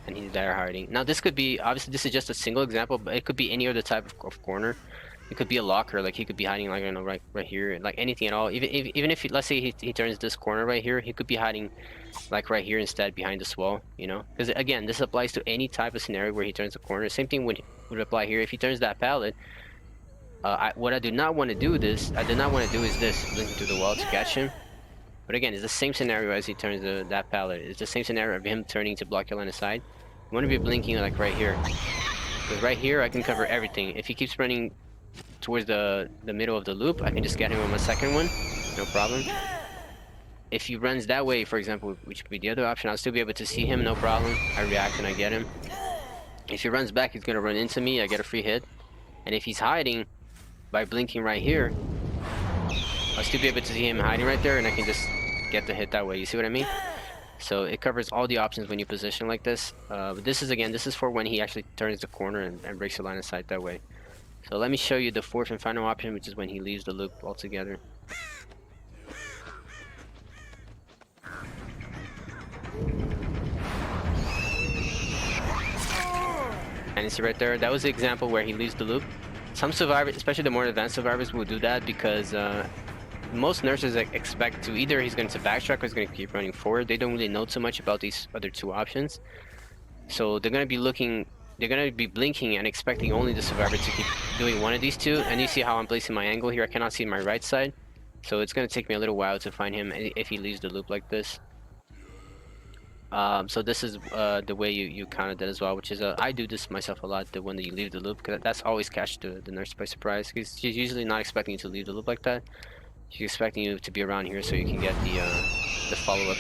and he's there hiding. Now this could be, obviously this is just a single example, but it could be any other type of corner. It could be a locker, like he could be hiding, like, you know, right here, like anything at all. Even if let's say he turns this corner right here, he could be hiding like right here instead, behind this wall, you know, because again, this applies to any type of scenario where he turns the corner. Same thing would apply here. If he turns that pallet, what I do not want to do is this, blinking through the wall to catch him. But again, it's the same scenario as he turns that pallet. It's the same scenario of him turning to block your line of sight. You want to be blinking like right here, because right here I can cover everything. If he keeps running towards the middle of the loop, I can just get him on my second one, no problem. If he runs that way, for example, which would be the other option, I'll still be able to see him, no problem. I react and I get him. If he runs back, he's gonna run into me, I get a free hit. And if he's hiding, by blinking right here, I'll still be able to see him hiding right there, and I can just get the hit that way. You see what I mean? So it covers all the options when you position like this. But this is for when he actually turns the corner and breaks the line of sight that way. So let me show you the fourth and final option, which is when he leaves the loop altogether. And you see right there, that was the example where he leaves the loop. Some survivors, especially the more advanced survivors, will do that because most nurses expect to either he's going to backtrack or he's going to keep running forward. They don't really know too much about these other two options. So they're going to be looking, they're going to be blinking and expecting only the survivor to keep doing one of these two. And you see how I'm placing my angle here. I cannot see my right side. So it's going to take me a little while to find him if he leaves the loop like this. So this is the way you counter that as well, which is I do this myself a lot, the one that you leave the loop, because that's always catch the nurse by surprise, because she's usually not expecting you to leave the loop like that. She's expecting you to be around here so you can get the follow-up.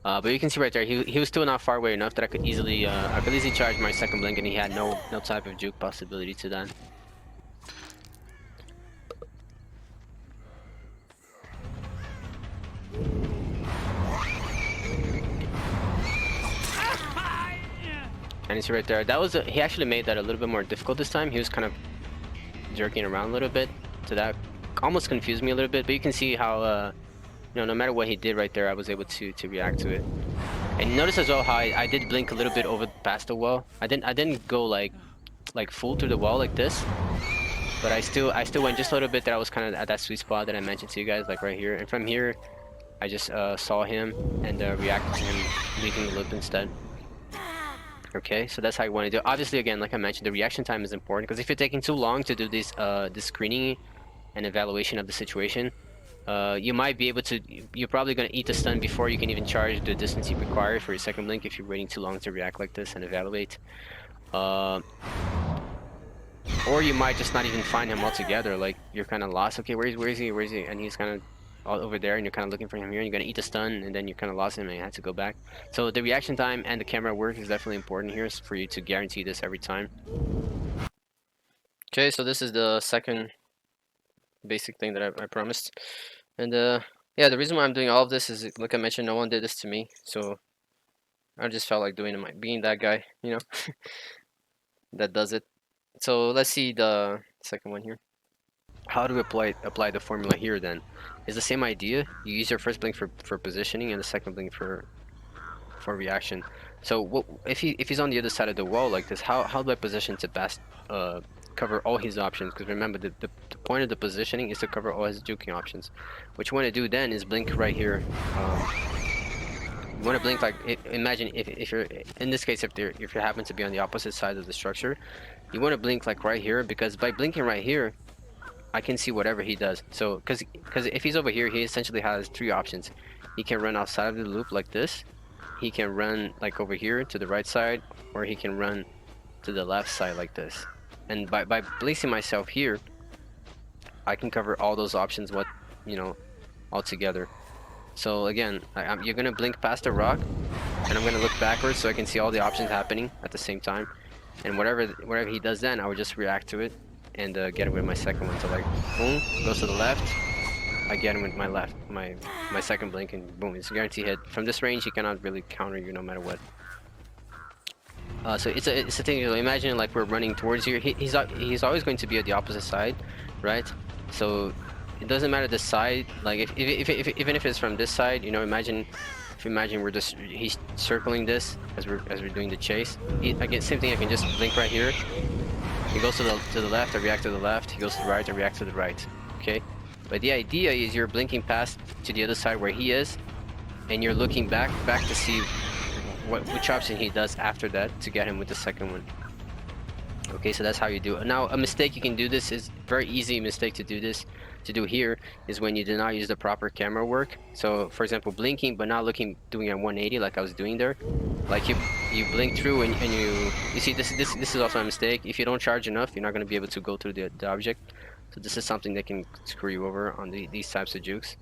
But you can see right there, he was still not far away enough that I could easily charge my second blink, and he had no type of juke possibility to that. And you see right there, that was he actually made that a little bit more difficult this time. He was kind of jerking around a little bit, so that almost confused me a little bit. But you can see how you know, no matter what he did right there, I was able to react to it. And notice as well how I did blink a little bit over past the wall. I didn't go like full through the wall like this, but I still went just a little bit. That I was kind of at that sweet spot that I mentioned to you guys, like right here. And from here, I just saw him and reacted to him leaving the loop instead. Okay, so that's how you want to do it. Obviously, again, like I mentioned, the reaction time is important because if you're taking too long to do this screening and evaluation of the situation, you might be able to. You're probably going to eat the stun before you can even charge the distance you require for your second blink if you're waiting too long to react like this and evaluate. Or you might just not even find him altogether. Like you're kind of lost. Okay, where is he? And he's kind of all over there, and you're kind of looking for him here. And you're gonna eat the stun, and then you kind of lost him, and you had to go back. So the reaction time and the camera work is definitely important here for you to guarantee this every time. Okay, so this is the second basic thing that I promised, and yeah, the reason why I'm doing all of this is, like I mentioned, no one did this to me, so I just felt like doing it, being that guy, you know, that does it. So let's see the second one here. How do we apply the formula here then? It's the same idea. You use your first blink for positioning and the second blink for reaction. So what if he's on the other side of the wall like this, how do I position to best cover all his options? Because remember the point of the positioning is to cover all his juking options. What you want to do then is blink right here. You want to blink like, imagine if you're in this case, if you happen to be on the opposite side of the structure, you want to blink like right here, because by blinking right here I can see whatever he does. So because if he's over here, he essentially has three options. He can run outside of the loop like this, he can run like over here to the right side, or he can run to the left side like this. And by placing myself here, I can cover all those options, all together. So again, you're gonna blink past the rock, and I'm gonna look backwards so I can see all the options happening at the same time. And whatever he does then, I would just react to it and get him with my second one. So like, boom, goes to the left, I get him with my left, my second blink, and boom, it's a guaranteed hit. From this range, he cannot really counter you no matter what. So it's a thing. Imagine like we're running towards here. He's always going to be at the opposite side, right? So it doesn't matter the side. Like even if it's from this side, imagine he's circling this as we're doing the chase. Again, same thing. I can just blink right here. He goes to the left, I react to the left. He goes to the right, I react to the right. Okay? But the idea is you're blinking past to the other side where he is, and you're looking back to see which option he does after that to get him with the second one. Okay, so that's how you do it. Now, a mistake you can do this is very easy mistake to do here is when you do not use the proper camera work. So, for example, blinking but not doing a 180 like I was doing there. Like you blink through and you see this is also a mistake. If you don't charge enough, you're not going to be able to go through the object. So this is something that can screw you over on these types of jukes.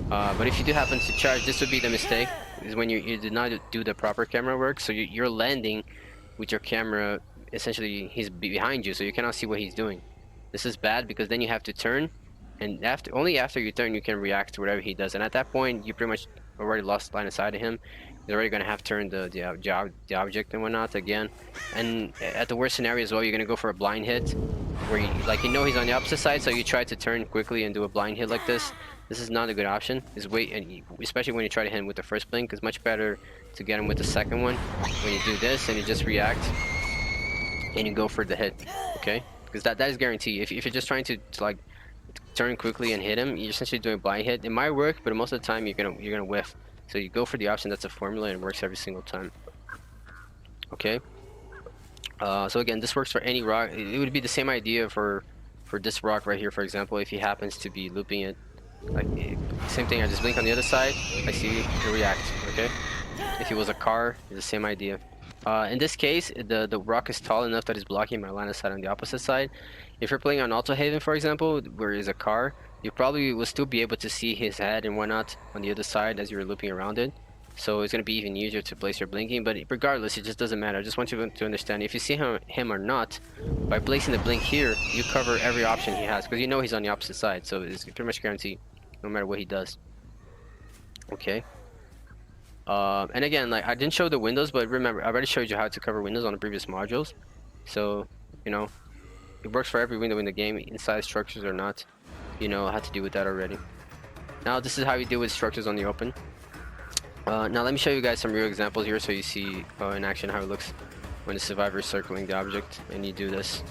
But if you do happen to charge, this would be the mistake, is when you did not do the proper camera work. So you're landing with your camera, essentially he's behind you, so you cannot see what he's doing. This is bad because then you have to turn, and only after you turn you can react to whatever he does. And at that point you pretty much already lost line of sight of him. He's already going to have turned the object and whatnot again. And at the worst scenario as well, you're going to go for a blind hit where he's on the opposite side, so you try to turn quickly and do a blind hit like this. This is not a good option. Especially when you try to hit him with the first blink. It's much better to get him with the second one when you do this and you just react and you go for the hit. Okay, because that is guaranteed. If you're just trying to like turn quickly and hit him, you're essentially doing a blind hit. It might work, but most of the time you're gonna whiff. So you go for the option that's a formula and it works every single time. Okay. So again, this works for any rock. It would be the same idea for this rock right here, for example. If he happens to be looping it, like same thing. I just blink on the other side. I see you react. Okay. If it was a car, it's the same idea. In this case, the rock is tall enough that it's blocking my line of sight on the opposite side. If you're playing on Alto Haven, for example, where is a car, you probably will still be able to see his head and whatnot on the other side as you're looping around it. So it's going to be even easier to place your blinking, but regardless, it just doesn't matter. I just want you to understand, if you see him or not, by placing the blink here, you cover every option he has, because you know he's on the opposite side, so it's pretty much guaranteed, no matter what he does. Okay. And again, like I didn't show the windows, but remember, I already showed you how to cover windows on the previous modules. So, it works for every window in the game, inside structures or not. You know how to deal with that already. Now this is how you deal with structures on the open. Now let me show you guys some real examples here so you see in action how it looks when the survivor is circling the object and you do this.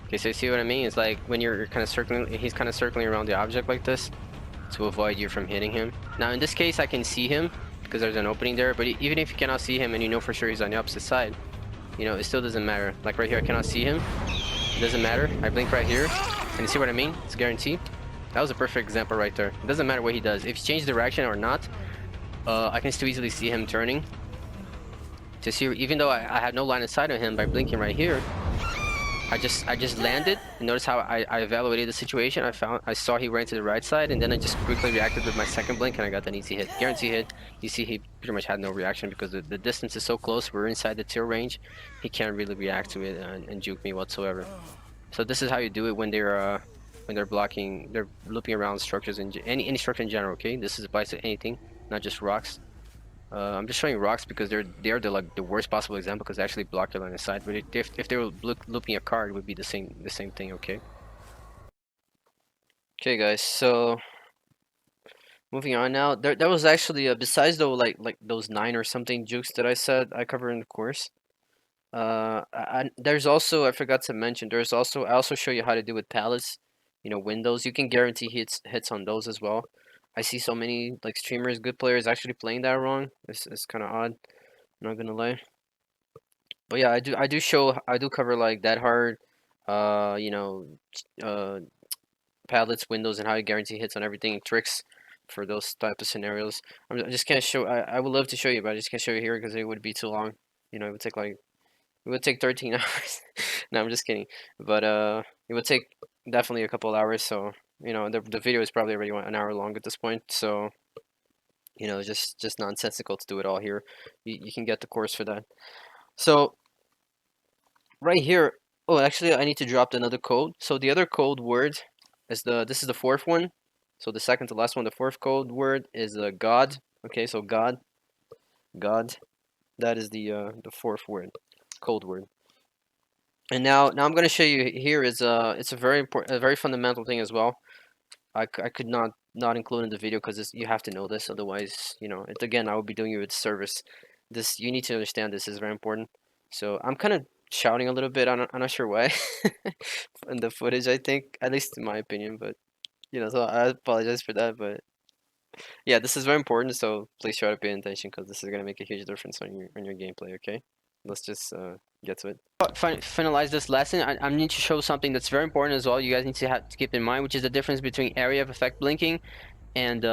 Okay, so you see what I mean? It's like when you're kind of circling, he's kind of circling around the object like this to avoid you from hitting him. Now in this case I can see him, because there's an opening there. But even if you cannot see him and you know for sure he's on the opposite side, you know, it still doesn't matter. Like right here, I cannot see him. It doesn't matter. I blink right here, and you see what I mean? It's guaranteed. That was a perfect example right there. It doesn't matter what he does. If he changes direction or not, I can still easily see him turning. To see, even though I had no line of sight on him, by blinking right here, I just landed. And notice how I evaluated the situation. I saw he ran to the right side, and then I just quickly reacted with my second blink, and I got an easy hit, guarantee hit. You see, he pretty much had no reaction because the distance is so close. We're inside the tier range. He can't really react to it and juke me whatsoever. So this is how you do it when they're blocking, they're looping around structures in any structure in general. Okay, this applies to anything, not just rocks. I'm just showing rocks because they're the worst possible example because they actually block your line of sight. But if they were looping a card, it would be the same thing. Okay. Okay, guys. So moving on now. There was actually besides though like those 9 or something jukes that I said I covered in the course. There's also, I forgot to mention, I also show you how to do with pallets, you know, windows. You can guarantee hits on those as well. I see so many like streamers, good players actually playing that wrong. It's kind of odd, I'm not gonna lie. But yeah, I do cover like that hard, you know, pallets, windows, and how you guarantee hits on everything, tricks for those type of scenarios. I just can't show. I would love to show you, but I just can't show you here because it would be too long. You know, it would take like. It would take 13 hours. No, I'm just kidding. But it would take definitely a couple hours. So you know, the video is probably already an hour long at this point. So you know, just nonsensical to do it all here. You can get the course for that. So right here. Oh, actually, I need to drop another code. So the other code word is this is the fourth one. So the second to last one, the fourth code word is God. Okay, so God. That is the fourth word. Code word. And now I'm going to show you here is it's a very important, a very fundamental thing as well. I could not include in the video because you have to know this, otherwise, you know, again, I would be doing you a disservice. This, you need to understand, this is very important. So I'm kind of shouting a little bit. I'm not sure why in the footage, I think, at least in my opinion, but you know, so I apologize for that. But yeah, this is very important, so please try to pay attention because this is going to make a huge difference on your gameplay. Okay, let's just get to it. Finalize this lesson. I need to show something that's very important as well. You guys need to keep in mind, which is the difference between area of effect blinking and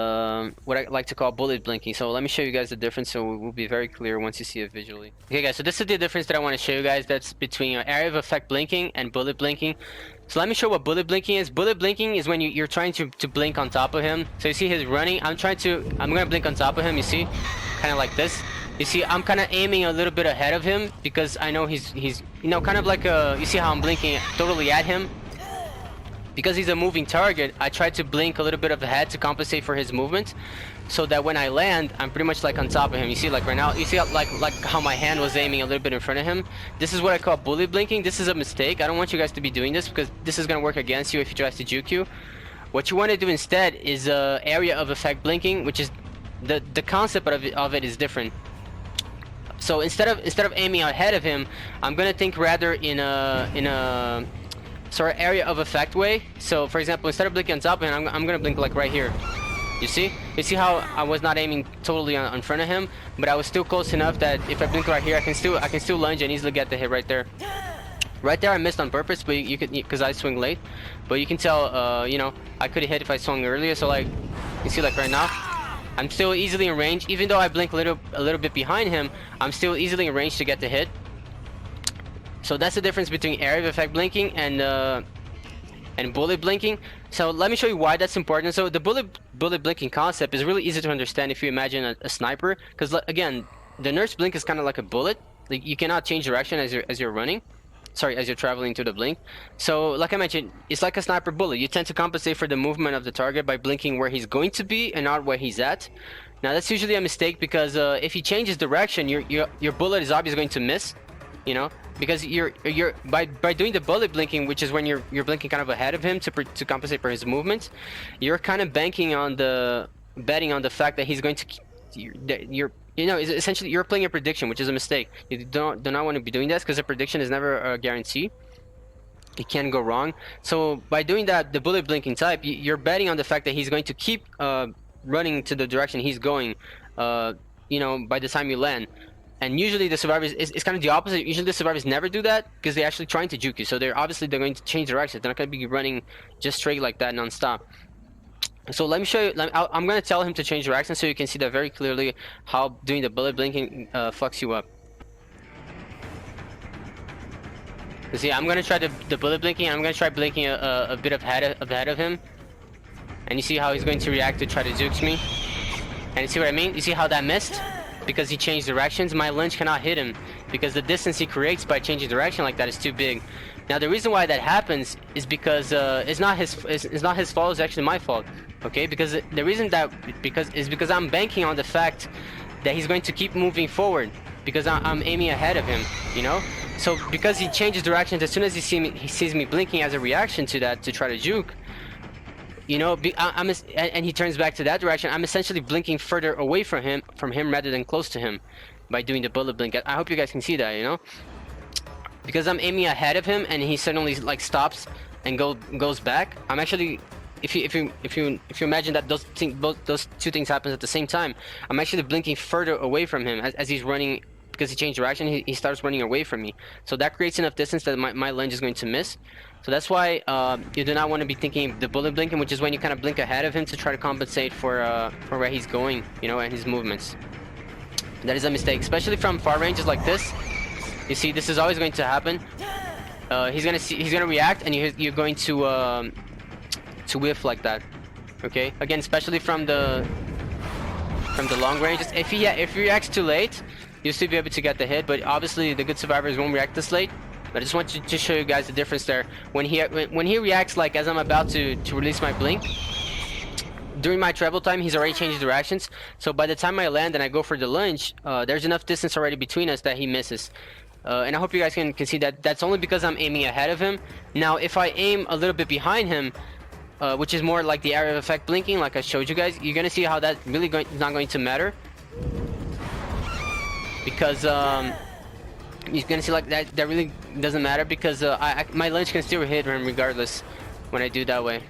what I like to call bullet blinking. So let me show you guys the difference, so it will be very clear once you see it visually. Okay, guys. So this is the difference that I want to show you guys. That's between area of effect blinking and bullet blinking. So let me show what bullet blinking is. Bullet blinking is when you're trying to blink on top of him. So you see he's running. I'm gonna blink on top of him. You see, kind of like this. You see, I'm kind of aiming a little bit ahead of him because I know he's you know, kind of like you see how I'm blinking totally at him. Because he's a moving target, I try to blink a little bit of ahead to compensate for his movement, so that when I land, I'm pretty much like on top of him. You see, like right now, you see how, like how my hand was aiming a little bit in front of him. This is what I call bullet blinking. This is a mistake. I don't want you guys to be doing this because this is gonna work against you if he tries to juke you. What you want to do instead is area of effect blinking, which is the concept of it is different. So instead of aiming ahead of him, I'm gonna think rather in a sort of area of effect way. So for example, instead of blinking on top of him, I'm gonna blink like right here. You see how I was not aiming totally in front of him, but I was still close enough that if I blink right here, I can still lunge and easily get the hit right there. Right there, I missed on purpose, but you could, because I swing late. But you can tell, you know, I could have hit if I swung earlier. So like, you see, like right now, I'm still easily in range. Even though I blink a little bit behind him, I'm still easily in range to get the hit. So that's the difference between area of effect blinking and bullet blinking. So let me show you why that's important. So the bullet blinking concept is really easy to understand if you imagine a sniper, because again, the nurse blink is kind of like a bullet. Like, you cannot change direction as you're running. Sorry, as you're traveling to the blink. So like I mentioned, it's like a sniper bullet. You tend to compensate for the movement of the target by blinking where he's going to be and not where he's at. Now that's usually a mistake because if he changes direction, your bullet is obviously going to miss. You know, because by doing the bullet blinking, which is when you're blinking kind of ahead of him to compensate for his movement, you're kind of betting on the fact that he's going to you know, essentially you're playing a prediction, which is a mistake. You do not want to be doing that because a prediction is never a guarantee. It can go wrong. So by doing that, the bullet blinking type, you're betting on the fact that he's going to keep running to the direction he's going, you know, by the time you land. And usually the survivors, it's kind of the opposite. Usually the survivors never do that because they're actually trying to juke you. So they're going to change directions. They're not going to be running just straight like that nonstop. So let me show you. I'm going to tell him to change direction so you can see that very clearly how doing the bullet blinking fucks you up. You see, I'm going to try the bullet blinking. I'm going to try blinking a bit ahead of him. And you see how he's going to react to try to jukes me. And you see what I mean? You see how that missed? Because he changed directions. My lunge cannot hit him because the distance he creates by changing direction like that is too big. Now the reason why that happens is because it's not his fault. It's actually my fault. Okay? Because the reason that because I'm banking on the fact that he's going to keep moving forward because I'm aiming ahead of him. You know? So because he changes directions as soon as he sees me blinking as a reaction to that to try to juke. You know, and he turns back to that direction. I'm essentially blinking further away from him rather than close to him by doing the bullet blink. I hope you guys can see that, you know, because I'm aiming ahead of him and he suddenly like stops and goes back. I'm actually, if you imagine that those two things happen at the same time, I'm actually blinking further away from him as he's running. Because he changed direction, he starts running away from me. So that creates enough distance that my lunge is going to miss. So that's why you do not want to be thinking the bullet blinking, which is when you kind of blink ahead of him to try to compensate for where he's going, you know, and his movements. That is a mistake, especially from far ranges like this. You see, this is always going to happen. He's gonna react, and you're going to whiff like that. Okay, again, especially from the long ranges. If he reacts too late, you'll still be able to get the hit, but obviously the good survivors won't react this late. But I just want to show you guys the difference there. When he reacts like as I'm about to release my blink, during my travel time, he's already changed directions. So by the time I land and I go for the lunge, there's enough distance already between us that he misses. And I hope you guys can see that. That's only because I'm aiming ahead of him. Now, if I aim a little bit behind him, which is more like the area of effect blinking, like I showed you guys, you're gonna see how that really is not going to matter. Because you're gonna see like that really doesn't matter because my lunge can still hit him regardless when I do that way.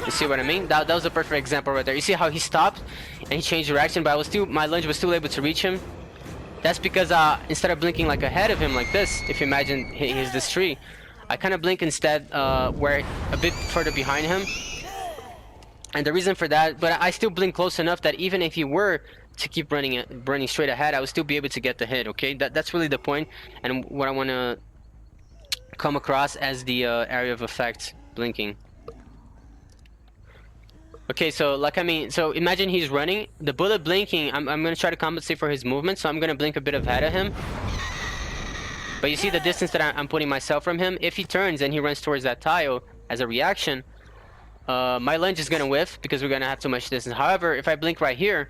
You see what I mean? That was a perfect example right there. You see how he stopped and he changed direction, but my lunge was still able to reach him. That's because instead of blinking like ahead of him like this, if you imagine he's this tree, I kind of blink instead where a bit further behind him. And the reason for that, but I still blink close enough that even if he were to keep running straight ahead, I would still be able to get the hit. Okay, that's really the point, and what I want to come across as the area of effect blinking. Okay, so so imagine he's running. The bullet blinking, I'm gonna try to compensate for his movement, so I'm gonna blink a bit ahead of him. But you see the distance that I'm putting myself from him. If he turns and he runs towards that tile as a reaction, my lunge is gonna whiff because we're gonna have too much distance. However, if I blink right here,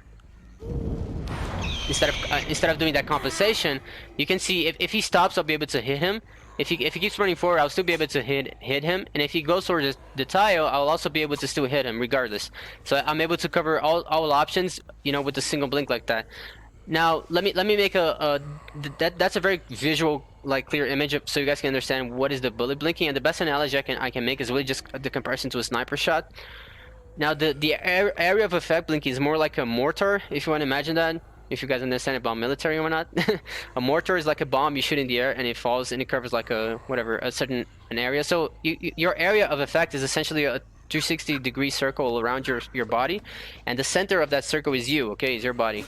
instead of doing that compensation, you can see if he stops, I'll be able to hit him. If he keeps running forward, I'll still be able to hit him. And if he goes towards the tile, I'll also be able to still hit him regardless. So I'm able to cover all options, you know, with a single blink like that. Now let me make that's a very visual, like, clear image so you guys can understand what is the bullet blinking. And the best analogy I can make is really just the comparison to a sniper shot. Now the area of effect blinking is more like a mortar, if you want to imagine that. If you guys understand about military or not. A mortar is like a bomb you shoot in the air and it falls and it covers like a certain area. So your area of effect is essentially a 360-degree circle around your body, and the center of that circle is you. Okay, is your body.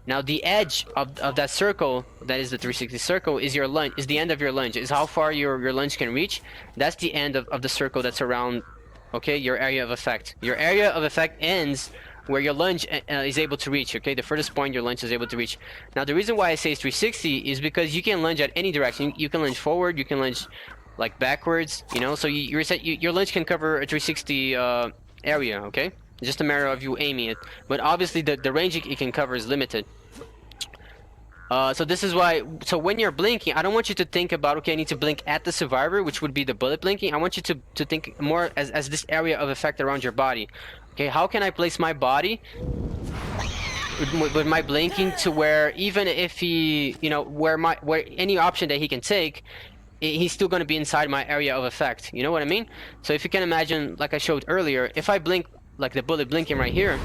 Now the edge of that circle, that is the 360 circle, is your lunge, is the end of your lunge, is how far your lunge can reach. That's the end of the circle that's around, okay, your area of effect. Your area of effect ends where your lunge is able to reach, okay? The furthest point your lunge is able to reach. Now the reason why I say it's 360 is because you can lunge at any direction. You can lunge forward, you can lunge like backwards, you know? So your lunge can cover a 360 area, okay? Just a matter of you aiming it. But obviously the range it can cover is limited. So this is why, so when you're blinking, I don't want you to think about, okay, I need to blink at the survivor, which would be the bullet blinking. I want you to think more as this area of effect around your body. Okay, how can I place my body with my blinking to where even if he, you know, where any option that he can take, he's still going to be inside my area of effect. You know what I mean? So if you can imagine, like I showed earlier, if I blink like the bullet blinking right here,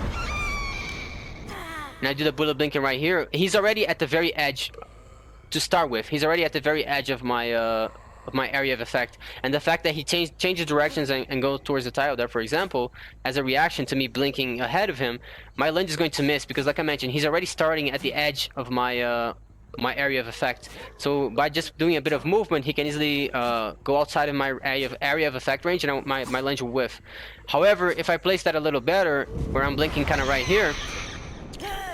and I do the bullet blinking right here, he's already at the very edge to start with. He's already at the very edge of my area of effect, and the fact that he changes directions and goes towards the tile there, for example, as a reaction to me blinking ahead of him, my lunge is going to miss because, like I mentioned, he's already starting at the edge of my my area of effect. So by just doing a bit of movement, he can easily go outside of my area of effect range, and my lunge will whiff. However, if I place that a little better, where I'm blinking kind of right here,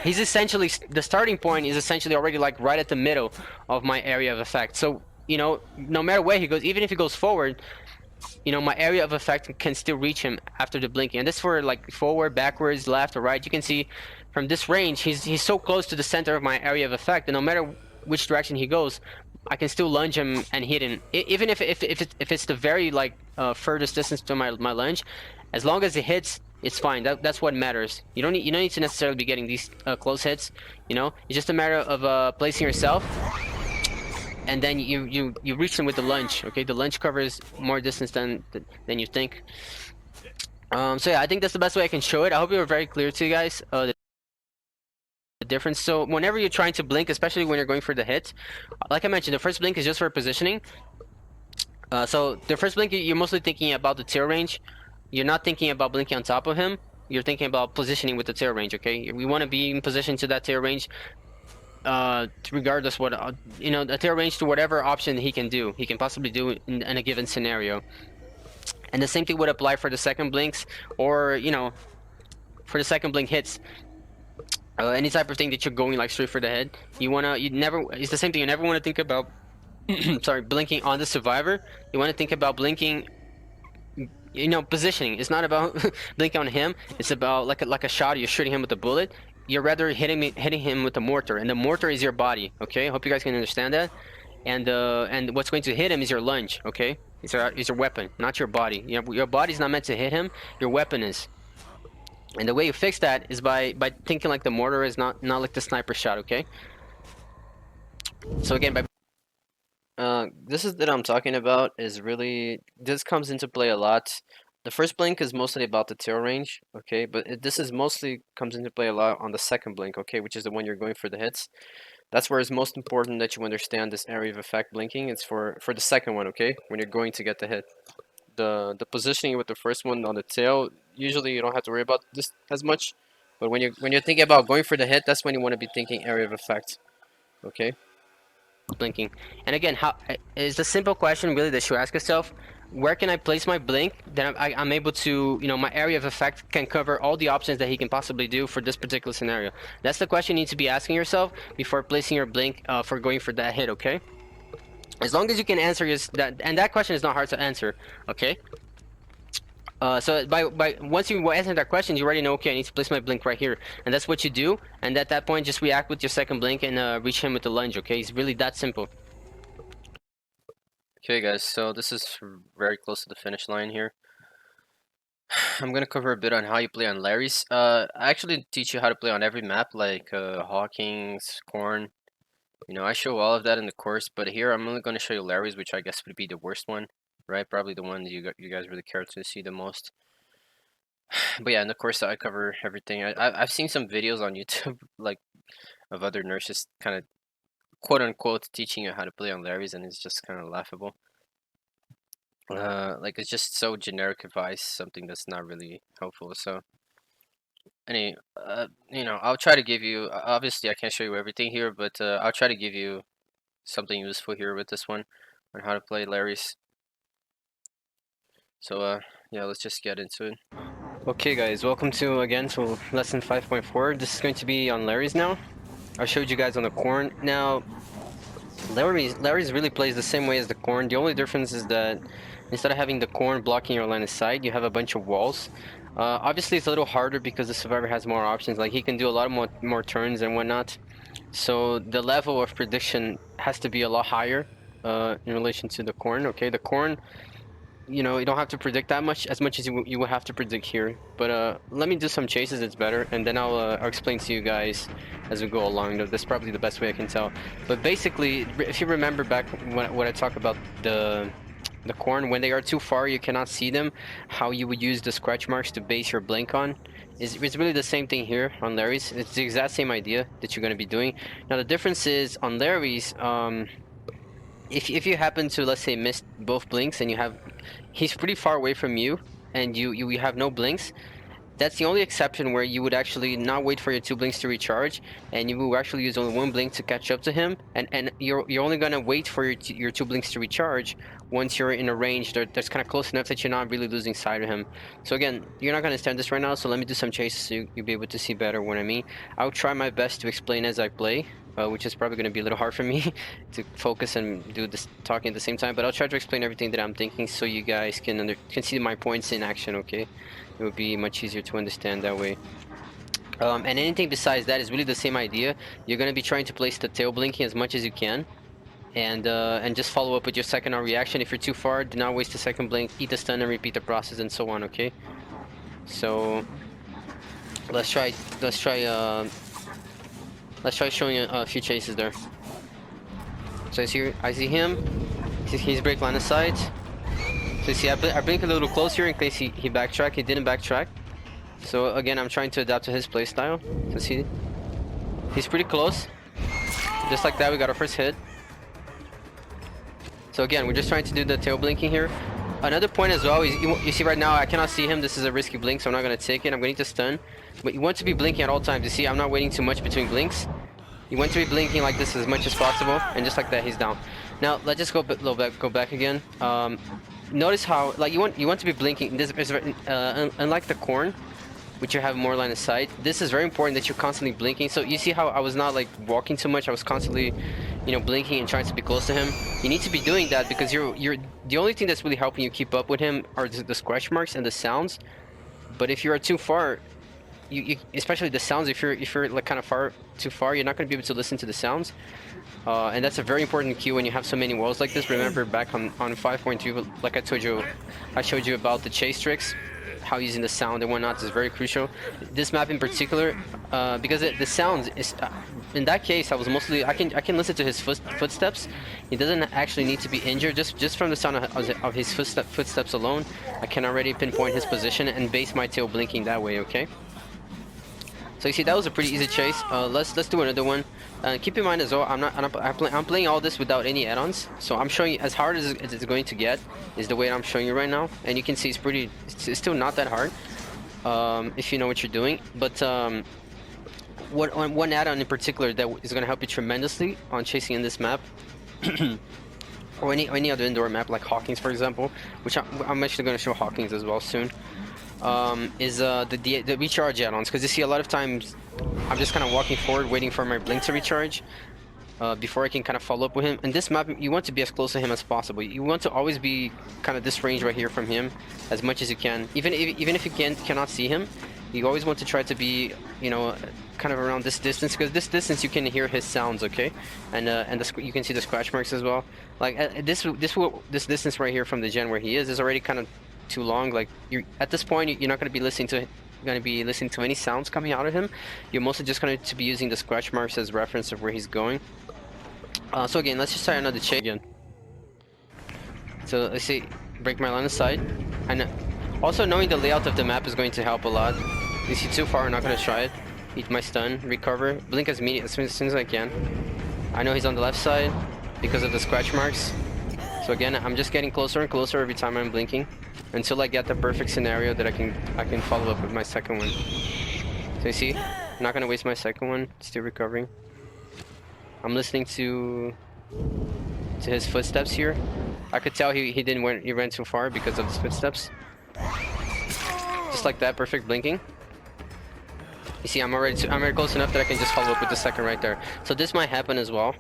he's essentially, the starting point is essentially already like right at the middle of my area of effect. So, you know, no matter where he goes, even if he goes forward, you know, my area of effect can still reach him after the blinking. And this for like forward, backwards, left, or right. You can see from this range, he's so close to the center of my area of effect, and no matter which direction he goes, I can still lunge him and hit him. Even if it's the very like furthest distance to my lunge, as long as it hits, it's fine. That's what matters. You don't need to necessarily be getting these close hits. You know, it's just a matter of placing yourself, and then you reach them with the lunge. Okay, the lunge covers more distance than you think. So yeah, I think that's the best way I can show it. I hope it was very clear to you guys. The difference. So whenever you're trying to blink, especially when you're going for the hit, like I mentioned, the first blink is just for positioning. So the first blink, you're mostly thinking about the tail range. You're not thinking about blinking on top of him. You're thinking about positioning with the tail range. Okay, we want to be in position to that tail range, regardless what you know, the tail range to whatever option he can possibly do in a given scenario. And the same thing would apply for the second blinks, or you know, for the second blink hits. Any type of thing that you're going like straight for the head, it's the same thing. You never want to think about sorry, blinking on the survivor. You want to think about blinking, you know, positioning. It's not about blinking on him. It's about like a shot. You're shooting him with a bullet. You're rather hitting him with a mortar, and the mortar is your body. Okay, I hope you guys can understand that. And what's going to hit him is your lunge. Okay, it's your weapon, not your body. Your body's not meant to hit him. Your weapon is. And the way you fix that is by thinking like the mortar is not like the sniper shot, okay? So again, this is that I'm talking about is really, this comes into play a lot. The first blink is mostly about the tail range, okay? But this is mostly comes into play a lot on the second blink, okay? Which is the one you're going for the hits. That's where it's most important that you understand this area of effect blinking. It's for the second one, okay? When you're going to get the hit. The positioning with the first one on the tail, usually you don't have to worry about this as much, but when you're thinking about going for the hit, that's when you want to be thinking area of effect. Okay, blinking. And again, how is the simple question really that you ask yourself: where can I place my blink? Then I'm able to, you know, my area of effect can cover all the options that he can possibly do for this particular scenario. That's the question you need to be asking yourself before placing your blink for going for that hit. Okay. As long as you can answer that, and that question is not hard to answer, okay? So by once you answer that question, you already know, okay, I need to place my blink right here, and that's what you do. And at that point, just react with your second blink and reach him with the lunge. Okay, it's really that simple. Okay, guys, so this is very close to the finish line here. I'm gonna cover a bit on how you play on Larry's. I actually teach you how to play on every map, like Hawking's, Corn. You know, I show all of that in the course, but here I'm only going to show you Larry's, which I guess would be the worst one, right? Probably the one that you guys really care to see the most. But yeah, in the course I cover everything. I've seen some videos on YouTube, like, of other nurses kind of quote-unquote teaching you how to play on Larry's, and it's just kind of laughable. Like, it's just so generic advice, something that's not really helpful, so... Anyway, you know, I'll try to give you, obviously I can't show you everything here, but I'll try to give you something useful here with this one on how to play Larry's. So yeah, let's just get into it. Okay guys, welcome to lesson 5.4. This is going to be on Larry's now. I showed you guys on the Corn. Now Larry's really plays the same way as the Corn. The only difference is that instead of having the Corn blocking your line of sight, you have a bunch of walls. Obviously it's a little harder because the survivor has more options, like he can do a lot more turns and whatnot. So the level of prediction has to be a lot higher in relation to the Corn. Okay, the Corn, you know, you don't have to predict that much as you would have to predict here. But let me do some chases, it's better, and then I'll explain to you guys as we go along. That's probably the best way I can tell. But basically, if you remember back when I talked about the the corn. When they are too far, you cannot see them. How you would use the scratch marks to base your blink on is really the same thing here on Larry's. It's the exact same idea that you're going to be doing. Now the difference is on Larry's, if you happen to, let's say, miss both blinks and he's pretty far away from you and you have no blinks, that's the only exception where you would actually not wait for your 2 blinks to recharge, and you will actually use only 1 blink to catch up to him, and you're only gonna wait for your 2 blinks to recharge once you're in a range that's kind of close enough that you're not really losing sight of him. So again, you're not gonna stand this right now, so let me do some chases so you'll be able to see better what I mean. I'll try my best to explain as I play, which is probably gonna be a little hard for me to focus and do this talking at the same time, but I'll try to explain everything that I'm thinking so you guys can see my points in action, okay? It would be much easier to understand that way. And anything besides that is really the same idea. You're going to be trying to place the tail blinking as much as you can, and just follow up with your second on reaction. If you're too far, do not waste a second blink, eat the stun and repeat the process and so on, okay? So let's try showing you a few chases there. So I see him. He's break line of sight. So you see, I blink a little closer in case he backtracked. He didn't backtrack. So again, I'm trying to adapt to his playstyle. So see, he's pretty close. Just like that, we got our first hit. So again, we're just trying to do the tail blinking here. Another point as well is, you see right now, I cannot see him. This is a risky blink, so I'm not going to take it. I'm going to stun. But you want to be blinking at all times. You see, I'm not waiting too much between blinks. You want to be blinking like this as much as possible. And just like that, he's down. Now, let's just go back again. Notice how, like, you want to be blinking. This is unlike the corn, which you have more line of sight. This is very important that you're constantly blinking. So you see how I was not like walking too much. I was constantly, blinking and trying to be close to him. You need to be doing that because you're the only thing that's really helping you keep up with him are the scratch marks and the sounds. But if you are too far, you especially the sounds. If you're like kind of too far, you're not going to be able to listen to the sounds. And that's a very important cue when you have so many walls like this. Remember back on 5.2, like I showed you about the chase tricks, how using the sound and whatnot is very crucial. This map in particular, because the sounds is, in that case, I was mostly, I can listen to his footsteps. He doesn't actually need to be injured. Just from the sound of his footsteps alone, I can already pinpoint his position and base my tail blinking that way. Okay. So you see, that was a pretty easy chase. Let's do another one. Keep in mind as well, I'm playing all this without any add-ons, so I'm showing you as hard as it's going to get is the way I'm showing you right now, and you can see it's still not that hard if you know what you're doing. But one add-on in particular that is going to help you tremendously on chasing in this map, or any other indoor map like Hawkins, for example, which I'm actually going to show Hawkins as well soon. Is the recharge add-ons, because you see a lot of times I'm just kind of walking forward waiting for my blink to recharge before I can kind of follow up with him. In this map, you want to be as close to him as possible. You want to always be kind of this range right here from him as much as you can. Even if you cannot see him, you always want to try to be, kind of around this distance, because this distance you can hear his sounds, okay? And you can see the scratch marks as well. Like this distance right here from the gen where he is already kind of too long. Like at this point, you're not going to be listening to any sounds coming out of him. You're mostly just going to be using the scratch marks as reference of where he's going. So again, let's just try another chase again. So let's see, break my line of sight, and also knowing the layout of the map is going to help a lot. You see too far, I'm not going to try it. Eat my stun, recover, blink as soon as I can. I know he's on the left side because of the scratch marks. So again, I'm just getting closer and closer every time I'm blinking until I get the perfect scenario that I can follow up with my second one. So you see, I'm not gonna waste my second one. Still recovering. I'm listening to his footsteps here. I could tell he ran too far because of his footsteps. Just like that, perfect blinking. You see, I'm already close enough that I can just follow up with the second right there. So this might happen as well.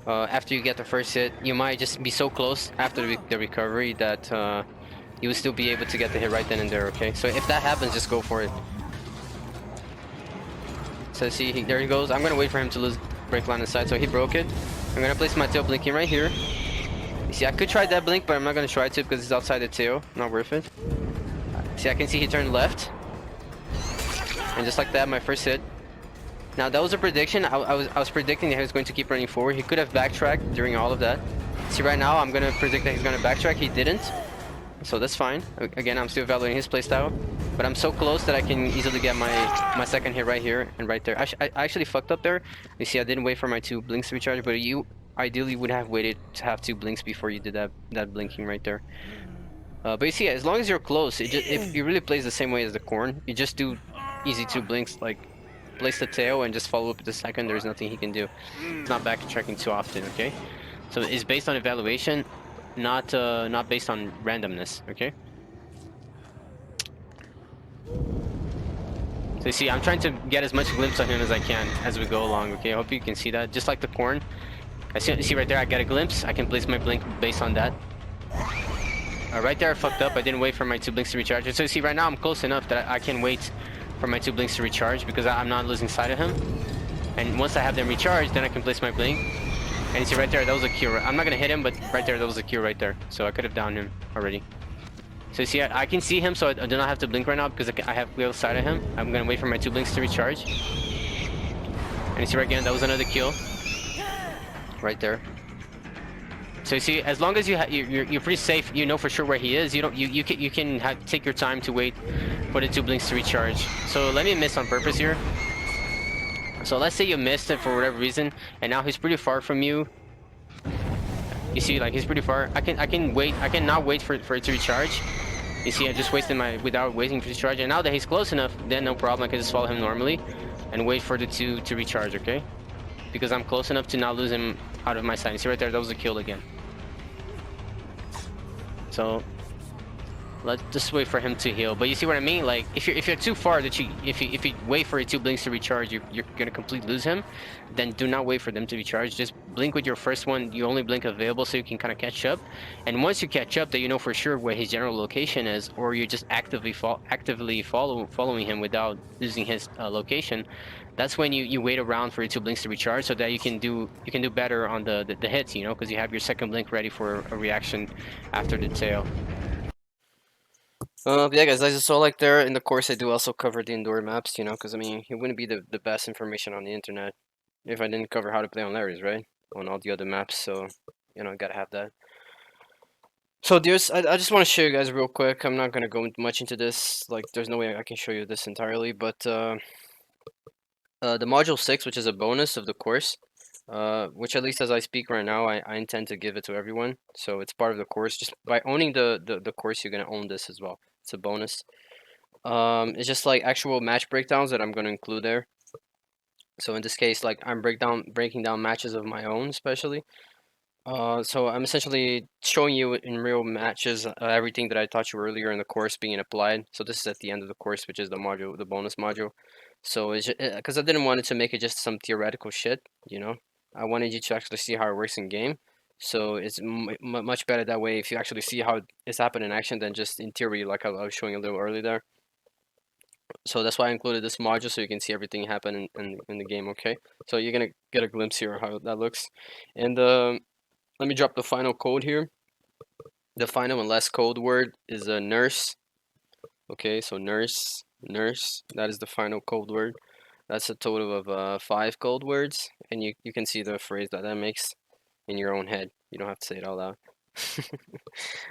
After you get the first hit, you might just be so close after the recovery that you will still be able to get the hit right then and there, okay? So if that happens, just go for it. So see, there he goes. I'm going to wait for him to break line of sight, so he broke it. I'm going to place my tail blinking right here. You see, I could try that blink, but I'm not going to try to because it's outside the tail. Not worth it. See, I can see he turned left. And just like that, my first hit. Now that was a prediction. I was predicting that he was going to keep running forward. He could have backtracked during all of that. See, right now, I'm gonna predict that he's gonna backtrack. He didn't, so that's fine. Again, I'm still evaluating his playstyle, but I'm so close that I can easily get my second hit right here and right there. I actually fucked up there. You see, I didn't wait for my 2 blinks to recharge, but you ideally would have waited to have 2 blinks before you did that blinking right there. But you see, as long as you're close, if it really plays the same way as the corn, you just do easy 2 blinks, like place the tail and just follow up with the second. There's nothing he can do. It's not backtracking too often, okay? So it's based on evaluation, not based on randomness, okay? So you see, I'm trying to get as much glimpse of him as I can as we go along, okay? I hope you can see that. Just like the corn. See right there, I get a glimpse. I can place my blink based on that. Right there, I fucked up. I didn't wait for my 2 blinks to recharge. So you see, right now I'm close enough that I can wait for my 2 blinks to recharge because I'm not losing sight of him. And once I have them recharged, then I can place my blink. And you see right there, that was a Q. I'm not gonna hit him, but right there, that was a Q right there. So I could have downed him already. So you see, I can see him, so I do not have to blink right now because I have clear sight of him. I'm gonna wait for my 2 blinks to recharge. And you see right again, that was another kill. Right there. So you see, as long as you're pretty safe, you know for sure where he is. You can take your time to wait for the 2 blinks to recharge. So let me miss on purpose here. So let's say you missed it for whatever reason, and now he's pretty far from you. You see, like he's pretty far. I can wait. I cannot wait for it to recharge. You see, I just wasted without waiting for recharge. And now that he's close enough, then no problem. I can just follow him normally, and wait for the 2 to recharge. Okay, because I'm close enough to not lose him out of my sight. You see right there, that was a kill again. So let's just wait for him to heal. But you see what I mean? Like if you're too far that if you wait for 2 blinks to recharge, you're gonna completely lose him. Then do not wait for them to recharge. Just blink with your first one. You only blink available so you can kind of catch up. And once you catch up, that you know for sure where his general location is, or you're just actively following him without losing his location. That's when you wait around for your 2 blinks to recharge, so that you can do better on the hits, you know, because you have your second blink ready for a reaction after the tail. Yeah, guys, as you saw, like there in the course, I do also cover the indoor maps, you know, because I mean, it wouldn't be the best information on the internet if I didn't cover how to play on Larry's, right? On all the other maps, so you know, I gotta have that. So, dears, I just want to show you guys real quick. I'm not gonna go much into this. Like, there's no way I can show you this entirely, but the module 6, which is a bonus of the course, which at least as I speak right now, I intend to give it to everyone. So it's part of the course. Just by owning the course, you're gonna own this as well. It's a bonus. It's just like actual match breakdowns that I'm going to include there. So in this case, like I'm breaking down matches of my own, especially. So I'm essentially showing you in real matches everything that I taught you earlier in the course being applied. So this is at the end of the course, which is the module, the bonus module. So it's because I didn't want it to make it just some theoretical shit, you know. I wanted you to actually see how it works in game. So it's much better that way if you actually see how it's happening in action than just in theory, like I was showing a little earlier there. So that's why I included this module so you can see everything happen in the game, okay? So you're gonna get a glimpse here of how that looks. And let me drop the final code here. The final and last code word is a nurse. Okay, so nurse, that is the final code word. That's a total of 5 code words, and you can see the phrase that makes in your own head. You don't have to say it out loud.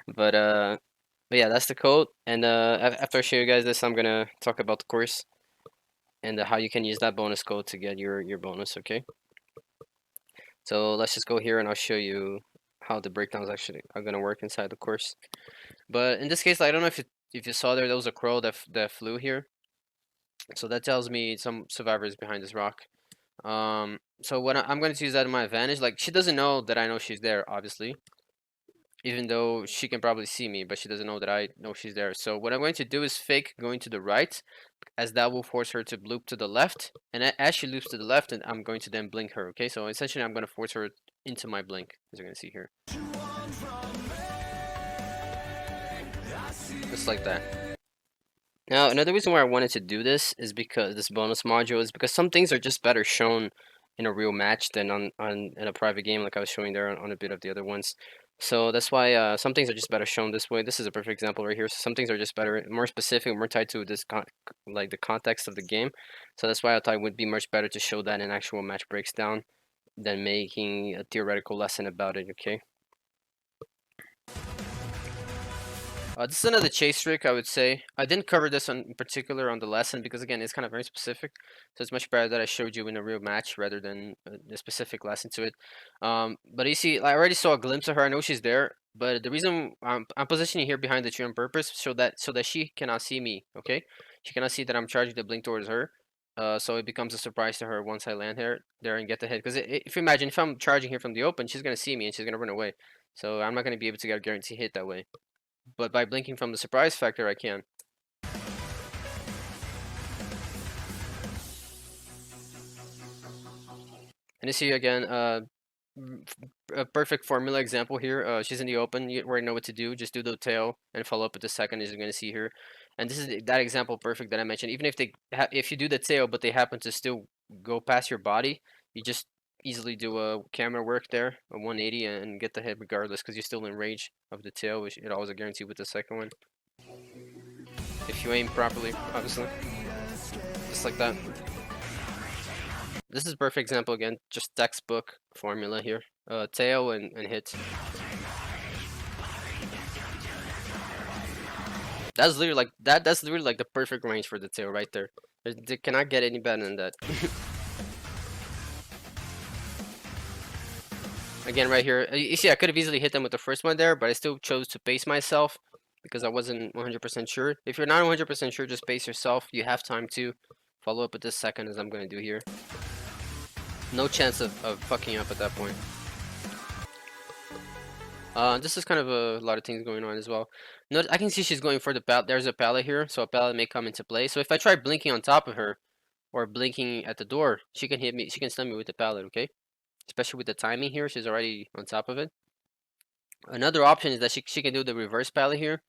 But yeah, that's the code. And after I show you guys this, I'm gonna talk about the course and how you can use that bonus code to get your bonus, okay? So let's just go here and I'll show you how the breakdowns actually are gonna work inside the course. But in this case, I don't know if you saw there was a crow that flew here. So that tells me some survivors behind this rock. So what I'm going to use that to my advantage. Like she doesn't know that I know she's there, obviously. Even though she can probably see me, but she doesn't know that I know she's there. So what I'm going to do is fake going to the right, as that will force her to loop to the left. And as she loops to the left, and I'm going to then blink her, okay? So essentially I'm going to force her into my blink, as you're going to see here. Just like that. Now, another reason why I wanted to do this is because this bonus module is because some things are just better shown in a real match than on in a private game, like I was showing there on a bit of the other ones. So that's why some things are just better shown this way. This is a perfect example right here. So some things are just better, more specific, more tied to this like the context of the game. So that's why I thought it would be much better to show that in actual match breaks down than making a theoretical lesson about it. Okay. This is another chase trick, I would say. I didn't cover this in particular on the lesson because, again, it's kind of very specific. So it's much better that I showed you in a real match rather than a specific lesson to it. But you see, I already saw a glimpse of her. I know she's there, but the reason I'm positioning here behind the tree on purpose so that she cannot see me. Okay, she cannot see that I'm charging the blink towards her. So it becomes a surprise to her once I land there and get the hit. Because if you imagine, if I'm charging here from the open, she's gonna see me and she's gonna run away. So I'm not gonna be able to get a guarantee hit that way. But by blinking from the surprise factor, I can. And you see again, a perfect formula example here. She's in the open. You already know what to do. Just do the tail and follow up with the second, as you're going to see here. And this is that example perfect that I mentioned. Even if if you do the tail, but they happen to still go past your body, you just easily do a camera work there, a 180, and get the hit regardless, because you're still in range of the tail, which it always a guarantee with the second one. If you aim properly, obviously, just like that. This is a perfect example again, just textbook formula here. Tail and hit. That's literally like that's literally like the perfect range for the tail right there. They cannot get any better than that. Again, right here, you see I could have easily hit them with the first one there, but I still chose to pace myself because I wasn't 100% sure. If you're not 100% sure, just pace yourself. You have time to follow up with this second, as I'm going to do here. No chance of fucking up at that point. This is kind of a lot of things going on as well. Note, I can see she's going for the pallet. There's a pallet here, so a pallet may come into play. So if I try blinking on top of her, or blinking at the door, she can hit me. She can stun me with the pallet, okay? Especially with the timing here, she's already on top of it. Another option is that she can do the reverse pallet here.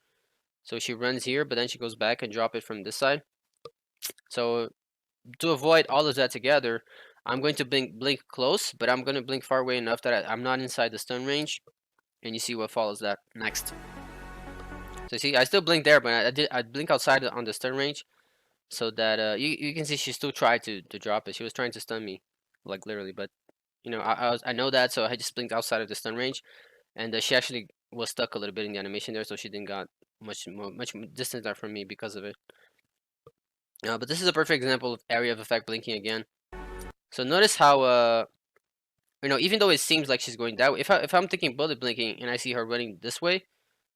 So she runs here, but then she goes back and drop it from this side. So to avoid all of that together, I'm going to blink close, but I'm going to blink far away enough that I'm not inside the stun range. And you see what follows that next. So see, I still blink there, but I blink outside on the stun range, so that you can see she still tried to drop it. She was trying to stun me, like literally. But you know, I know that, so I just blinked outside of the stun range, and she actually was stuck a little bit in the animation there, so she didn't got much distance there from me because of it. But this is a perfect example of area of effect blinking again. So notice how you know, even though it seems like she's going that way, if I'm thinking bullet blinking and I see her running this way,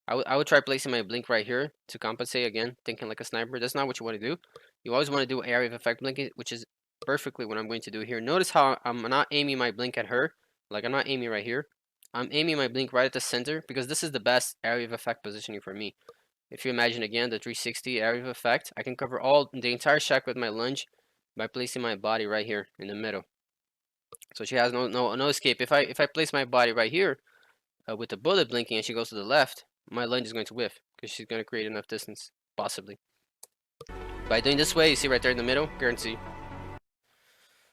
I would try placing my blink right here to compensate again, thinking like a sniper. That's not what you want to do. You always want to do area of effect blinking, which is perfectly what I'm going to do here. Notice how I'm not aiming my blink at her. Like I'm not aiming right here. I'm aiming my blink right at the center because this is the best area of effect positioning for me. If you imagine again the 360 area of effect, I can cover the entire shack with my lunge by placing my body right here in the middle. So she has no escape. If I place my body right here, with the bullet blinking and she goes to the left, my lunge is going to whiff because she's going to create enough distance, possibly. By doing this way, you see right there in the middle, guarantee.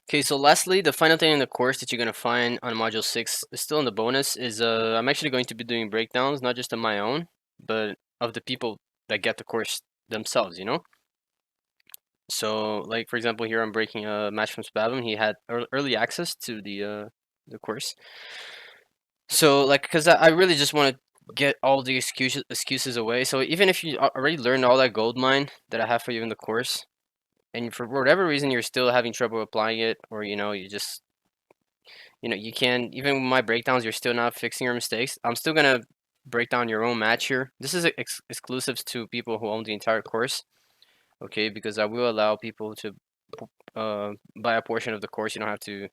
Okay, so lastly, the final thing in the course that you're going to find on Module 6 is still in the bonus is I'm actually going to be doing breakdowns, not just of my own, but of the people that get the course themselves, you know? So, like, for example, here I'm breaking a match from Spavum. He had early access to the course. So, like, because I really just want to get all the excuses away. So even if you already learned all that gold mine that I have for you in the course, and for whatever reason you're still having trouble applying it, or you know you just you can even with my breakdowns you're still not fixing your mistakes. I'm still gonna break down your own match here. This is exclusive to people who own the entire course, okay? Because I will allow people to buy a portion of the course. You don't have to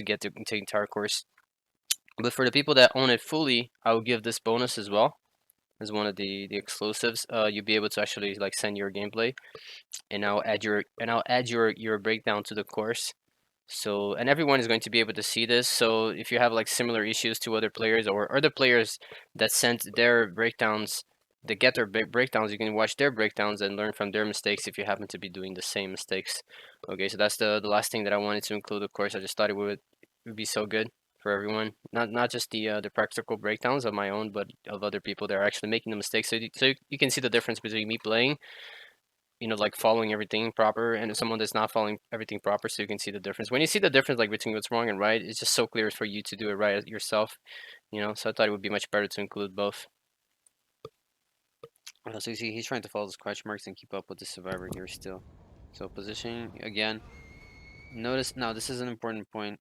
get the entire course. But for the people that own it fully, I will give this bonus as well as one of the exclusives. You'll be able to actually like send your gameplay, and I'll add your breakdown to the course. So and everyone is going to be able to see this. So if you have like similar issues to other players or other players that sent their breakdowns, that get their breakdowns, you can watch their breakdowns and learn from their mistakes if you happen to be doing the same mistakes. Okay, so that's the last thing that I wanted to include. Of course, I just thought it would be so good for everyone, not just the practical breakdowns of my own, but of other people that are actually making the mistakes. So you can see the difference between me playing, like following everything proper, and someone that's not following everything proper. So you can see the difference. When you see the difference, like between what's wrong and right, it's just so clear for you to do it right yourself. So I thought it would be much better to include both. So you see, he's trying to follow the scratch marks and keep up with the survivor here still. So positioning again. Notice now this is an important point.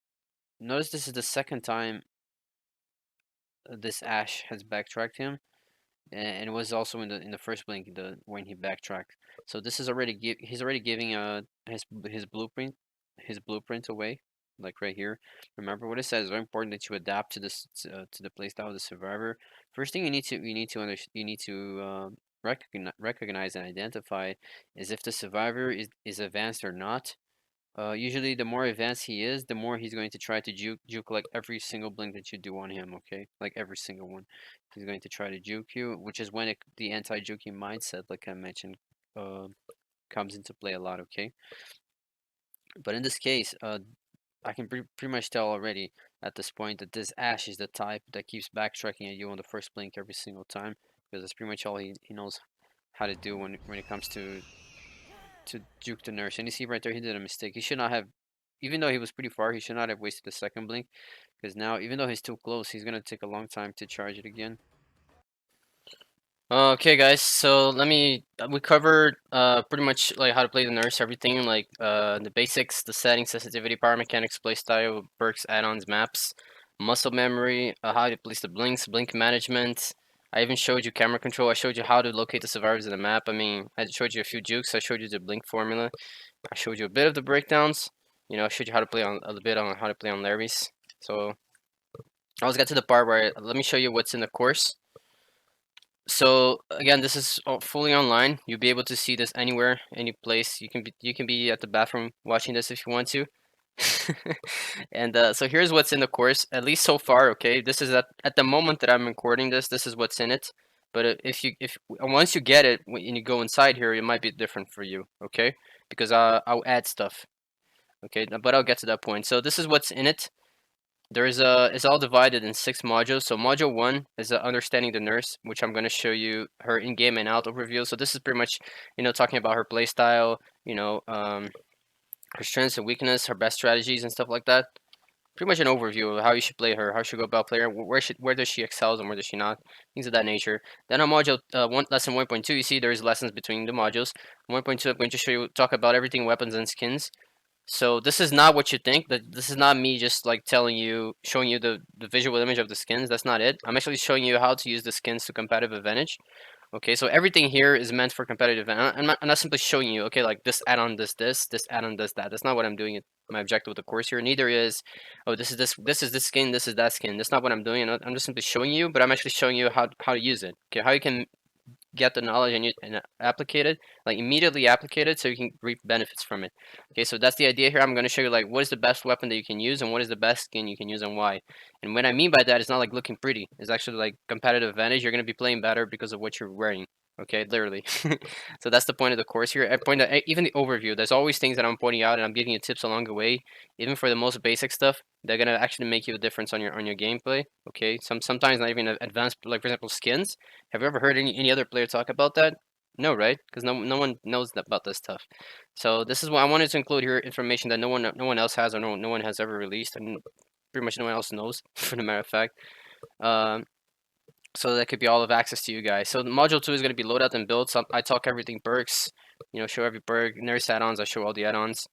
Notice this is the second time this Ash has backtracked him, and it was also in the first blink when he backtracked. So this is already he's already giving his blueprint away, like right here. Remember what it says. It's very important that you adapt to this to the playstyle of the survivor. First thing you need to recognize and identify is if the survivor is advanced or not. Usually, the more advanced he is, the more he's going to try to juke like every single blink that you do on him. Okay, like every single one, he's going to try to juke you, which is when the anti-juking mindset, like I mentioned, uh, comes into play a lot. Okay, but in this case, I can pretty much tell already at this point that this Ash is the type that keeps backtracking at you on the first blink every single time because that's pretty much all he knows how to do when it comes to juke the nurse. And you see right there, he did a mistake. He should not have, even though he was pretty far, he should not have wasted the second blink. Because now, even though he's too close, he's going to take a long time to charge it again. Okay, guys. So we covered pretty much like how to play the nurse, everything like the basics, the settings, sensitivity, power mechanics, playstyle, perks, add-ons, maps, muscle memory, how to place the blinks, blink management. I even showed you camera control. I showed you how to locate the survivors in the map. I mean, I showed you a few jukes. I showed you the blink formula. I showed you a bit of the breakdowns. You know, I showed you how to play on a little bit on how to play on Larry's. So I was get to the part where let me show you what's in the course. So again, this is fully online. You'll be able to see this anywhere, any place. You can be at the bathroom watching this if you want to. And so here's what's in the course, at least so far. Okay, this is at the moment that I'm recording this. This is what's in it. But if once you get it and you go inside here, it might be different for you. Okay, because I'll add stuff. Okay, but I'll get to that point. So this is what's in it. It's all divided in 6 modules. So module 1 is understanding the nurse, which I'm going to show you her in-game and out overview. So this is pretty much, talking about her play style, her strengths and weakness, her best strategies and stuff like that. Pretty much an overview of how you should play her, how you should go about playing her, where does she excels and where does she not, things of that nature. Then on module lesson 1.2, you see there's lessons between the modules. 1.2, I'm going to talk about everything weapons and skins. So this is not what you think. That this is not me just like showing you the visual image of the skins. That's not it. I'm actually showing you how to use the skins to competitive advantage. Okay, so everything here is meant for competitive. I'm not simply showing you, okay, like this add-on does this add-on does that. That's not what I'm doing. My objective with the course here. Neither is, oh, this is this skin, this is that skin. That's not what I'm doing. I'm just simply showing you, but I'm actually showing you how to use it. Okay, how you can get the knowledge and applicate it, like immediately applicate it so you can reap benefits from it. Okay, so that's the idea here. I'm going to show you like what is the best weapon that you can use and what is the best skin you can use and why. And what I mean by that is not like looking pretty. It's actually like competitive advantage. You're going to be playing better because of what you're wearing. Okay, literally. So that's the point of the course here. I point out even the overview. There's always things that I'm pointing out and I'm giving you tips along the way, even for the most basic stuff. They're gonna actually make you a difference on your gameplay. Okay, sometimes not even advanced, like for example skins. Have you ever heard any other player talk about that? No, right? Because no one knows about this stuff. So this is what I wanted to include here, information that no one else has or no one has ever released, and pretty much no one else knows, for the matter of fact. Um, so that could be all of access to you guys. So the module 2 is going to be loadout and build. So I talk everything perks, show every perk. Nurse add-ons, I show all the add-ons.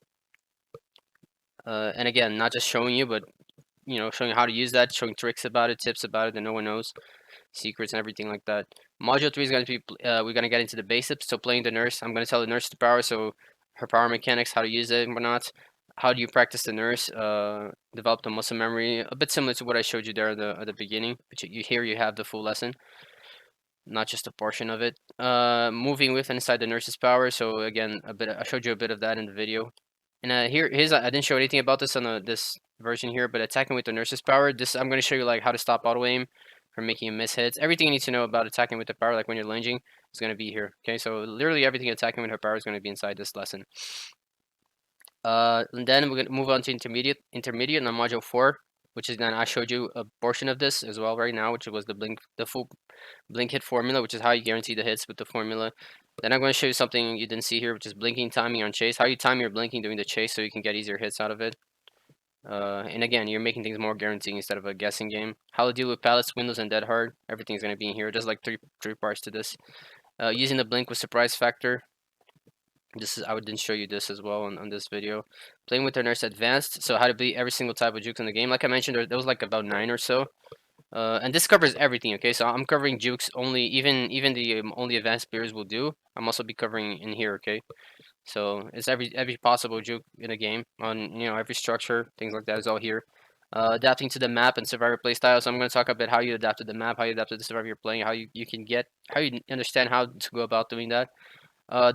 And again, not just showing you, but showing you how to use that, showing tricks about it, tips about it that no one knows, secrets and everything like that. Module 3 is going to be, we're going to get into the basics. So playing the nurse, I'm going to tell the nurse the power, so her power mechanics, how to use it and whatnot. How do you practice the nurse? Develop the muscle memory, a bit similar to what I showed you there at the beginning. But you have the full lesson, not just a portion of it. Moving with and inside the nurse's power. So again, I showed you a bit of that in the video. And here's I didn't show anything about this on this version here, but attacking with the nurse's power. This I'm going to show you like how to stop auto aim from making a miss hits. Everything you need to know about attacking with the power, like when you're lunging, is going to be here. Okay, so literally everything attacking with her power is going to be inside this lesson. And then we're going to move on to intermediate on module 4, which is then I showed you a portion of this as well right now, which was the full blink hit formula, which is how you guarantee the hits with the formula. Then I'm going to show you something you didn't see here, which is blinking timing on chase. How you time your blinking during the chase so you can get easier hits out of it. And again, you're making things more guaranteeing instead of a guessing game. How to deal with pallets, windows, and dead hard. Everything's going to be in here. There's like three parts to this. Using the blink with surprise factor. I didn't show you this as well on this video. Playing with the nurse advanced, so how to beat every single type of jukes in the game. Like I mentioned, there was like about 9 or so. And this covers everything, okay? So I'm covering jukes only, even the only advanced players will do. I'm also be covering in here, okay? So it's every possible juke in the game on every structure, things like that is all here. Adapting to the map and survivor playstyle. So I'm going to talk a bit how you adapt to the map, how you adapt to the survivor you're playing, how you understand how to go about doing that.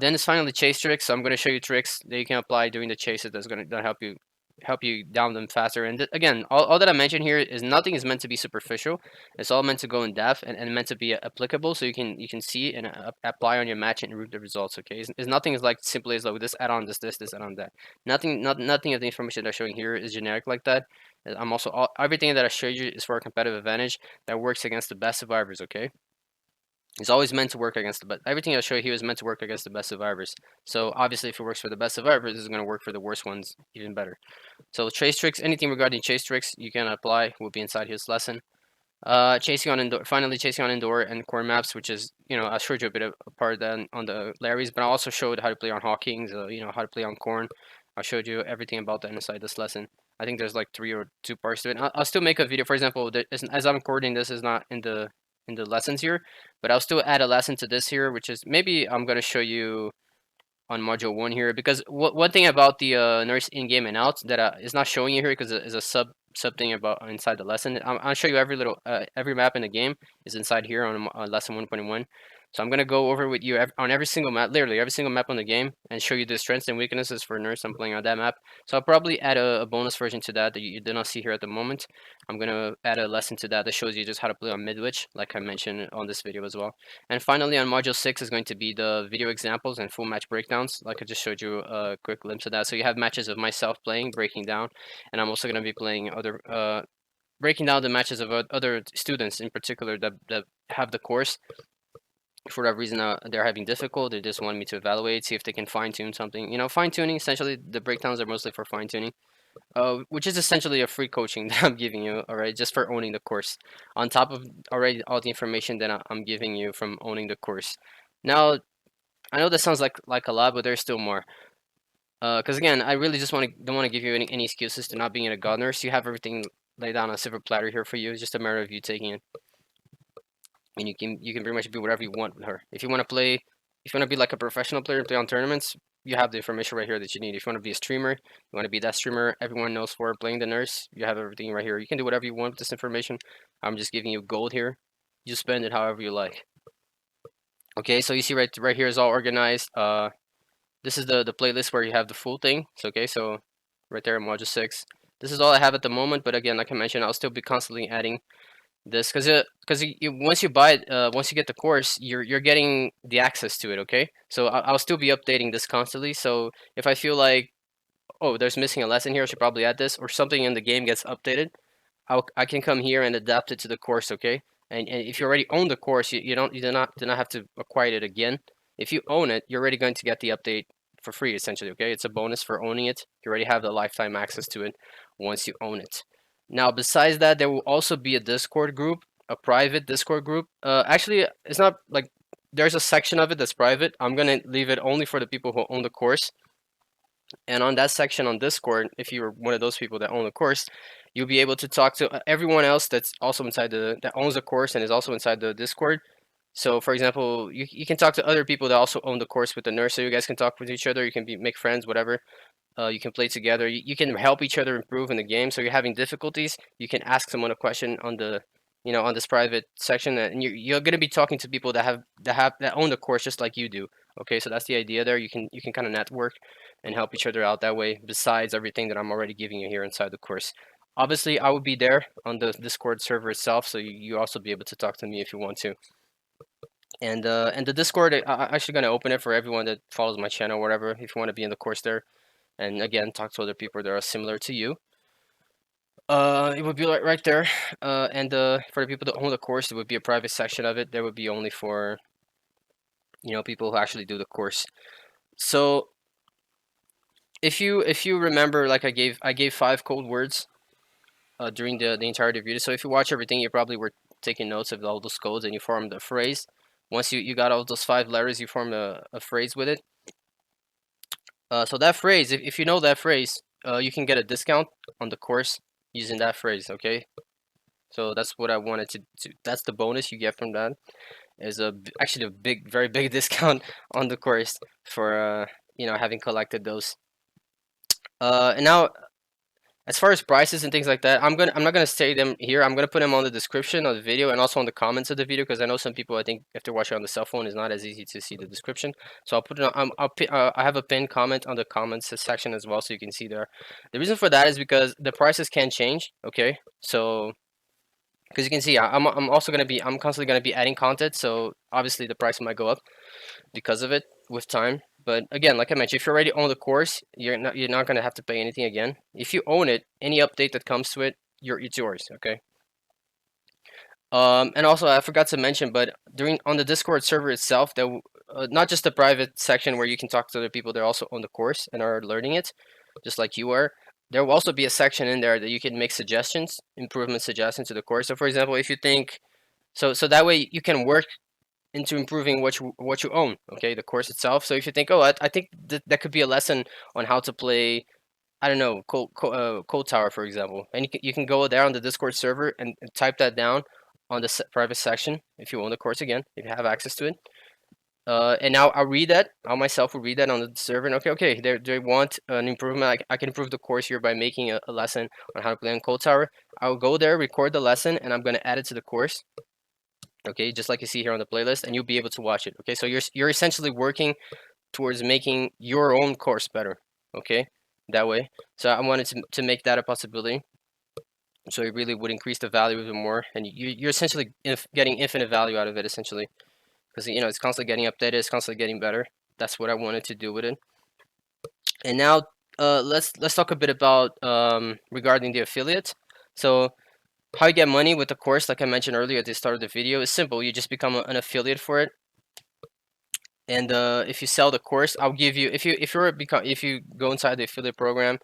Then it's finally chase tricks. So I'm going to show you tricks that you can apply during the chases that's going to help you down them faster. And again, all that I mentioned here is nothing is meant to be superficial. It's all meant to go in depth and meant to be applicable, so you can see and apply on your match and root the results. Okay, it's nothing is like simply as like this add on this add on that. Nothing of the information that I'm showing here is generic like that. I'm also everything that I showed you is for a competitive advantage that works against the best survivors. Okay. It's always meant to work against the best. Everything I show you here is meant to work against the best survivors. So obviously, if it works for the best survivors, this is going to work for the worst ones even better. So chase tricks, anything regarding chase tricks you can apply will be inside his lesson. Chasing on indoor, finally chasing on indoor and core maps, which is I showed you a bit of a part then on the Larrys, but I also showed how to play on Hawkings, how to play on Corn. I showed you everything about that inside this lesson. I think there's like 3 or 2 parts to it. I'll still make a video. For example, as I'm recording, this is not in the lessons here, but I'll still add a lesson to this here, which is maybe I'm gonna show you on module 1 here, because one thing about the nurse in game and out that is not showing you here because it is a sub thing about inside the lesson. I'll show you every map in the game is inside here on lesson 1.1. So I'm gonna go over with you on every single map, literally every single map on the game, and show you the strengths and weaknesses for nurse. I'm playing on that map, so I'll probably add a bonus version to that you did not see here at the moment. I'm gonna add a lesson to that shows you just how to play on midwich, like I mentioned on this video as well. And finally, on module 6 is going to be the video examples and full match breakdowns. Like I just showed you a quick glimpse of that. So you have matches of myself playing, breaking down, and I'm also going to be playing breaking down the matches of other students in particular that have the course. For that reason, they're having difficulty. They just want me to evaluate, see if they can fine tune something. Fine tuning. Essentially, the breakdowns are mostly for fine tuning. Which is essentially a free coaching that I'm giving you, all right, just for owning the course, on top of already all the information that I'm giving you from owning the course. Now, I know that sounds like a lot, but there's still more. Because again, I really just don't want to give you any excuses to not being a god nurse. You have everything laid down on a silver platter here for you. It's just a matter of you taking it, and you can pretty much do whatever you want with her. If you want to play, if you want to be like a professional player and play on tournaments, you have the information right here that you need. If you want to be a streamer, you want to be that streamer everyone knows for playing the nurse, you have everything right here. You can do whatever you want with this information. I'm just giving you gold here. You spend it however you like. Okay, so you see right here is all organized. This is the playlist where you have the full thing. So okay, so right there in module 6. This is all I have at the moment, but again, like I mentioned, I'll still be constantly adding this because once you buy it, once you get the course, you're getting the access to it. Okay, so I'll still be updating this constantly. So if I feel like, oh, there's missing a lesson here, I should probably add this, or something in the game gets updated, I can come here and adapt it to the course. Okay, and if you already own the course, you do not have to acquire it again. If you own it, you're already going to get the update for free essentially. Okay, it's a bonus for owning it. You already have the lifetime access to it once you own it. Now, besides that, there will also be a Discord group, a private Discord group. Actually, it's not like there's a section of it that's private. I'm gonna leave it only for the people who own the course. And on that section on Discord, if you're one of those people that own the course, you'll be able to talk to everyone else that's also inside that owns the course and is also inside the Discord. So, for example, you can talk to other people that also own the course with the nurse, so you guys can talk with each other. You can make friends, whatever. You can play together. You can help each other improve in the game. So you're having difficulties, you can ask someone a question on on this private section, and you're going to be talking to people that own the course just like you do. Okay, so that's the idea there. You can kind of network and help each other out that way. Besides everything that I'm already giving you here inside the course. Obviously, I will be there on the Discord server itself, so you also be able to talk to me if you want to. And the Discord, I'm actually going to open it for everyone that follows my channel, or whatever. If you want to be in the course there, and again talk to other people that are similar to you, it would be right there. And for the people that own the course, it would be a private section of it. There would be only for people who actually do the course. So if you remember, like I gave 5 code words during the entirety of the video. So if you watch everything, you probably were taking notes of all those codes and you formed a phrase. Once you got all those 5 letters, you form a phrase with it. So that phrase, if you know that phrase, you can get a discount on the course using that phrase. Okay. So that's what I wanted to. That's the bonus you get from that. Is actually a big, very big discount on the course for having collected those. And now as far as prices and things like that, I'm not gonna say them here. I'm gonna put them on the description of the video and also on the comments of the video because I know some people, I think if they're watching on the cell phone, it's not as easy to see the description. So I'll put it on. I have a pinned comment on the comments section as well, so you can see there. The reason for that is because the prices can change. Okay, so because you can see, I'm also gonna be I'm constantly gonna be adding content, so obviously the price might go up because of it with time. But again, like I mentioned, if you already own the course, you're not gonna have to pay anything again. If you own it, any update that comes to it, it's yours. Okay. And also I forgot to mention, but during on the Discord server itself, not just the private section where you can talk to other people, they're also on the course and are learning it, just like you are. There will also be a section in there that you can make suggestions, improvement suggestions to the course. So for example, if you think so that way you can work into improving what you own. Okay, the course itself. So if you think, oh, I think that could be a lesson on how to play. I don't know, Cold Tower, for example, and you can go there on the Discord server and type that down on the private section if you own the course again, if you have access to it. And now I'll read that. I myself will read that on the server. And okay, they want an improvement. I can improve the course here by making a lesson on how to play on Cold Tower. I'll go there, record the lesson, and I'm gonna add it to the course. Okay, just like you see here on the playlist, and you'll be able to watch it. Okay, so you're essentially working towards making your own course better. Okay, that way. So I wanted to make that a possibility. So it really would increase the value even more, and you're essentially getting infinite value out of it, essentially, because it's constantly getting updated, it's constantly getting better. That's what I wanted to do with it. And now let's talk a bit about regarding the affiliate. So how you get money with the course, like I mentioned earlier at the start of the video, is simple. You just become an affiliate for it, and if you sell the course, I'll give you if you go inside the affiliate program,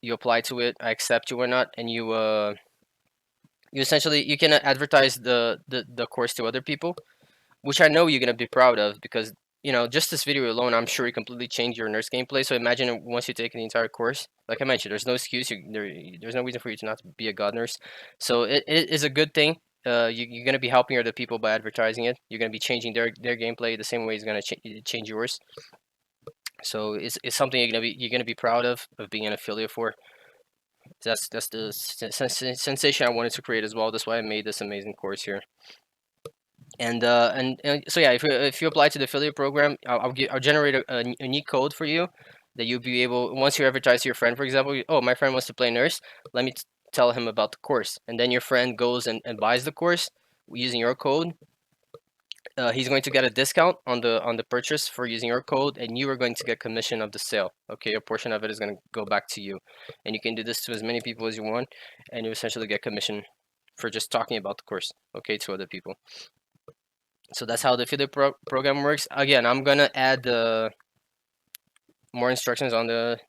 you apply to it, I accept you or not, and you essentially you can advertise the course to other people, which I know you're gonna be proud of because just this video alone, I'm sure you completely changed your nurse gameplay. So imagine once you take the entire course. Like I mentioned, there's no excuse. There's no reason for you to not be a god nurse. So it is a good thing. You're gonna be helping other people by advertising it. You're gonna be changing their gameplay the same way it's gonna change yours. So it's something you're gonna be proud of being an affiliate for. That's the sensation I wanted to create as well. That's why I made this amazing course here. And so yeah, if you apply to the affiliate program, I'll generate a unique code for you that you'll be able, once you advertise to your friend, for example, oh, my friend wants to play nurse, let me tell him about the course, and then your friend goes and buys the course using your code. He's going to get a discount on the purchase for using your code, and you are going to get commission of the sale. Okay, a portion of it is going to go back to you, and you can do this to as many people as you want, and you essentially get commission for just talking about the course, okay, to other people. So that's how the affiliate program works. Again, I'm gonna add more instructions on the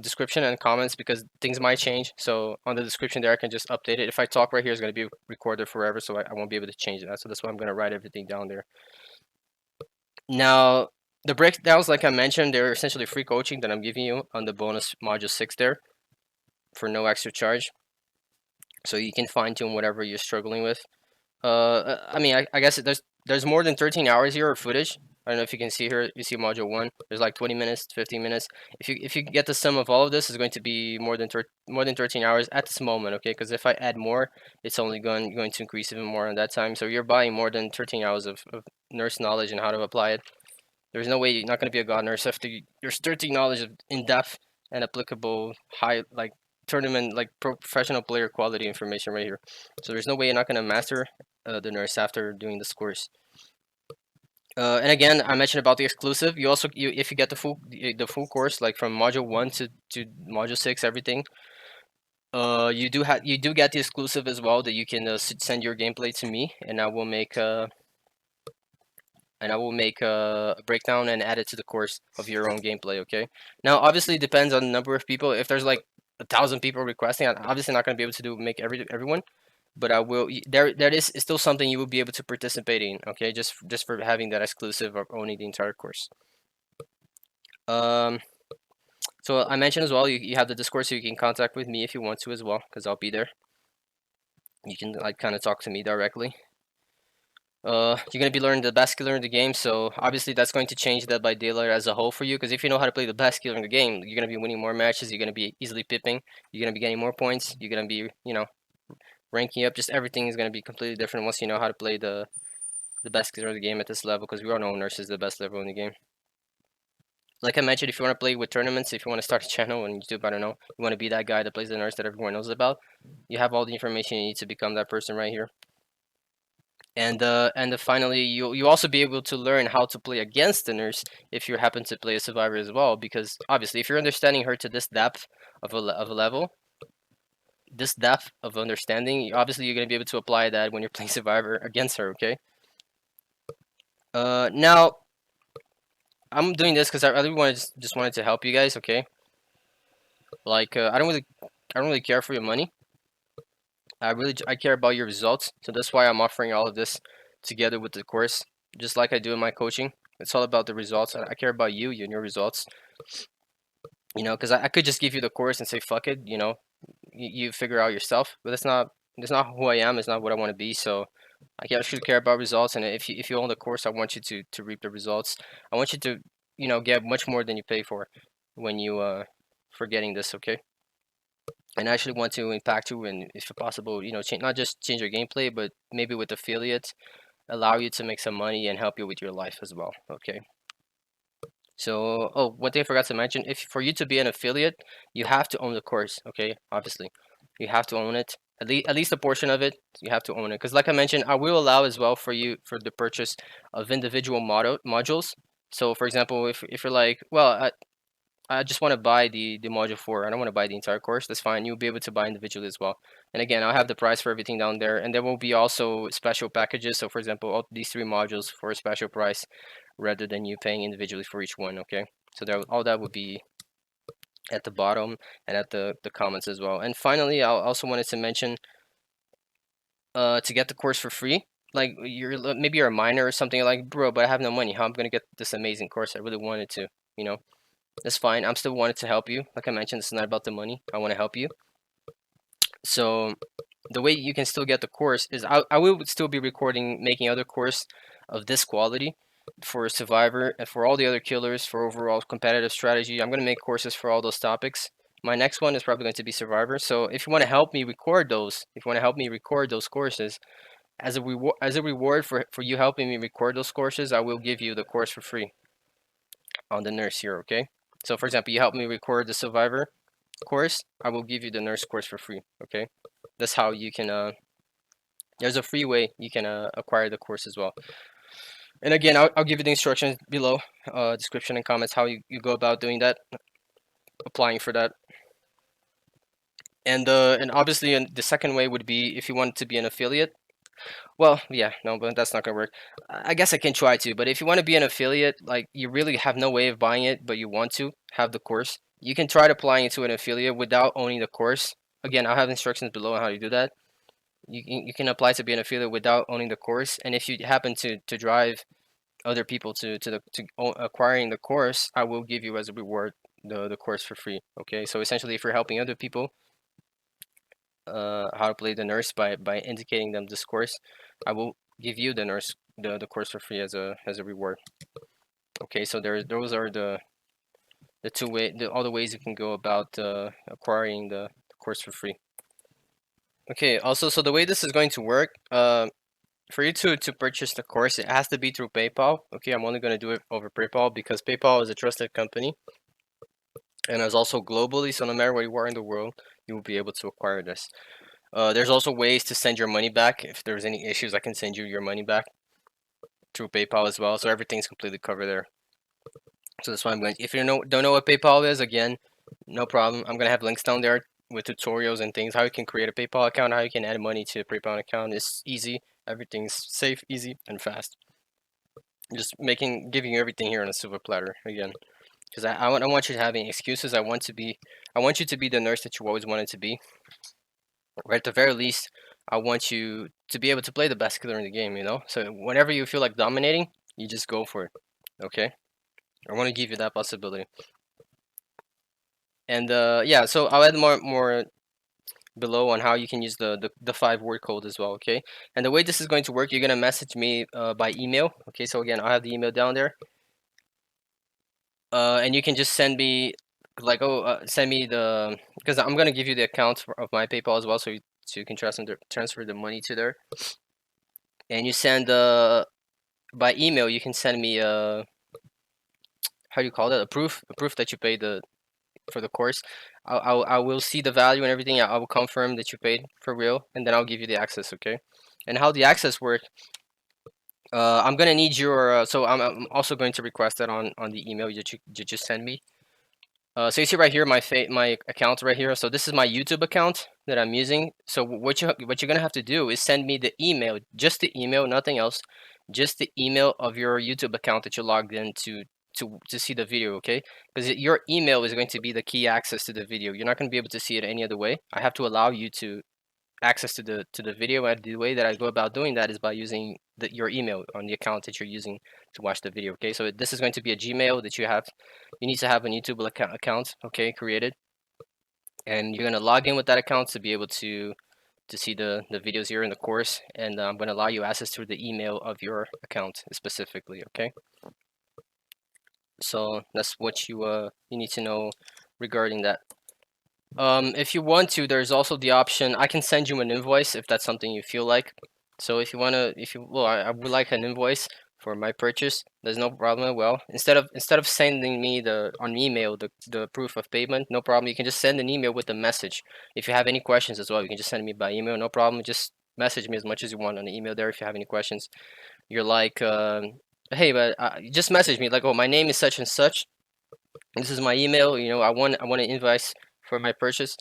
description and comments because things might change. So on the description there, I can just update it. If I talk right here, it's gonna be recorded forever, so I won't be able to change that. So that's why I'm gonna write everything down there. Now the breakdowns, like I mentioned, they're essentially free coaching that I'm giving you on the bonus module 6 there for no extra charge. So you can fine tune whatever you're struggling with. I mean, I guess there's more than 13 hours here of footage. I don't know if you can see here. You see module 1. There's like 20 minutes, 15 minutes. If you get the sum of all of this, it's going to be more than 13 hours at this moment. Okay, because if I add more, it's only going to increase even more on that time. So you're buying more than 13 hours of nurse knowledge and how to apply it. There's no way you're not going to be a god nurse after your 13 knowledge of in-depth and applicable high like tournament like professional player quality information right here. So there's no way you're not going to master the nurse after doing this course. And again, I mentioned about the exclusive. You also if you get the full course, like from module 1 to module 6, everything. You do get the exclusive as well that you can send your gameplay to me, and I will make a breakdown and add it to the course of your own gameplay. Okay. Now, obviously, it depends on the number of people. If there's like 1,000 people requesting, I'm obviously not going to be able to make everyone. but I will. There is still something you will be able to participate in. Okay, just for having that exclusive of owning the entire course. Um, so I mentioned as well, you have the Discord, so you can contact with me if you want to as well, because I'll be there. You can like kind of talk to me directly. You're gonna be learning the best killer in the game, so obviously that's going to change Dead by Daylight as a whole for you. Because if you know how to play the best killer in the game, you're gonna be winning more matches. You're gonna be easily pipping. You're gonna be getting more points. You're gonna be, ranking up. Just everything is gonna be completely different once you know how to play the best killer in the game at this level. Because we all know Nurse is the best level in the game. Like I mentioned, if you want to play with tournaments, if you want to start a channel on YouTube, I don't know, you want to be that guy that plays the Nurse that everyone knows about, you have all the information you need to become that person right here. And finally, you also be able to learn how to play against the Nurse if you happen to play a survivor as well. Because obviously, if you're understanding her to this depth of a level, this depth of understanding, obviously you're gonna be able to apply that when you're playing survivor against her. Okay. Now I'm doing this because I really just wanted to help you guys. Okay. Like I don't really care for your money. I care about your results. So that's why I'm offering all of this together with the course, just like I do in my coaching. It's all about the results. I care about you and your results. Because I could just give you the course and say fuck it. You figure out yourself. But that's not who I am. It's not what I want to be. So I should care about results. And if you own the course, I want you to reap the results. I want you to get much more than you pay for when you for getting this. Okay. And I actually want to impact you, and if possible, not just change your gameplay, but maybe with affiliates, allow you to make some money and help you with your life as well. Okay. So, oh, one thing I forgot to mention: if for you to be an affiliate, you have to own the course. Okay, obviously, you have to own it. At least a portion of it, you have to own it. Because, like I mentioned, I will allow as well for you for the purchase of individual modules. So, for example, if you're like, well, I just want to buy the module 4. I don't want to buy the entire course. That's fine. You'll be able to buy individually as well. And again, I'll have the price for everything down there. And there will be also special packages. So for example, all these 3 modules for a special price rather than you paying individually for each one. Okay. So all that would be at the bottom and at the comments as well. And finally, I also wanted to mention to get the course for free. Like maybe you're a minor or something, like, bro, but I have no money. How am I gonna get this amazing course? I really wanted to, you know. That's fine. I'm still wanted to help you. Like I mentioned, it's not about the money. I want to help you. So the way you can still get the course is I will still be recording, making other course of this quality for Survivor and for all the other killers for overall competitive strategy. I'm going to make courses for all those topics. My next one is probably going to be Survivor. So if you want to help me record those, courses, as a reward for you helping me record those courses, I will give you the course for free on the Nurse here, okay? So for example, you help me record the Survivor course, I will give you the Nurse course for free, okay? That's how you can, there's a free way you can acquire the course as well. And again, I'll give you the instructions below, description and comments, how you go about doing that, applying for that. And obviously, the second way would be if you want to be an affiliate. Well, yeah, no, but that's not gonna work. I guess I can try to, but if you want to be an affiliate, like you really have no way of buying it, but you want to have the course, you can try to apply into an affiliate without owning the course. Again, I'll have instructions below on how to do that. You can apply to be an affiliate without owning the course, and if you happen to drive other people to acquiring the course, I will give you as a reward the course for free. Okay, so essentially, if you're helping other people how to play the Nurse by indicating them this course, I will give you the Nurse the course for free as a reward. Okay, so those are the all the ways you can go about acquiring the course for free. Okay, also, so the way this is going to work, for you to purchase the course, it has to be through PayPal. Okay, I'm only going to do it over PayPal because PayPal is a trusted company and is also globally, so no matter where you are in the world, you will be able to acquire this. There's also ways to send your money back. If there's any issues, I can send you your money back through PayPal as well. So everything's completely covered there. So that's why I'm going. If you don't know what PayPal is, again, no problem. I'm gonna have links down there with tutorials and things. How you can create a PayPal account, how you can add money to a PayPal account. It's easy. Everything's safe, easy, and fast. Just giving you everything here on a silver platter again. Because I don't want you to have any excuses. I want you to be the Nurse that you always wanted to be. Or at the very least, I want you to be able to play the best killer in the game, you know? So whenever you feel like dominating, you just go for it, okay? I want to give you that possibility. And yeah, so I'll add more below on how you can use the 5-word code as well, okay? And the way this is going to work, you're gonna message me by email, okay? So again, I'll have the email down there. And you can just send me like, send me the, because I'm gonna give you the account of my PayPal as well, so you can transfer the money to there. And you send by email, you can send me how do you call that, a proof that you paid for the course. I will see the value and everything. I will confirm that you paid for real, and then I'll give you the access, okay? And how the access work, I'm gonna need your so I'm also going to request that on the email that you just send me. So you see right here my account right here. So this is my YouTube account that I'm using. So what you're gonna have to do is send me the email, just the email, nothing else, just the email of your YouTube account that you logged in to see the video, okay? Because your email is going to be the key access to the video. You're not gonna be able to see it any other way. I have to allow you to access to the video, and the way that I go about doing that is by using your email on the account that you're using to watch the video, okay? So this is going to be a Gmail that you need to have a YouTube account, okay, created, and you're going to log in with that account to be able to see the videos here in the course, and I'm going to allow you access to the email of your account specifically, okay? So that's what you need to know regarding that. If you want to, there's also the option, I can send you an invoice if that's something you feel like. So if you wanna, well, I would like an invoice for my purchase. There's no problem. Well, instead of sending me on email the proof of payment, no problem. You can just send an email with a message. If you have any questions as well, you can just send me by email. No problem. Just message me as much as you want on the email there if you have any questions. You're like, hey, but just message me like, oh, my name is such and such. This is my email. You know, I want an invoice for my purchase.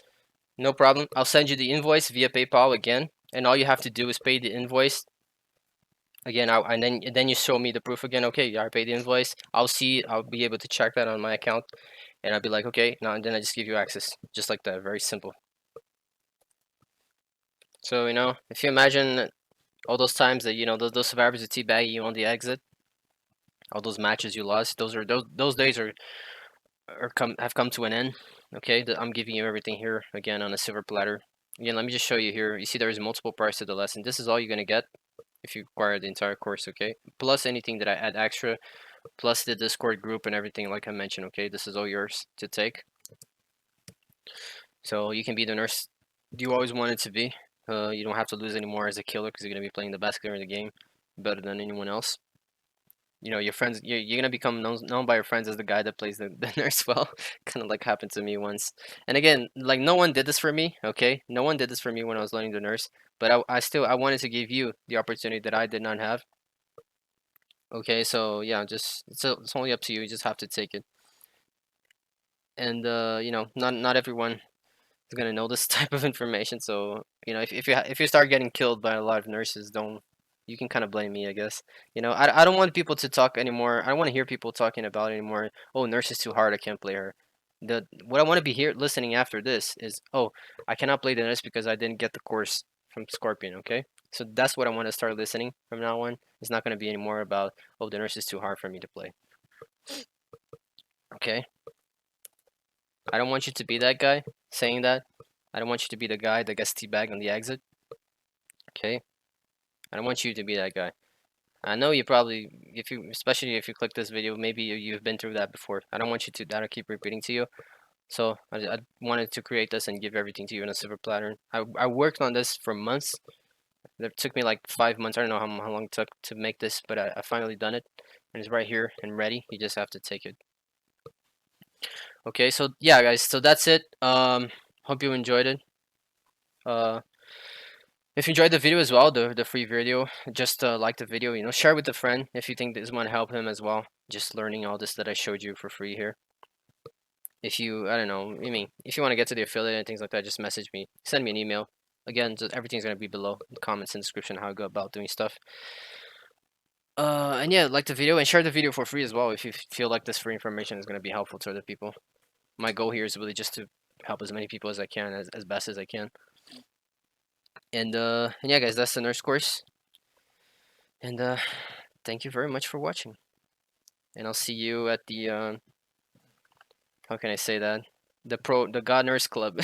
No problem. I'll send you the invoice via PayPal again, and all you have to do is pay the invoice again. And then you show me the proof again. Okay, yeah, I paid the invoice. I'll be able to check that on my account, and I'll be like, okay, now and then I just give you access, just like that. Very simple. So if you imagine all those times that those survivors that teabag you on the exit, all those matches you lost, those days have come to an end. Okay, I'm giving you everything here again on a silver platter. Again, let me just show you here. You see there's multiple parts to the lesson. This is all you're gonna get if you acquire the entire course, okay? Plus anything that I add extra, plus the Discord group and everything like I mentioned, okay? This is all yours to take. So you can be the nurse you always wanted to be. You don't have to lose anymore as a killer because you're gonna be playing the best killer in the game, better than anyone else. Your friends, you're gonna become known by your friends as the guy that plays the nurse well. Kind of like happened to me once. And again, like no one did this for me, okay? No one did this for me when I was learning the nurse, but I wanted to give you the opportunity that I did not have. Okay, so yeah, just it's only up to you. You just have to take it. And not everyone is gonna know this type of information. So if you start getting killed by a lot of nurses, don't you can kind of blame me, I guess. I don't want people to talk anymore. I don't want to hear people talking about anymore. Oh, nurse is too hard. I can't play her. What I want to be here listening after this is, oh, I cannot play the nurse because I didn't get the course from Scorpion. Okay, so that's what I want to start listening from now on. It's not going to be anymore about, oh, the nurse is too hard for me to play. Okay, I don't want you to be that guy saying that. I don't want you to be the guy that gets teabagged on the exit. Okay, I don't want you to be that guy. I know you probably, especially if you click this video, maybe you've been through that before. I don't want you to that'll keep repeating to you. So I wanted to create this and give everything to you in a silver platter. I worked on this for months. It took me like 5 months. I don't know how long it took to make this, but I finally done it, and it's right here and ready. You just have to take it. Okay, so yeah, guys. So that's it. Hope you enjoyed it. Uh, if you enjoyed the video as well, the free video, just like the video. Share with a friend if you think this might help him as well. Just learning all this that I showed you for free here. If you, I don't know, if you want to get to the affiliate and things like that, just message me, send me an email. Again, everything's gonna be below, the comments and description how I go about doing stuff. And yeah, like the video and share the video for free as well if you feel like this free information is gonna be helpful to other people. My goal here is really just to help as many people as I can, as best as I can. And yeah, guys, that's the nurse course. And thank you very much for watching. And I'll see you at the how can I say that? The God Nurse Club.